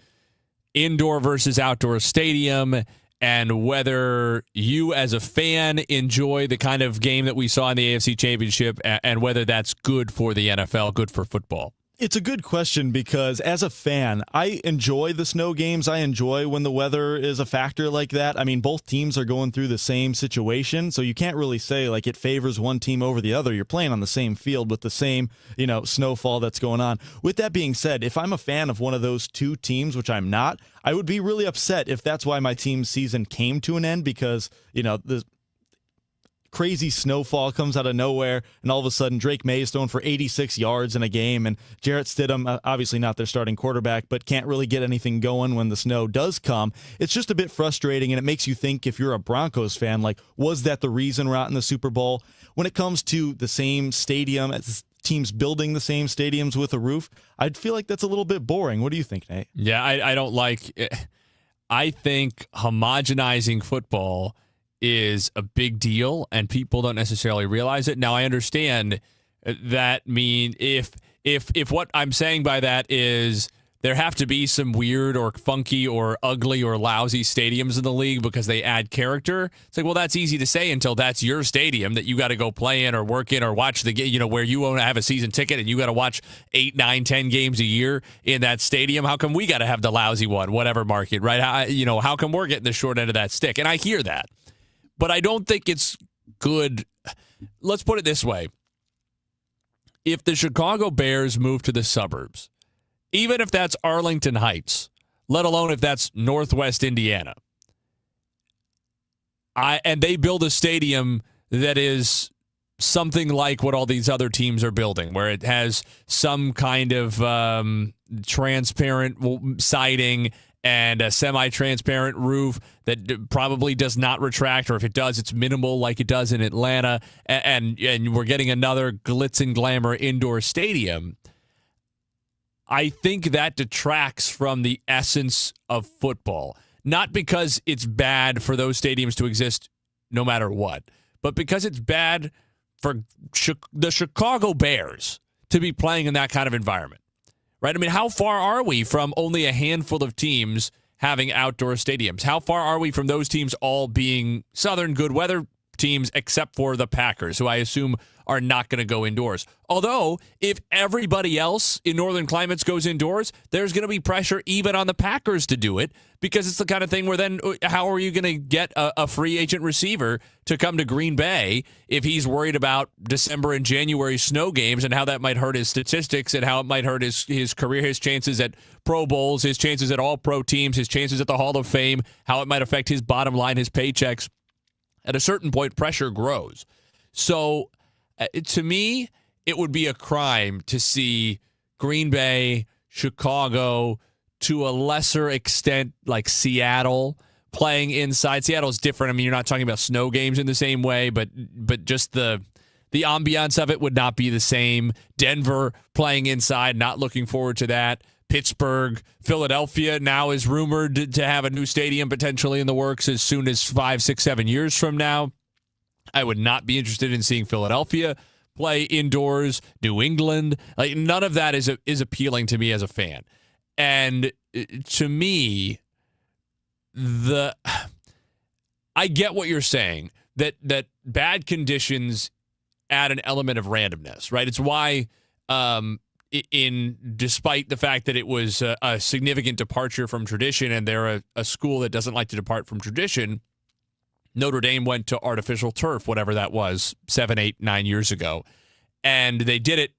indoor versus outdoor stadium, and whether you as a fan enjoy the kind of game that we saw in the AFC Championship, and whether that's good for the NFL, good for football? It's a good question because as a fan, I enjoy the snow games. I enjoy when the weather is a factor like that. I mean, both teams are going through the same situation, so you can't really say like it favors one team over the other. You're playing on the same field with the same, snowfall that's going on. With that being said, if I'm a fan of one of those two teams, which I'm not, I would be really upset if that's why my team's season came to an end because, the crazy snowfall comes out of nowhere, and all of a sudden Drake May is throwing for 86 yards in a game, and Jarrett Stidham, obviously not their starting quarterback, but can't really get anything going when the snow does come. It's just a bit frustrating, and it makes you think, if you're a Broncos fan, like, was that the reason we're out in the Super Bowl? When it comes to the same stadium, as teams building the same stadiums with a roof, I'd feel like that's a little bit boring. What do you think, Nate? Yeah, I don't like it. I think homogenizing football is a big deal, and people don't necessarily realize it. Now, I understand that if what I'm saying by that is there have to be some weird or funky or ugly or lousy stadiums in the league because they add character. It's like, well, that's easy to say until that's your stadium that you got to go play in or work in or watch the game, where you want to have a season ticket and you got to watch 8, 9, 10 games a year in that stadium. How come we got to have the lousy one, whatever market, right? How come we're getting the short end of that stick? And I hear that. But I don't think it's good. Let's put it this way. If the Chicago Bears move to the suburbs, even if that's Arlington Heights, let alone if that's Northwest Indiana, and they build a stadium that is something like what all these other teams are building, where it has some kind of transparent siding and a semi-transparent roof that probably does not retract, or if it does, it's minimal like it does in Atlanta, and we're getting another glitz and glamour indoor stadium, I think that detracts from the essence of football. Not because it's bad for those stadiums to exist no matter what, but because it's bad for the Chicago Bears to be playing in that kind of environment. Right? I mean, how far are we from only a handful of teams having outdoor stadiums? How far are we from those teams all being southern good weather teams, except for the Packers, who I assume are not going to go indoors? Although, if everybody else in northern climates goes indoors, there's going to be pressure even on the Packers to do it, because it's the kind of thing where then how are you going to get a free agent receiver to come to Green Bay if he's worried about December and January snow games and how that might hurt his statistics and how it might hurt his career, his chances at Pro Bowls, his chances at all-pro teams, his chances at the Hall of Fame, how it might affect his bottom line, his paychecks. At a certain point, pressure grows. So, to me, it would be a crime to see Green Bay, Chicago, to a lesser extent, like Seattle, playing inside. Seattle's different. I mean, you're not talking about snow games in the same way, but just the ambiance of it would not be the same. Denver playing inside, not looking forward to that. Pittsburgh, Philadelphia now is rumored to have a new stadium potentially in the works as soon as 5, 6, 7 years from now. I would not be interested in seeing Philadelphia play indoors. New England, like, none of that is appealing to me as a fan. And to me, I get what you're saying, that bad conditions add an element of randomness, right? It's why, despite the fact that it was a significant departure from tradition, and they're a school that doesn't like to depart from tradition, Notre Dame went to artificial turf, whatever that was, 7, 8, 9 years ago. And they did it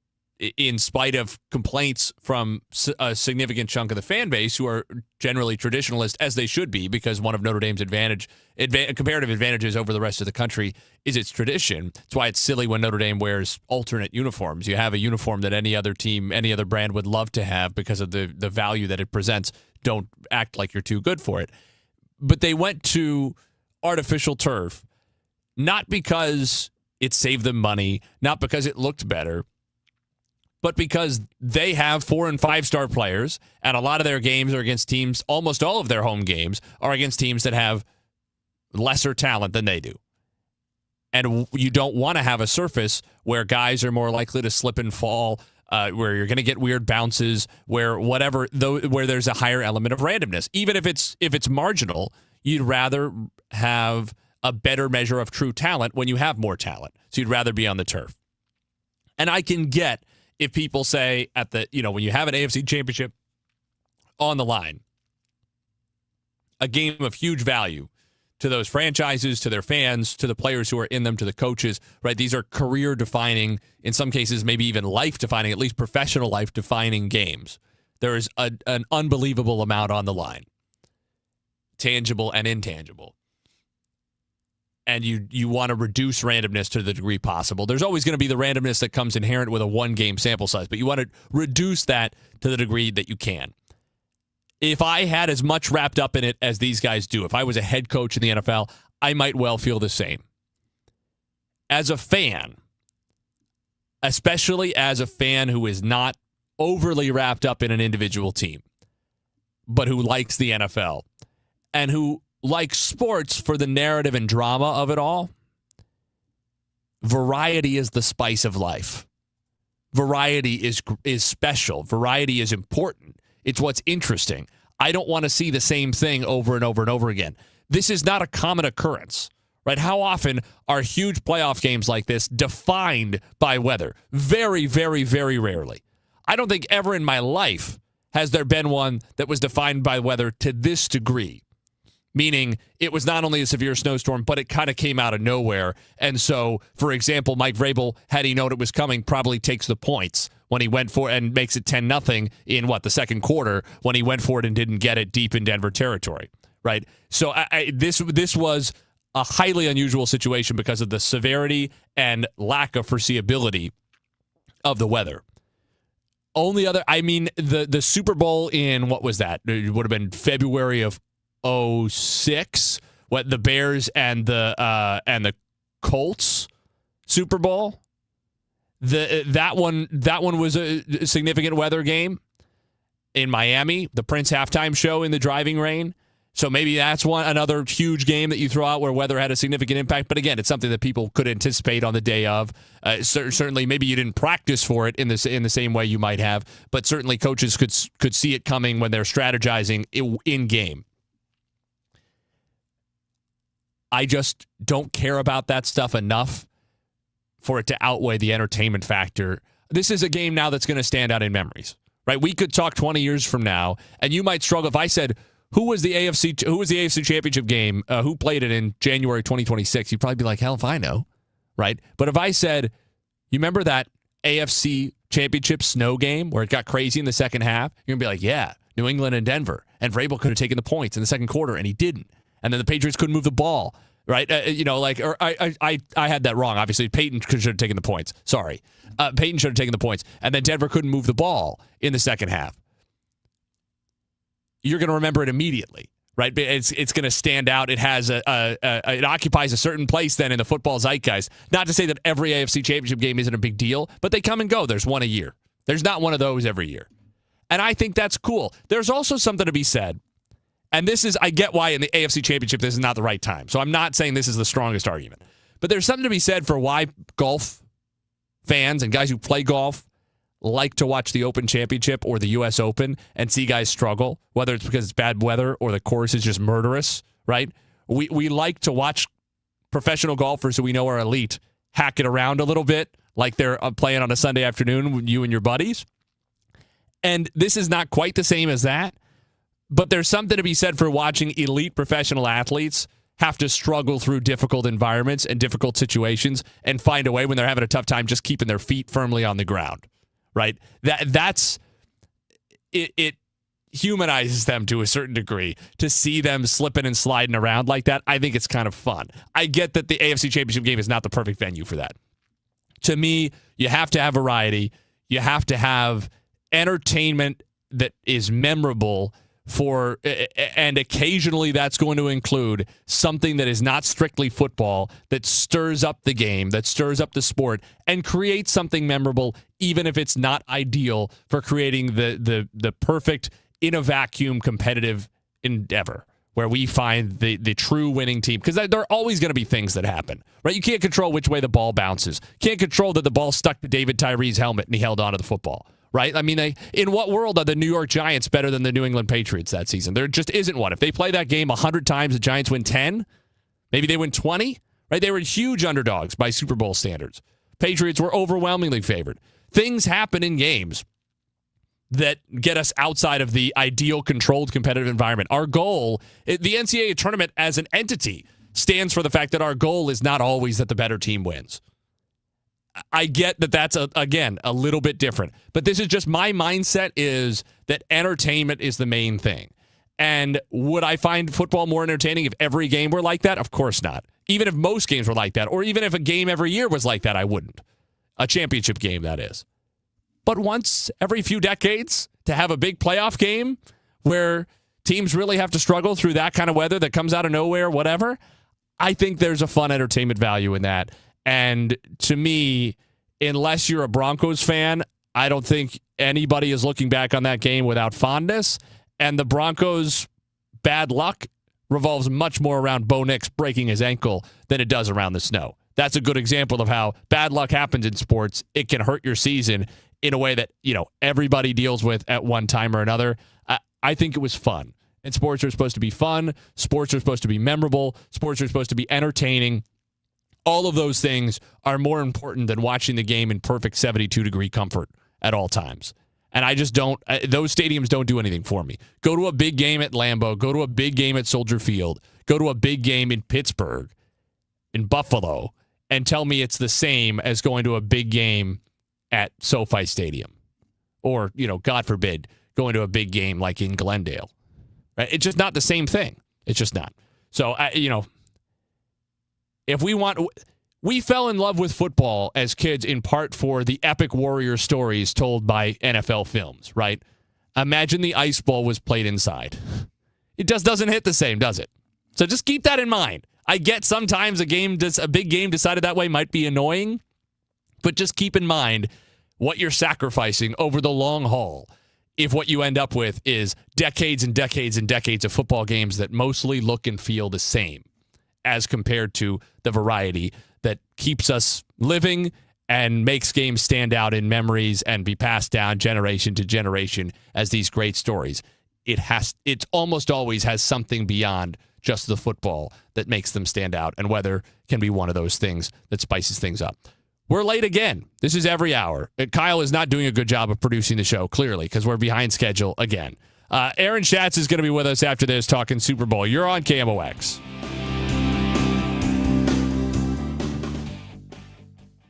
in spite of complaints from a significant chunk of the fan base, who are generally traditionalist, as they should be, because one of Notre Dame's comparative advantages over the rest of the country is its tradition. That's why it's silly when Notre Dame wears alternate uniforms. You have a uniform that any other team, any other brand would love to have because of the value that it presents. Don't act like you're too good for it. But they went to artificial turf, not because it saved them money, not because it looked better, but because they have 4- and 5-star players, and a lot of their games are against teams, almost all of their home games are against teams that have lesser talent than they do. And you don't want to have a surface where guys are more likely to slip and fall, where you're going to get weird bounces, where there's a higher element of randomness. Even if it's marginal, you'd rather have a better measure of true talent when you have more talent. So you'd rather be on the turf. And I can get if people say when you have an AFC championship on the line, a game of huge value to those franchises, to their fans, to the players who are in them, to the coaches, right? These are career defining, in some cases, maybe even life defining, at least professional life defining games. There is an unbelievable amount on the line, tangible and intangible. And you want to reduce randomness to the degree possible. There's always going to be the randomness that comes inherent with a one-game sample size, but you want to reduce that to the degree that you can. If I had as much wrapped up in it as these guys do, if I was a head coach in the NFL, I might well feel the same. As a fan, especially as a fan who is not overly wrapped up in an individual team, but who likes the NFL, and who like sports for the narrative and drama of it all, variety is the spice of life. Variety is special. Variety is important. It's what's interesting. I don't want to see the same thing over and over and over again. This is not a common occurrence, right? How often are huge playoff games like this defined by weather? Very, very, very rarely. I don't think ever in my life has there been one that was defined by weather to this degree. Meaning it was not only a severe snowstorm, but it kind of came out of nowhere. And so, for example, Mike Vrabel, had he known it was coming, probably takes the points when he went for it and makes it 10-0 in the second quarter when he went for it and didn't get it deep in Denver territory, right? So this was a highly unusual situation because of the severity and lack of foreseeability of the weather. The Super Bowl in, what was that? It would have been February of 2006, what, the Bears and the Colts Super Bowl. That one was a significant weather game in Miami. The Prince halftime show in the driving rain. So maybe that's another huge game that you throw out where weather had a significant impact. But again, it's something that people could anticipate on the day of. Certainly, maybe you didn't practice for it in the same way you might have. But certainly, coaches could see it coming when they're strategizing in game. I just don't care about that stuff enough for it to outweigh the entertainment factor. This is a game now that's going to stand out in memories, right? We could talk 20 years from now, and you might struggle if I said, who was the AFC championship game? Who played it in January 2026? You'd probably be like, hell if I know, right? But if I said, you remember that AFC championship snow game where it got crazy in the second half? You're going to be like, yeah, New England and Denver. And Vrabel could have taken the points in the second quarter, and he didn't. And then the Patriots couldn't move the ball, right? I had that wrong. Obviously, Peyton should have taken the points. Sorry. Peyton should have taken the points. And then Denver couldn't move the ball in the second half. You're going to remember it immediately, right? It's going to stand out. It has it occupies a certain place then in the football zeitgeist. Not to say that every AFC championship game isn't a big deal, but they come and go. There's one a year. There's not one of those every year. And I think that's cool. There's also something to be said. And I get why in the AFC Championship this is not the right time. So I'm not saying this is the strongest argument. But there's something to be said for why golf fans and guys who play golf like to watch the Open Championship or the U.S. Open and see guys struggle, whether it's because it's bad weather or the course is just murderous, right? We like to watch professional golfers who we know are elite hack it around a little bit, like they're playing on a Sunday afternoon with you and your buddies. And this is not quite the same as that, but there's something to be said for watching elite professional athletes have to struggle through difficult environments and difficult situations and find a way when they're having a tough time just keeping their feet firmly on the ground, right? That's it humanizes them to a certain degree to see them slipping and sliding around like that. I think it's kind of fun. I get that the AFC Championship game is not the perfect venue for that. To me, you have to have variety. You have to have entertainment that is memorable and occasionally that's going to include something that is not strictly football, that stirs up the game, that stirs up the sport, and creates something memorable, even if it's not ideal for creating the perfect, in a vacuum, competitive endeavor where we find the true winning team. Because there are always going to be things that happen, right? You can't control which way the ball bounces. Can't control that the ball stuck to David Tyree's helmet and he held onto the football. Right? I mean, in what world are the New York Giants better than the New England Patriots that season? There just isn't one. If they play that game 100 times, the Giants win 10. Maybe they win 20. Right? They were huge underdogs by Super Bowl standards. Patriots were overwhelmingly favored. Things happen in games that get us outside of the ideal controlled competitive environment. Our goal, the NCAA tournament as an entity, stands for the fact that our goal is not always that the better team wins. I get that that's, again, a little bit different. But this is just my mindset is that entertainment is the main thing. And would I find football more entertaining if every game were like that? Of course not. Even if most games were like that, or even if a game every year was like that, I wouldn't. A championship game, that is. But once every few decades, to have a big playoff game where teams really have to struggle through that kind of weather that comes out of nowhere, whatever, I think there's a fun entertainment value in that. And to me, unless you're a Broncos fan, I don't think anybody is looking back on that game without fondness. And the Broncos' bad luck revolves much more around Bo Nix breaking his ankle than it does around the snow. That's a good example of how bad luck happens in sports. It can hurt your season in a way that, everybody deals with at one time or another. I think it was fun. And sports are supposed to be fun. Sports are supposed to be memorable. Sports are supposed to be entertaining. All of those things are more important than watching the game in perfect 72-degree comfort at all times. And I just don't, those stadiums don't do anything for me. Go to a big game at Lambeau. Go to a big game at Soldier Field. Go to a big game in Pittsburgh, in Buffalo, and tell me it's the same as going to a big game at SoFi Stadium. Or, God forbid, going to a big game like in Glendale. Right? It's just not the same thing. It's just not. So, if we fell in love with football as kids in part for the epic warrior stories told by NFL films, right? Imagine the ice ball was played inside. It just doesn't hit the same, does it? So just keep that in mind. I get sometimes a big game decided that way might be annoying, but just keep in mind what you're sacrificing over the long haul if what you end up with is decades and decades and decades of football games that mostly look and feel the same, as compared to the variety that keeps us living and makes games stand out in memories and be passed down generation to generation as these great stories. It almost always has something beyond just the football that makes them stand out, and weather can be one of those things that spices things up. We're late again. This is every hour. Kyle is not doing a good job of producing the show, clearly, because we're behind schedule again. Aaron Schatz is going to be with us after this talking Super Bowl. You're on KMOX.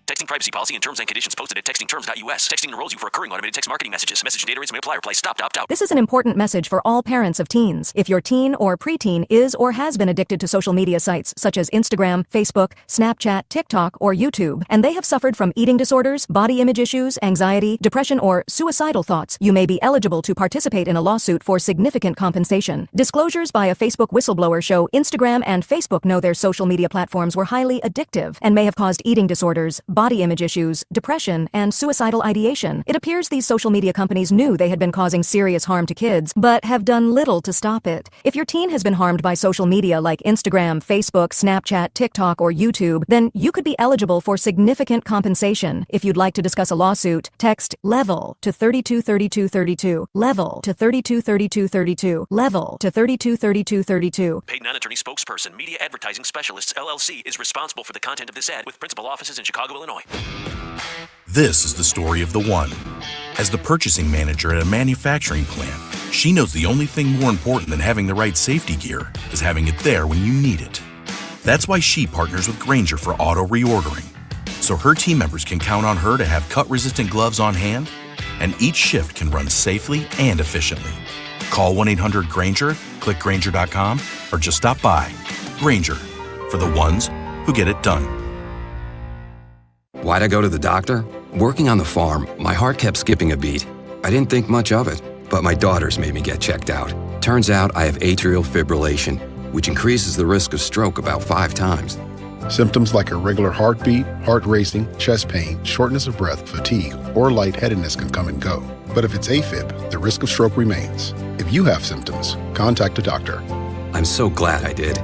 Texting privacy policy and terms and conditions posted at textingterms.us. Texting enrolls you for recurring automated text marketing messages. Message and data rates may apply. Reply stop to opt out. This is an important message for all parents of teens. If your teen or preteen is or has been addicted to social media sites such as Instagram, Facebook, Snapchat, TikTok, or YouTube, and they have suffered from eating disorders, body image issues, anxiety, depression, or suicidal thoughts, you may be eligible to participate in a lawsuit for significant compensation. Disclosures by a Facebook whistleblower show Instagram and Facebook know their social media platforms were highly addictive and may have caused eating disorders, body body image issues, depression, and suicidal ideation. It appears these social media companies knew they had been causing serious harm to kids, but have done little to stop it. If your teen has been harmed by social media like Instagram, Facebook, Snapchat, TikTok, or YouTube, then you could be eligible for significant compensation. If you'd like to discuss a lawsuit, text LEVEL to 323232, LEVEL to 323232, LEVEL to 323232. Paid non-attorney spokesperson, Media Advertising Specialists, LLC, is responsible for the content of this ad with principal offices in Chicago, Illinois. This is the story of the one. As the purchasing manager at a manufacturing plant, she knows the only thing more important than having the right safety gear is having it there when you need it. That's why she partners with Grainger for auto reordering, so her team members can count on her to have cut-resistant gloves on hand, and each shift can run safely and efficiently. Call 1-800-GRAINGER, click Grainger.com, or just stop by. Grainger, for the ones who get it done. Why'd I go to the doctor? Working on the farm, my heart kept skipping a beat. I didn't think much of it, but my daughters made me get checked out. Turns out I have atrial fibrillation, which increases the risk of stroke about 5 times. Symptoms like irregular heartbeat, heart racing, chest pain, shortness of breath, fatigue, or lightheadedness can come and go. But if it's AFib, the risk of stroke remains. If you have symptoms, contact a doctor. I'm so glad I did.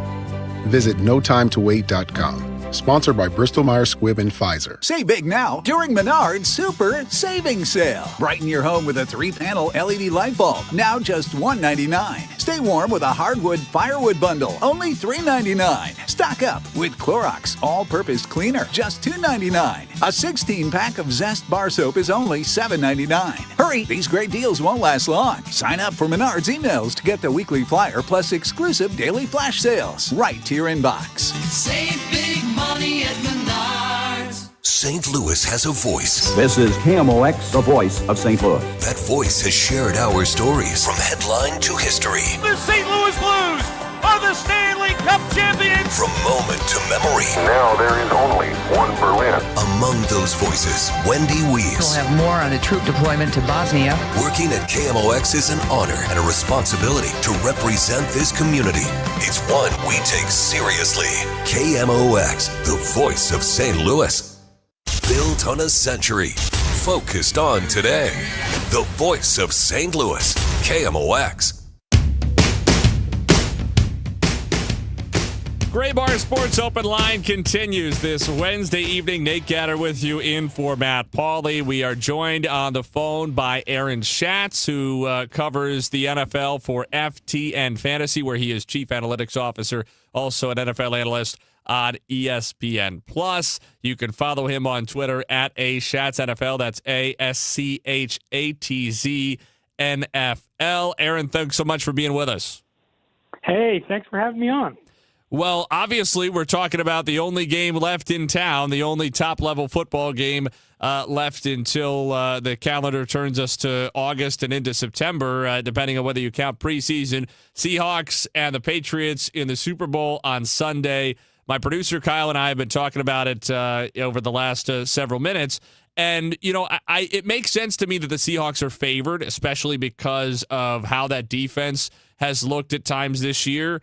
Visit notimetowait.com. Sponsored by Bristol-Myers Squibb and Pfizer. Save big now during Menard's Super Savings Sale. Brighten your home with a 3-panel LED light bulb, now just $1.99. Stay warm with a hardwood firewood bundle, only $3.99. Stock up with Clorox All-Purpose Cleaner, just $2.99. A 16-pack of Zest Bar Soap is only $7.99. Hurry, these great deals won't last long. Sign up for Menard's emails to get the weekly flyer plus exclusive daily flash sales right to your inbox. Save big money at Menards. St. Louis has a voice. This is KMOX, the voice of St. Louis. That voice has shared our stories from headline to history. The St. Louis Blues are the Stanley Cup champions. From moment to memory. Now there is only one Berlin. Among those voices, Wendy Weiss. We'll have more on a troop deployment to Bosnia. Working at KMOX is an honor and a responsibility to represent this community. It's one we take seriously. KMOX, the voice of St. Louis. Built on a century. Focused on today. The voice of St. Louis. KMOX. Gray Bar Sports Open Line continues this Wednesday evening. Nate Gatter with you in for Matt Pauley. We are joined on the phone by Aaron Schatz, who covers the NFL for FTN Fantasy, where he is Chief Analytics Officer, also an NFL analyst on ESPN+. You can follow him on Twitter at @ASchatzNFL. That's ASCHATZNFL. Aaron, thanks so much for being with us. Hey, thanks for having me on. Well, obviously, we're talking about the only game left in town, the only top-level football game left until the calendar turns us to August and into September, depending on whether you count preseason. Seahawks and the Patriots in the Super Bowl on Sunday. My producer, Kyle, and I have been talking about it over the last several minutes. And, you know, it makes sense to me that the Seahawks are favored, especially because of how that defense has looked at times this year.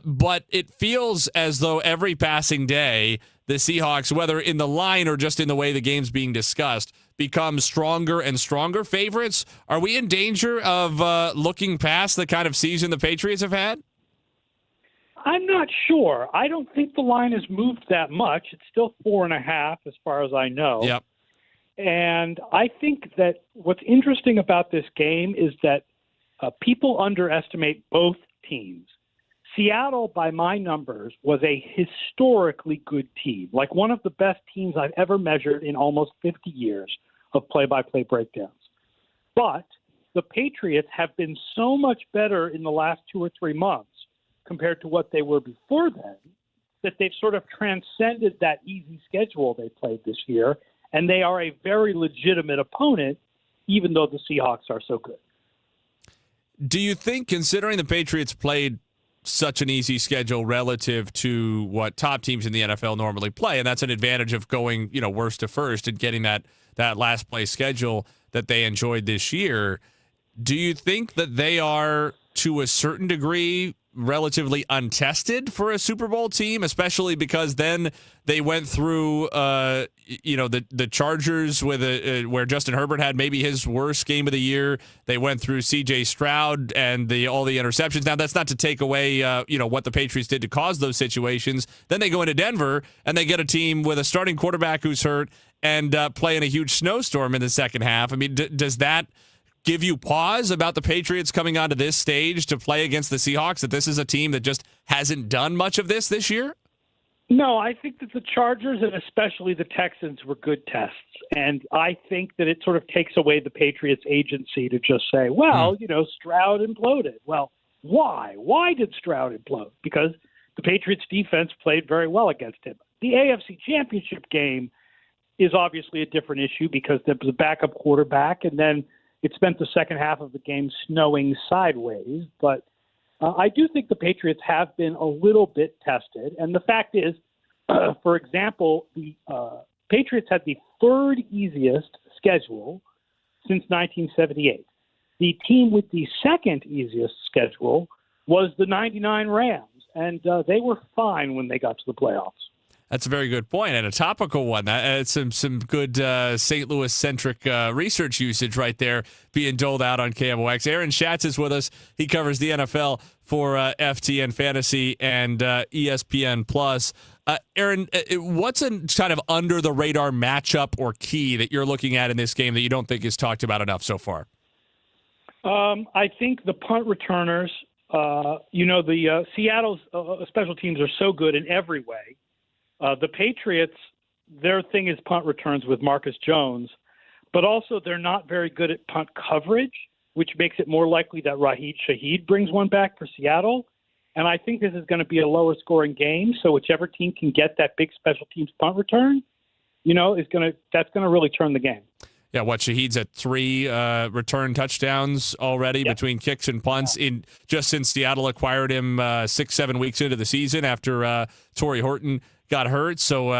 But it feels as though every passing day, the Seahawks, whether in the line or just in the way the game's being discussed, become stronger and stronger favorites. Are we in danger of looking past the kind of season the Patriots have had? I'm not sure. I don't think the line has moved that much. It's still 4.5 as far as I know. Yep. And I think that what's interesting about this game is that people underestimate both teams. Seattle, by my numbers, was a historically good team, like one of the best teams I've ever measured in almost 50 years of play-by-play breakdowns. But the Patriots have been so much better in the last 2 or 3 months compared to what they were before then that they've sort of transcended that easy schedule they played this year, and they are a very legitimate opponent, even though the Seahawks are so good. Do you think, considering the Patriots played such an easy schedule relative to what top teams in the NFL normally play, and that's an advantage of going, you know, worst to first and getting that last place schedule that they enjoyed this year. Do you think that they are, to a certain degree, relatively untested for a Super Bowl team, especially because then they went through, the Chargers with where Justin Herbert had maybe his worst game of the year. They went through C.J. Stroud and all the interceptions. Now, that's not to take away, what the Patriots did to cause those situations. Then they go into Denver and they get a team with a starting quarterback who's hurt and play in a huge snowstorm in the second half. I mean, does that give you pause about the Patriots coming onto this stage to play against the Seahawks, that this is a team that just hasn't done much of this year? No, I think that the Chargers and especially the Texans were good tests. And I think that it sort of takes away the Patriots' agency to just say, well, Stroud imploded. Well, why? Why did Stroud implode? Because the Patriots' defense played very well against him. The AFC Championship game is obviously a different issue because there was a backup quarterback, and then it spent the second half of the game snowing sideways. But I do think the Patriots have been a little bit tested. And the fact is, for example, the Patriots had the third easiest schedule since 1978. The team with the second easiest schedule was the 99 Rams, and they were fine when they got to the playoffs. That's a very good point, and a topical one. That's some good St. Louis-centric research usage right there being doled out on KMOX. Aaron Schatz is with us. He covers the NFL for FTN Fantasy and ESPN+. Aaron, what's a kind of under-the-radar matchup or key that you're looking at in this game that you don't think is talked about enough so far? I think the punt returners, the Seattle's special teams are so good in every way. The Patriots, their thing is punt returns with Marcus Jones, but also they're not very good at punt coverage, which makes it more likely that Rashid Shaheed brings one back for Seattle. And I think this is going to be a lower scoring game. So whichever team can get that big special teams punt return, that's going to really turn the game. Yeah, Shaheed's at 3 return touchdowns already between kicks and punts just since Seattle acquired him 6-7 weeks into the season after Torrey Horton got hurt. So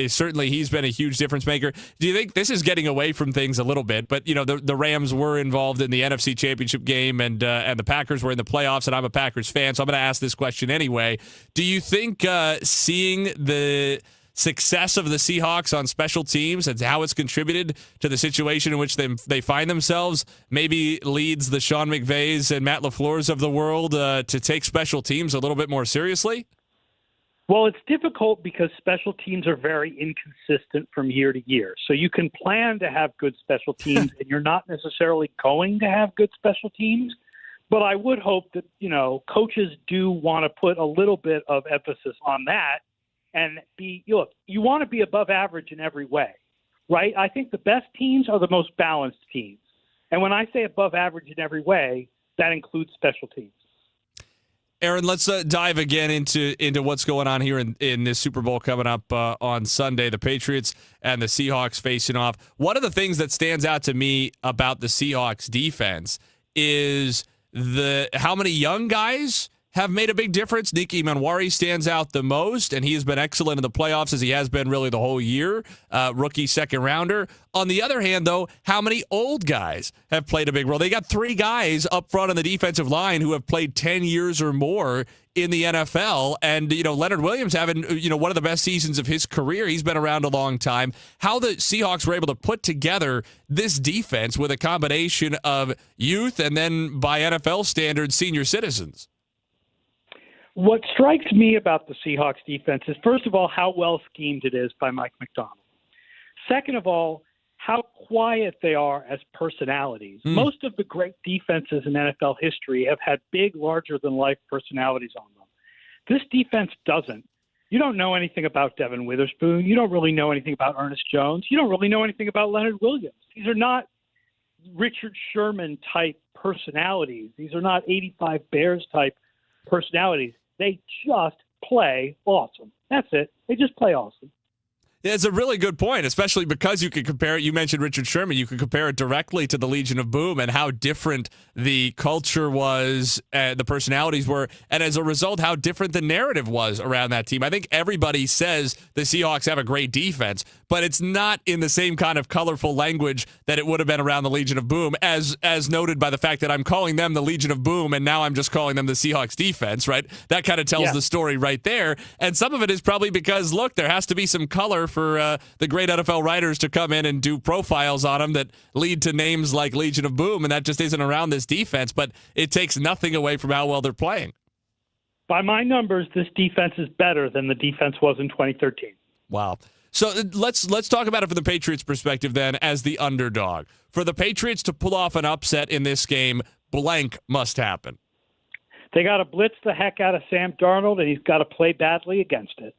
certainly he's been a huge difference maker. Do you think this is getting away from things a little bit? But, the Rams were involved in the NFC Championship game and the Packers were in the playoffs, and I'm a Packers fan, so I'm going to ask this question anyway. Do you think seeing the success of the Seahawks on special teams and how it's contributed to the situation in which they find themselves maybe leads the Sean McVays and Matt LaFleur's of the world to take special teams a little bit more seriously? Well, it's difficult because special teams are very inconsistent from year to year. So you can plan to have good special teams, and you're not necessarily going to have good special teams. But I would hope that, coaches do want to put a little bit of emphasis on that and you want to be above average in every way, right? I think the best teams are the most balanced teams. And when I say above average in every way, that includes special teams. Aaron, let's dive again into what's going on here in this Super Bowl coming up on Sunday. The Patriots and the Seahawks facing off. One of the things that stands out to me about the Seahawks defense is how many young guys have made a big difference. Nicky Manwari stands out the most, and he has been excellent in the playoffs as he has been really the whole year. Rookie second rounder. On the other hand, though, how many old guys have played a big role? They got 3 guys up front on the defensive line who have played 10 years or more in the NFL. And, Leonard Williams having, one of the best seasons of his career. He's been around a long time. How the Seahawks were able to put together this defense with a combination of youth and then, by NFL standards, senior citizens. What strikes me about the Seahawks defense is, first of all, how well schemed it is by Mike McDonald. Second of all, how quiet they are as personalities. Most of the great defenses in NFL history have had big, larger-than-life personalities on them. This defense doesn't. You don't know anything about Devin Witherspoon. You don't really know anything about Ernest Jones. You don't really know anything about Leonard Williams. These are not Richard Sherman-type personalities. These are not 85 Bears-type personalities. They just play awesome. That's it. They just play awesome. It's a really good point, especially because you could compare it. You mentioned Richard Sherman. You could compare it directly to the Legion of Boom and how different the culture was, the personalities were, and as a result, how different the narrative was around that team. I think everybody says the Seahawks have a great defense, but it's not in the same kind of colorful language that it would have been around the Legion of Boom, as noted by the fact that I'm calling them the Legion of Boom, and now I'm just calling them the Seahawks defense, right? That kind of tells the story right there. And some of it is probably because, look, there has to be some color for the great NFL writers to come in and do profiles on them that lead to names like Legion of Boom, and that just isn't around this defense, but it takes nothing away from how well they're playing. By my numbers, this defense is better than the defense was in 2013. Wow. So let's talk about it from the Patriots' perspective then as the underdog. For the Patriots to pull off an upset in this game, blank must happen. They got to blitz the heck out of Sam Darnold, and he's got to play badly against it.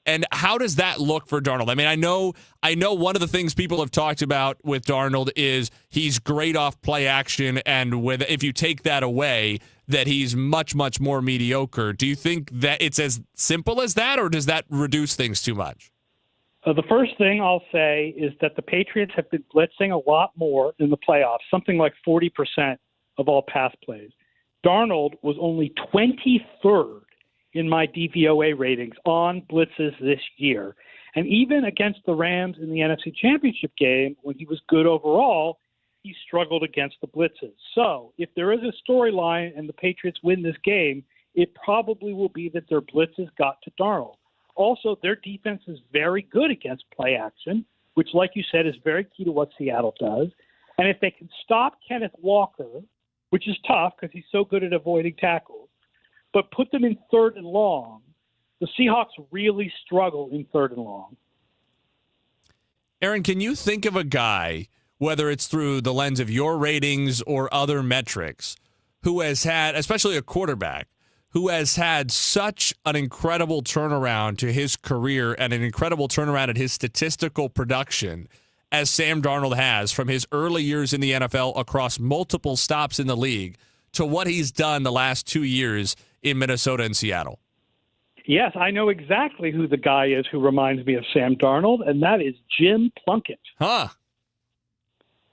And how does that look for Darnold? I mean, I know one of the things people have talked about with Darnold is he's great off play action, and if you take that away, that he's much, much more mediocre. Do you think that it's as simple as that, or does that reduce things too much? The first thing I'll say is that the Patriots have been blitzing a lot more in the playoffs, something like 40% of all pass plays. Darnold was only 23rd in my DVOA ratings on blitzes this year. And even against the Rams in the NFC Championship game, when he was good overall, he struggled against the blitzes. So if there is a storyline and the Patriots win this game, it probably will be that their blitzes got to Darnold. Also, their defense is very good against play action, which, like you said, is very key to what Seattle does. And if they can stop Kenneth Walker, which is tough because he's so good at avoiding tackles, but put them in third and long, the Seahawks really struggle in third and long. Aaron, can you think of a guy, whether it's through the lens of your ratings or other metrics, who has had, especially a quarterback, who has had such an incredible turnaround to his career and an incredible turnaround at his statistical production as Sam Darnold has from his early years in the NFL across multiple stops in the league to what he's done the last 2 years in Minnesota and Seattle? Yes, I know exactly who the guy is who reminds me of Sam Darnold, and that is Jim Plunkett. Huh.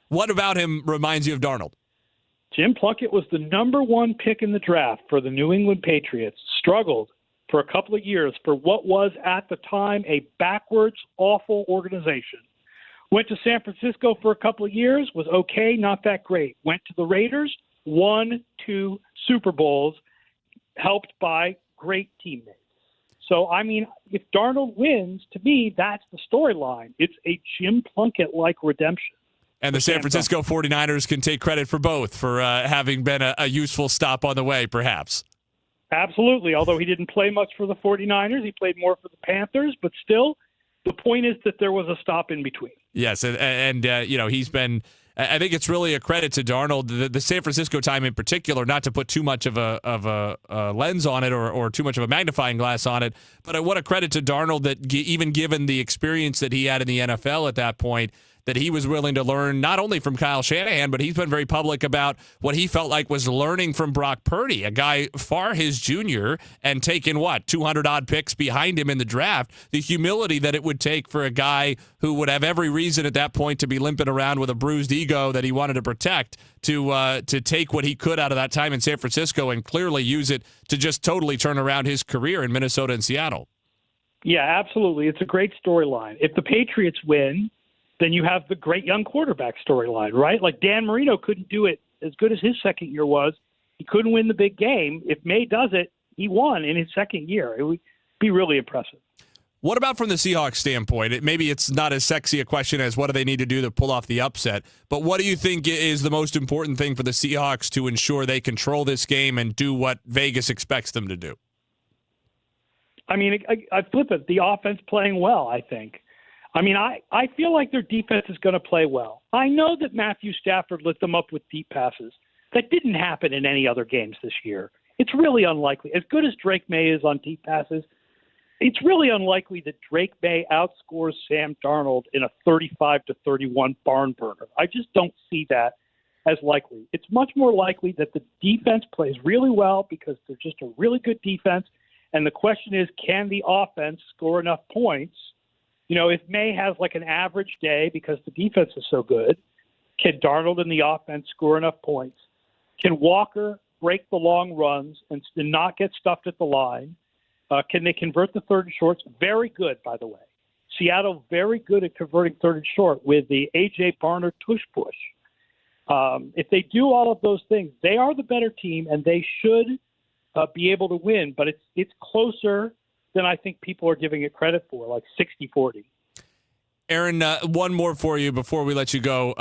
What about him reminds you of Darnold? Jim Plunkett was the number one pick in the draft for the New England Patriots, struggled for a couple of years for what was at the time a backwards, awful organization. Went to San Francisco for a couple of years, was okay, not that great. Went to the Raiders, won 2 Super Bowls, helped by great teammates. So, I mean, if Darnold wins, to me, that's the storyline. It's a Jim Plunkett-like redemption. And the San Francisco 49ers can take credit for both, for having been a useful stop on the way, perhaps. Absolutely. Although he didn't play much for the 49ers, he played more for the Panthers. But still, the point is that there was a stop in between. Yes, and you know, he's been – I think it's really a credit to Darnold, the San Francisco time in particular, not to put too much of a lens on it or too much of a magnifying glass on it, but what a credit to Darnold that even given the experience that he had in the NFL at that point, that he was willing to learn not only from Kyle Shanahan, but he's been very public about what he felt like was learning from Brock Purdy, a guy far his junior and taking 200-odd picks behind him in the draft. The humility that it would take for a guy who would have every reason at that point to be limping around with a bruised ego that he wanted to protect to take what he could out of that time in San Francisco and clearly use it to just totally turn around his career in Minnesota and Seattle. Yeah, absolutely. It's a great storyline. If the Patriots win, then you have the great young quarterback storyline, right? Like Dan Marino couldn't do it as good as his second year was. He couldn't win the big game. If May does it, he won in his second year. It would be really impressive. What about from the Seahawks standpoint? Maybe it's not as sexy a question as what do they need to do to pull off the upset, but what do you think is the most important thing for the Seahawks to ensure they control this game and do what Vegas expects them to do? I mean, I flip it. The offense playing well, I think. I mean, I feel like their defense is going to play well. I know that Matthew Stafford lit them up with deep passes. That didn't happen in any other games this year. It's really unlikely. As good as Drake May is on deep passes, it's really unlikely that Drake May outscores Sam Darnold in a 35-31 barn burner. I just don't see that as likely. It's much more likely that the defense plays really well because they're just a really good defense. And the question is, can the offense score enough points if May has like an average day because the defense is so good, can Darnold and the offense score enough points? Can Walker break the long runs and not get stuffed at the line? Can they convert the third and shorts? Very good, by the way. Seattle very good at converting third and short with the A.J. Barner tush push. If they do all of those things, they are the better team, and they should be able to win. But it's closer than I think people are giving it credit for, like 60-40. Aaron, one more for you before we let you go,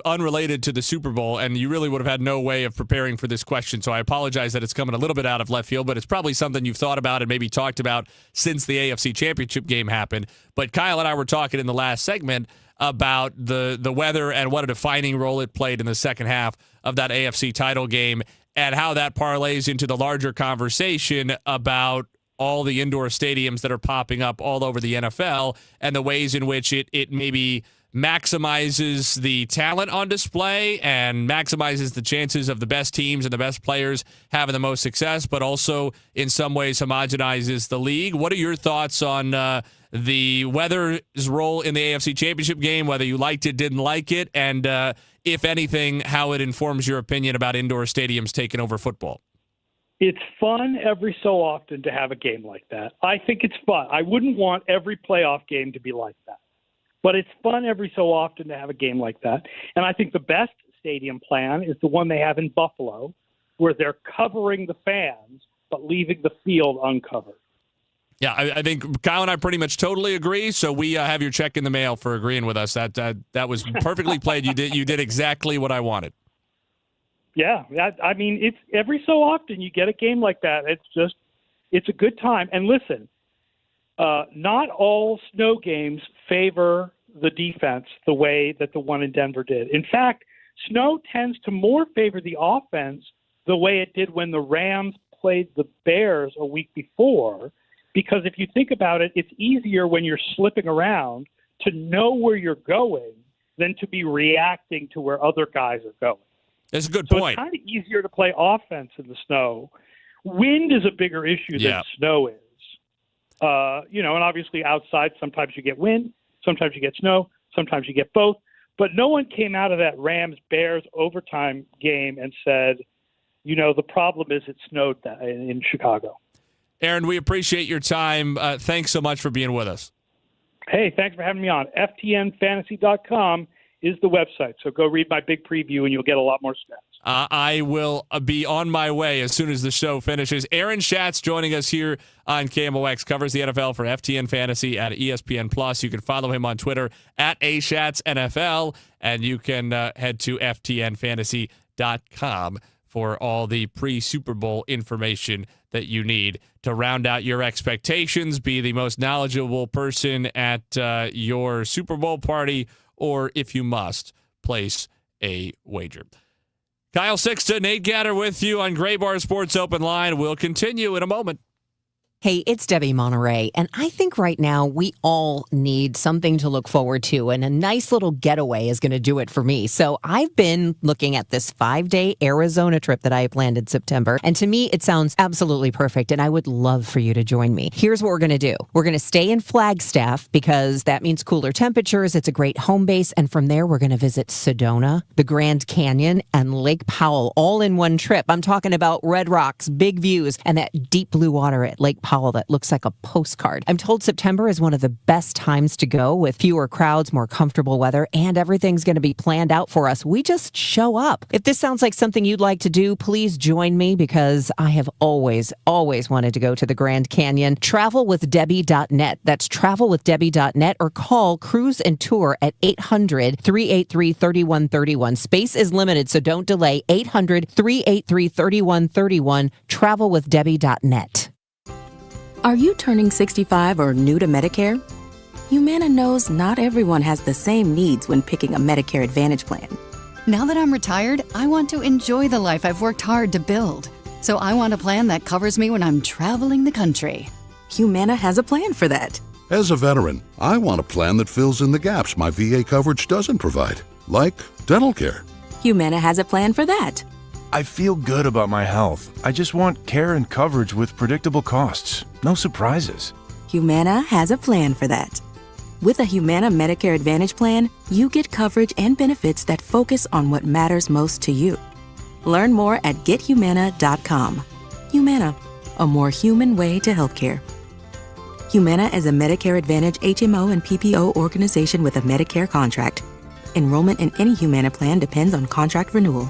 unrelated to the Super Bowl, and you really would have had no way of preparing for this question, so I apologize that it's coming a little bit out of left field, but it's probably something you've thought about and maybe talked about since the AFC Championship game happened. But Kyle and I were talking in the last segment about the weather and what a defining role it played in the second half of that AFC title game and how that parlays into the larger conversation about all the indoor stadiums that are popping up all over the NFL and the ways in which it maybe maximizes the talent on display and maximizes the chances of the best teams and the best players having the most success, but also in some ways homogenizes the league. What are your thoughts on the weather's role in the AFC Championship game, whether you liked it, didn't like it, and if anything, how it informs your opinion about indoor stadiums taking over football? It's fun every so often to have a game like that. I think it's fun. I wouldn't want every playoff game to be like that. But it's fun every so often to have a game like that. And I think the best stadium plan is the one they have in Buffalo, where they're covering the fans but leaving the field uncovered. Yeah, I think Kyle and I pretty much totally agree. So we have your check in the mail for agreeing with us. That was perfectly played. You did exactly what I wanted. Yeah, I mean, it's every so often you get a game like that. It's a good time. And listen, not all snow games favor the defense the way that the one in Denver did. In fact, snow tends to more favor the offense the way it did when the Rams played the Bears a week before, because if you think about it, it's easier when you're slipping around to know where you're going than to be reacting to where other guys are going. That's a good so point. It's kind of easier to play offense in the snow. Wind is a bigger issue than snow is. And obviously outside, sometimes you get wind, sometimes you get snow, sometimes you get both. But no one came out of that Rams-Bears overtime game and said, the problem is it snowed in Chicago. Aaron, we appreciate your time. Thanks so much for being with us. Hey, thanks for having me on. FTNFantasy.com is the website. So go read my big preview and you'll get a lot more stats. I will be on my way as soon as the show finishes. Aaron Schatz joining us here on KMOX, covers the NFL for FTN Fantasy at ESPN+. You can follow him on Twitter at ASchatzNFL, and you can head to FTNFantasy.com for all the pre-Super Bowl information that you need to round out your expectations, be the most knowledgeable person at your Super Bowl party, or if you must, place a wager. Kyle Sixta, Nate Gatter with you on Gray Bar Sports Open Line. We'll continue in a moment. Hey, it's Debbie Monterey, and I think right now we all need something to look forward to, and a nice little getaway is going to do it for me. So I've been looking at this 5-day Arizona trip that I planned in September, and to me, it sounds absolutely perfect, and I would love for you to join me. Here's what we're going to do. We're going to stay in Flagstaff because that means cooler temperatures. It's a great home base, and from there, we're going to visit Sedona, the Grand Canyon, and Lake Powell all in one trip. I'm talking about red rocks, big views, and that deep blue water at Lake Powell that looks like a postcard. I'm told September is one of the best times to go with fewer crowds, more comfortable weather, and everything's going to be planned out for us. We just show up. If this sounds like something you'd like to do, please join me because I have always wanted to go to the Grand Canyon. Travelwithdebbie.net. That's travelwithdebbie.net or call Cruise and Tour at 800-383-3131. Space is limited, so don't delay. 800-383-3131. Travelwithdebbie.net. Are you turning 65 or new to Medicare? Humana knows not everyone has the same needs when picking a Medicare Advantage plan. Now that I'm retired, I want to enjoy the life I've worked hard to build. So I want a plan that covers me when I'm traveling the country. Humana has a plan for that. As a veteran, I want a plan that fills in the gaps my VA coverage doesn't provide, like dental care. Humana has a plan for that. I feel good about my health. I just want care and coverage with predictable costs. No surprises. Humana has a plan for that. With a Humana Medicare Advantage plan, you get coverage and benefits that focus on what matters most to you. Learn more at gethumana.com. Humana, a more human way to healthcare. Humana is a Medicare Advantage HMO and PPO organization with a Medicare contract. Enrollment in any Humana plan depends on contract renewal.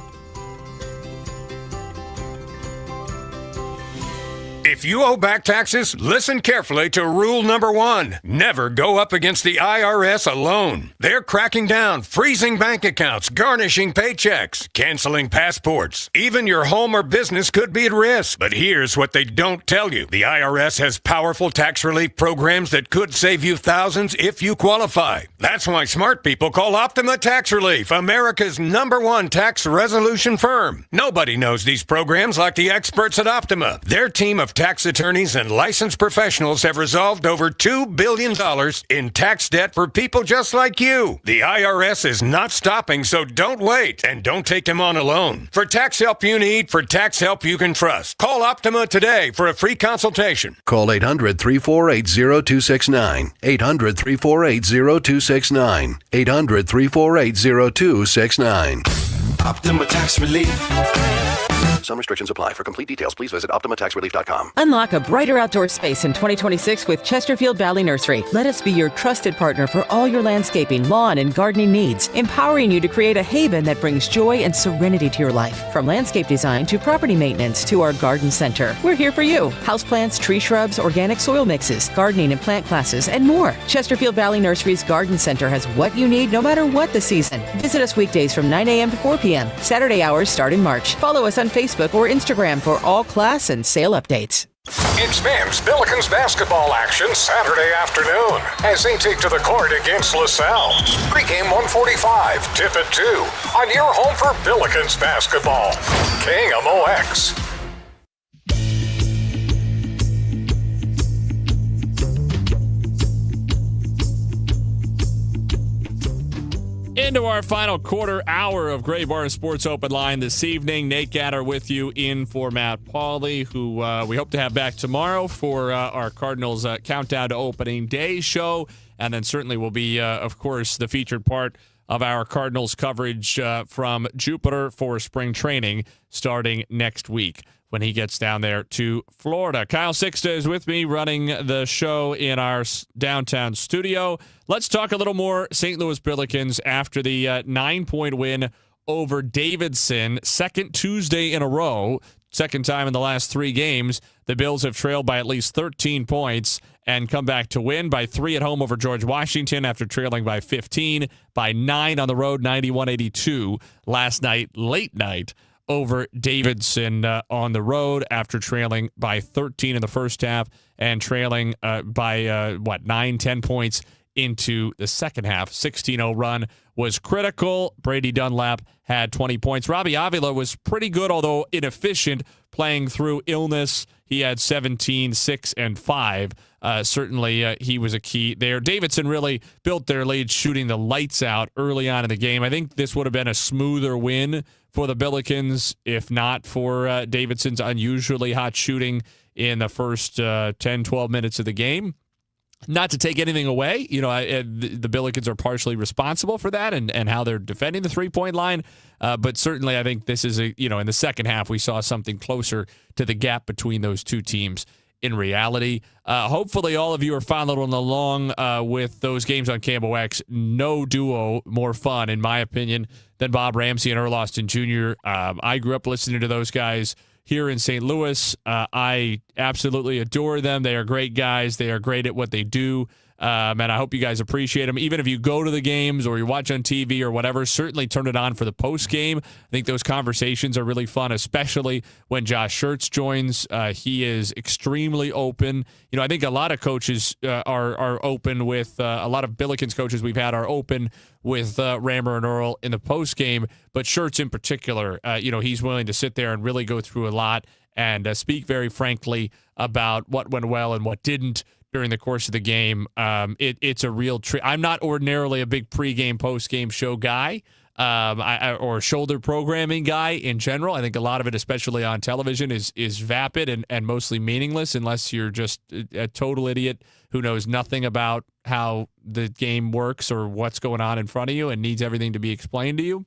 If you owe back taxes, listen carefully to rule number 1. Never go up against the IRS alone. They're cracking down, freezing bank accounts, garnishing paychecks, canceling passports. Even your home or business could be at risk. But here's what they don't tell you. The IRS has powerful tax relief programs that could save you thousands if you qualify. That's why smart people call Optima Tax Relief, America's #1 tax resolution firm. Nobody knows these programs like the experts at Optima. Their team of tax attorneys and licensed professionals have resolved over $2 billion in tax debt for people just like you. The IRS is not stopping, so don't wait. And don't take them on alone. For tax help you need, for tax help you can trust, call Optima today for a free consultation. Call 800-348-0269. 800-348-0269. 800-348-0269. Optima Tax Relief. Some restrictions apply. For complete details, please visit OptimaTaxRelief.com. Unlock a brighter outdoor space in 2026 with Chesterfield Valley Nursery. Let us be your trusted partner for all your landscaping, lawn, and gardening needs, empowering you to create a haven that brings joy and serenity to your life. From landscape design to property maintenance to our garden center, we're here for you. Houseplants, tree shrubs, organic soil mixes, gardening and plant classes, and more. Chesterfield Valley Nursery's Garden Center has what you need no matter what the season. Visit us weekdays from 9 a.m. to 4 p.m. Saturday hours start in March. Follow us on Facebook or Instagram for all class and sale updates. It's men's Billikens basketball action Saturday afternoon as they take to the court against LaSalle. Pre-game 1:45, tip at 2 on your home for Billikens basketball. KMOX. Into our final quarter hour of Gray Bar Sports Open Line this evening. Nate Gatter with you in for Matt Pauley, who we hope to have back tomorrow for our Cardinals Countdown to Opening Day show. And then certainly will be, of course, the featured part of our Cardinals coverage from Jupiter for spring training starting next week when he gets down there to Florida. Kyle Sixta is with me running the show in our downtown studio. Let's talk a little more St. Louis Billikens after the 9-point win over Davidson. Second Tuesday in a row, second time in the last 3 games. The Bills have trailed by at least 13 points and come back to win by 3 at home over George Washington after trailing by 15, by 9 on the road, 91-82 last night, late night, over Davidson on the road after trailing by 13 in the first half and trailing by 9-10 points into the second half. 16-0 run was critical. Brady Dunlap had 20 points. Robbie Avila was pretty good, although inefficient, playing through illness. He had 17, 6, and 5. Certainly, he was a key there. Davidson really built their lead shooting the lights out early on in the game. I think this would have been a smoother win for the Billikens if not for Davidson's unusually hot shooting in the first 10, 12 minutes of the game. Not to take anything away, the Billikens are partially responsible for that and how they're defending the three-point line. But certainly, I think this is in the second half, we saw something closer to the gap between those two teams in reality. Hopefully, all of you are following along with those games on KMOX. No duo more fun, in my opinion, than Bob Ramsey and Earl Austin Jr. I grew up listening to those guys here in St. Louis. I absolutely adore them. They are great guys. They are great at what they do. And I hope you guys appreciate them. Even if you go to the games or you watch on TV or whatever, certainly turn it on for the post game. I think those conversations are really fun, especially when Josh Schertz joins. He is extremely open. I think a lot of coaches are open with a lot of Billikens coaches we've had are open with Rammer and Earl in the post game, but Schertz in particular, he's willing to sit there and really go through a lot and speak very frankly about what went well and what didn't during the course of the game. It's a real treat. I'm not ordinarily a big pregame, postgame show guy or shoulder programming guy in general. I think a lot of it, especially on television, is vapid and mostly meaningless unless you're just a total idiot who knows nothing about how the game works or what's going on in front of you and needs everything to be explained to you.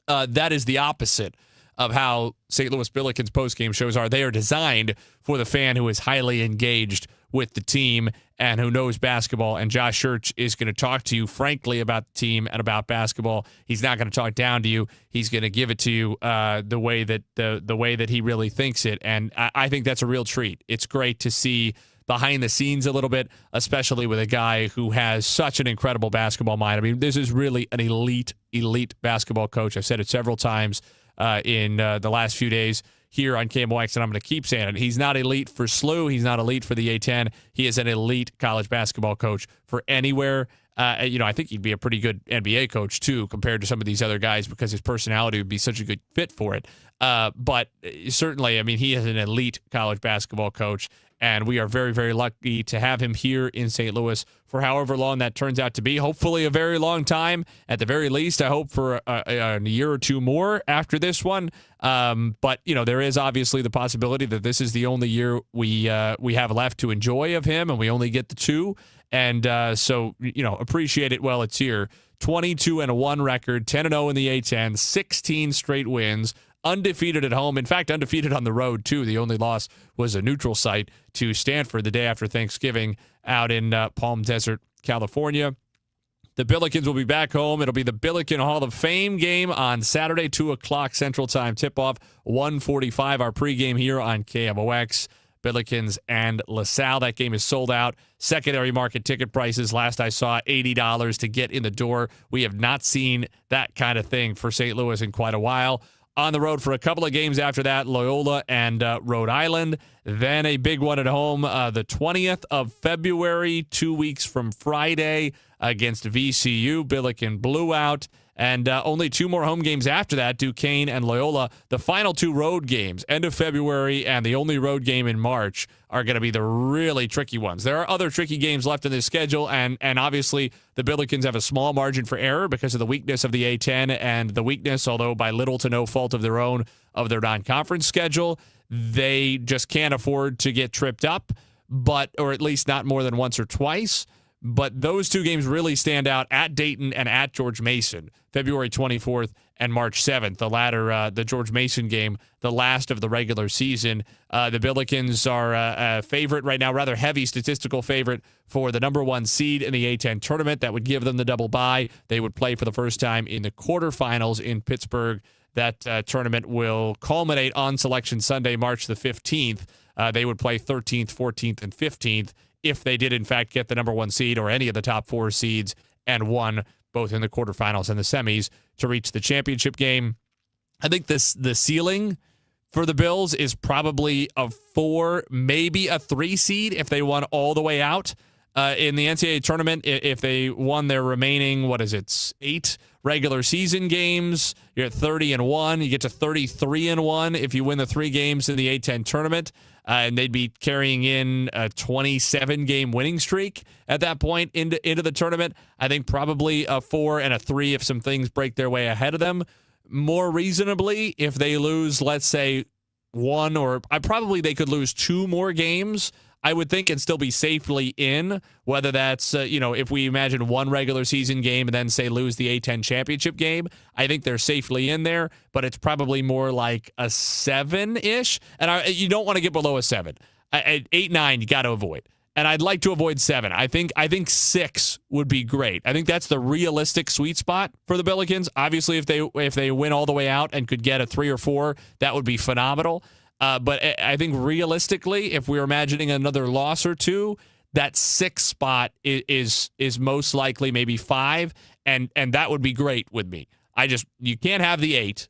That is the opposite of how St. Louis Billikens postgame shows are. They are designed for the fan who is highly engaged with the team and who knows basketball. And Josh Church is going to talk to you frankly about the team and about basketball. He's not going to talk down to you. He's going to give it to you the way that he really thinks it. And I think that's a real treat. It's great to see behind the scenes a little bit, especially with a guy who has such an incredible basketball mind. I mean, this is really an elite basketball coach. I've said it several times in the last few days here on KMOX, and I'm going to keep saying it. He's not elite for SLU. He's not elite for the A10. He is an elite college basketball coach for anywhere. I think he'd be a pretty good NBA coach, too, compared to some of these other guys because his personality would be such a good fit for it. But certainly, I mean, he is an elite college basketball coach, and we are very, very lucky to have him here in St. Louis for however long that turns out to be. Hopefully a very long time. At the very least, I hope for a year or two more after this one. But, there is obviously the possibility that this is the only year we have left to enjoy of him, and we only get the 2. And so, appreciate it while it's here. 22-1 record, 10-0 in the A10, 16 straight wins. Undefeated at home. In fact, undefeated on the road, too. The only loss was a neutral site to Stanford the day after Thanksgiving out in Palm Desert, California. The Billikens will be back home. It'll be the Billiken Hall of Fame game on Saturday, 2 o'clock Central Time tip-off, 1:45 our pregame here on KMOX. Billikens and LaSalle. That game is sold out. Secondary market ticket prices, last I saw, $80 to get in the door. We have not seen that kind of thing for St. Louis in quite a while. On the road for a couple of games after that, Loyola and Rhode Island. Then a big one at home, the 20th of February, 2 weeks from Friday, against VCU. Billiken blew out. And only 2 more home games after that, Duquesne and Loyola. The final 2 road games, end of February and the only road game in March, are going to be the really tricky ones. There are other tricky games left in this schedule, and obviously the Billikens have a small margin for error because of the weakness of the A10 and the weakness, although by little to no fault of their own, of their non-conference schedule. They just can't afford to get tripped up, or at least not more than once or twice. But those 2 games really stand out at Dayton and at George Mason, February 24th and March 7th. The latter, the George Mason game, the last of the regular season. The Billikens are a favorite right now, rather heavy statistical favorite for the number 1 seed in the A10 tournament. That would give them the double bye. They would play for the first time in the quarterfinals in Pittsburgh. That tournament will culminate on Selection Sunday, March the 15th. They would play 13th, 14th, and 15th. If they did, in fact, get the number 1 seed or any of the top 4 seeds and won both in the quarterfinals and the semis to reach the championship game. I think the ceiling for the Bills is probably a 4, maybe a 3 seed if they won all the way out. In the NCAA tournament, if they won their remaining, 8 regular season games, you're at 30-1. You get to 33-1 if you win the 3 games in the A10 tournament. And they'd be carrying in a 27-game winning streak at that point into the tournament. I think probably a 4 and a 3 if some things break their way ahead of them. More reasonably, if they lose, let's say, 1 or probably they could lose 2 more games, I would think, and still be safely in, whether that's, if we imagine 1 regular season game and then, say, lose the A10 championship game, I think they're safely in there, but it's probably more like a 7-ish, and you don't want to get below a 7. 8, 9, you got to avoid, and I'd like to avoid 7. I think 6 would be great. I think that's the realistic sweet spot for the Billikens. Obviously, if they win all the way out and could get a 3 or 4, that would be phenomenal. But I think realistically, if we're imagining another loss or 2, that 6 spot is most likely maybe 5, and that would be great with me. You can't have the 8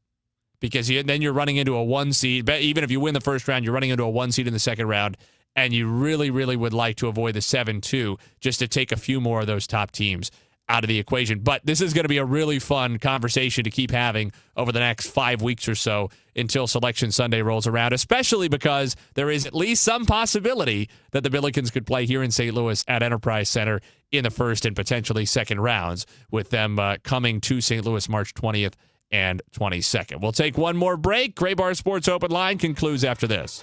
because then you're running into a 1 seed. Even if you win the first round, you're running into a 1 seed in the second round, and you really, really would like to avoid the 7 too, just to take a few more of those top teams out of the equation. But this is going to be a really fun conversation to keep having over the next 5 weeks or so until Selection Sunday rolls around, especially because there is at least some possibility that the Billikens could play here in St. Louis at Enterprise Center in the first and potentially second rounds, with them coming to St. Louis March 20th and 22nd. We'll take one more break. Gray Bar Sports Open Line concludes after this.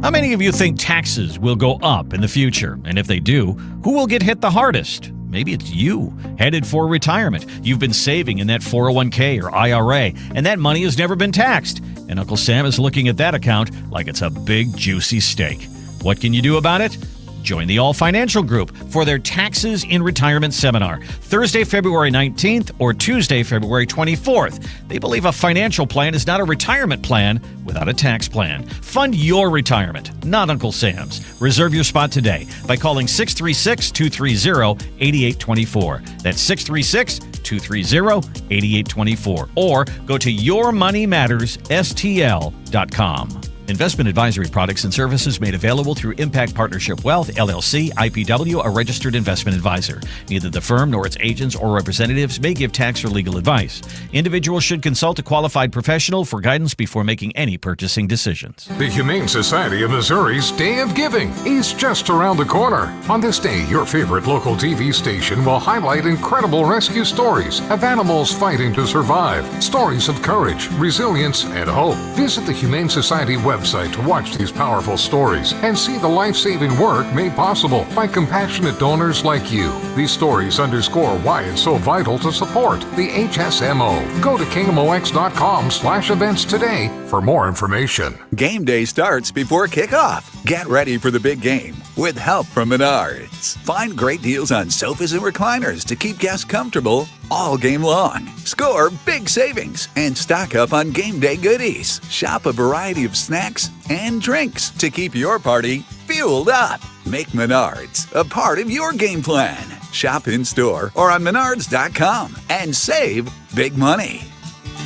How many of you think taxes will go up in the future? And if they do, who will get hit the hardest? Maybe it's you, headed for retirement. You've been saving in that 401k or IRA, and that money has never been taxed. And Uncle Sam is looking at that account like it's a big, juicy steak. What can you do about it? Join the All Financial Group for their Taxes in Retirement Seminar, Thursday, February 19th or Tuesday, February 24th. They believe a financial plan is not a retirement plan without a tax plan. Fund your retirement, not Uncle Sam's. Reserve your spot today by calling 636-230-8824. That's 636-230-8824. Or go to yourmoneymattersstl.com. Investment advisory products and services made available through Impact Partnership Wealth, LLC, IPW, a registered investment advisor. Neither the firm nor its agents or representatives may give tax or legal advice. Individuals should consult a qualified professional for guidance before making any purchasing decisions. The Humane Society of Missouri's Day of Giving is just around the corner. On this day, your favorite local TV station will highlight incredible rescue stories of animals fighting to survive, stories of courage, resilience, and hope. Visit the Humane Society website to watch these powerful stories and see the life-saving work made possible by compassionate donors like you. These stories underscore why it's so vital to support the HSMO. Go to KMOX.com/events today for more information. Game day starts before kickoff. Get ready for the big game with help from Menards. Find great deals on sofas and recliners to keep guests comfortable all game long. Score big savings and stock up on game day goodies. Shop a variety of snacks and drinks to keep your party fueled up. Make Menards a part of your game plan. Shop in store or on Menards.com and save big money.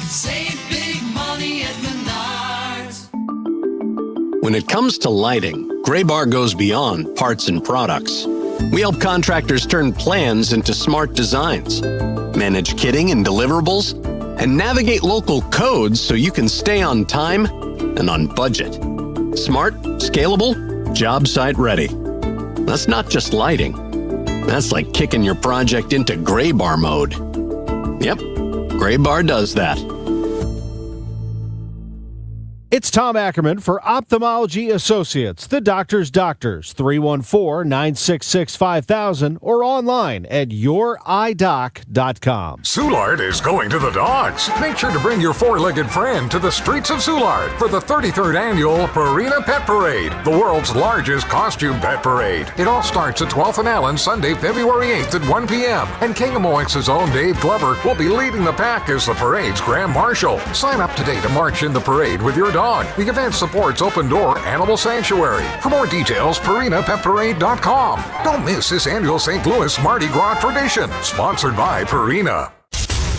Save big money at Menards. When it comes to lighting, Graybar goes beyond parts and products. We help contractors turn plans into smart designs, manage kitting and deliverables, and navigate local codes so you can stay on time and on budget. Smart, scalable, job site ready. That's not just lighting. That's like kicking your project into Graybar mode. Yep, Graybar does that. It's Tom Ackerman for Ophthalmology Associates, the doctor's doctors, 314-966-5000 or online at youridoc.com. Soulard is going to the dogs. Make sure to bring your four-legged friend to the streets of Soulard for the 33rd annual Purina Pet Parade, the world's largest costume pet parade. It all starts at 12th and Allen, Sunday, February 8th at 1 p.m. And KMOX's own Dave Glover will be leading the pack as the parade's Grand Marshal. Sign up today to march in the parade with your dog. The event supports Open Door Animal Sanctuary. For more details, PurinaPetParade.com. Don't miss this annual St. Louis Mardi Gras tradition. Sponsored by Purina.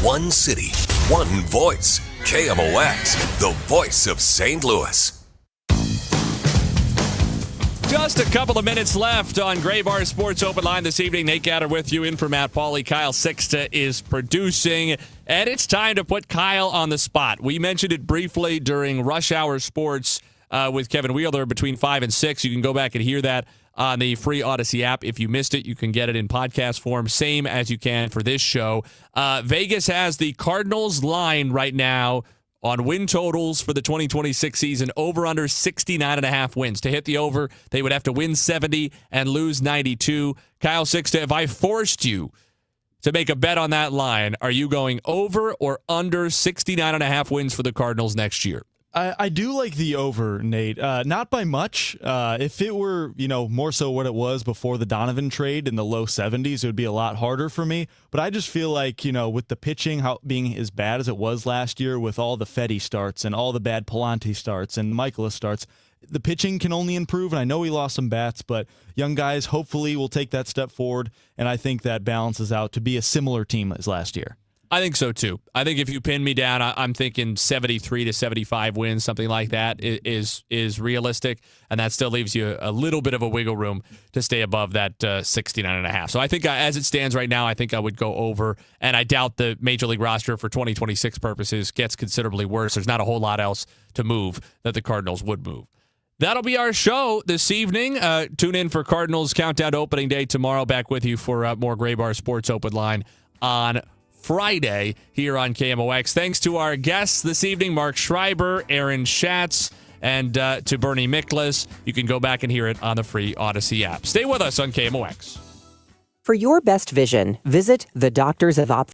One city, one voice. KMOX, the voice of St. Louis. Just a couple of minutes left on Graybar Sports Open Line this evening. Nate Gatter with you in for Matt Pauley. Kyle Sixta is producing, and it's time to put Kyle on the spot. We mentioned it briefly during Rush Hour Sports with Kevin Wheeler between 5 and 6. You can go back and hear that on the free Odyssey app. If you missed it, you can get it in podcast form, same as you can for this show. Vegas has the Cardinals line right now on win totals for the 2026 season, over under 69.5 wins. To hit the over, they would have to win 70 and lose 92. Kyle Sixta, if I forced you to make a bet on that line, are you going over or under 69.5 wins for the Cardinals next year? I do like the over, Nate. Not by much. If it were, more so what it was before the Donovan trade in the low 70s, it would be a lot harder for me. But I just feel like, with the pitching being as bad as it was last year, with all the Fetty starts and all the bad Palante starts and Michaelis starts, the pitching can only improve. And I know he lost some bats, but young guys hopefully will take that step forward. And I think that balances out to be a similar team as last year. I think so, too. I think if you pin me down, I'm thinking 73 to 75 wins, something like that is realistic, and that still leaves you a little bit of a wiggle room to stay above that 69.5. So I think as it stands right now, I think I would go over, and I doubt the Major League roster for 2026 purposes gets considerably worse. There's not a whole lot else to move that the Cardinals would move. That'll be our show this evening. Tune in for Cardinals Countdown to Opening Day tomorrow. Back with you for more Graybar Sports Open Line on Friday here on KMOX. Thanks to our guests this evening, Mark Schreiber, Aaron Schatz, and to Bernie Miklas. You can go back and hear it on the free Odyssey app. Stay with us on KMOX. For your best vision, visit the Doctors of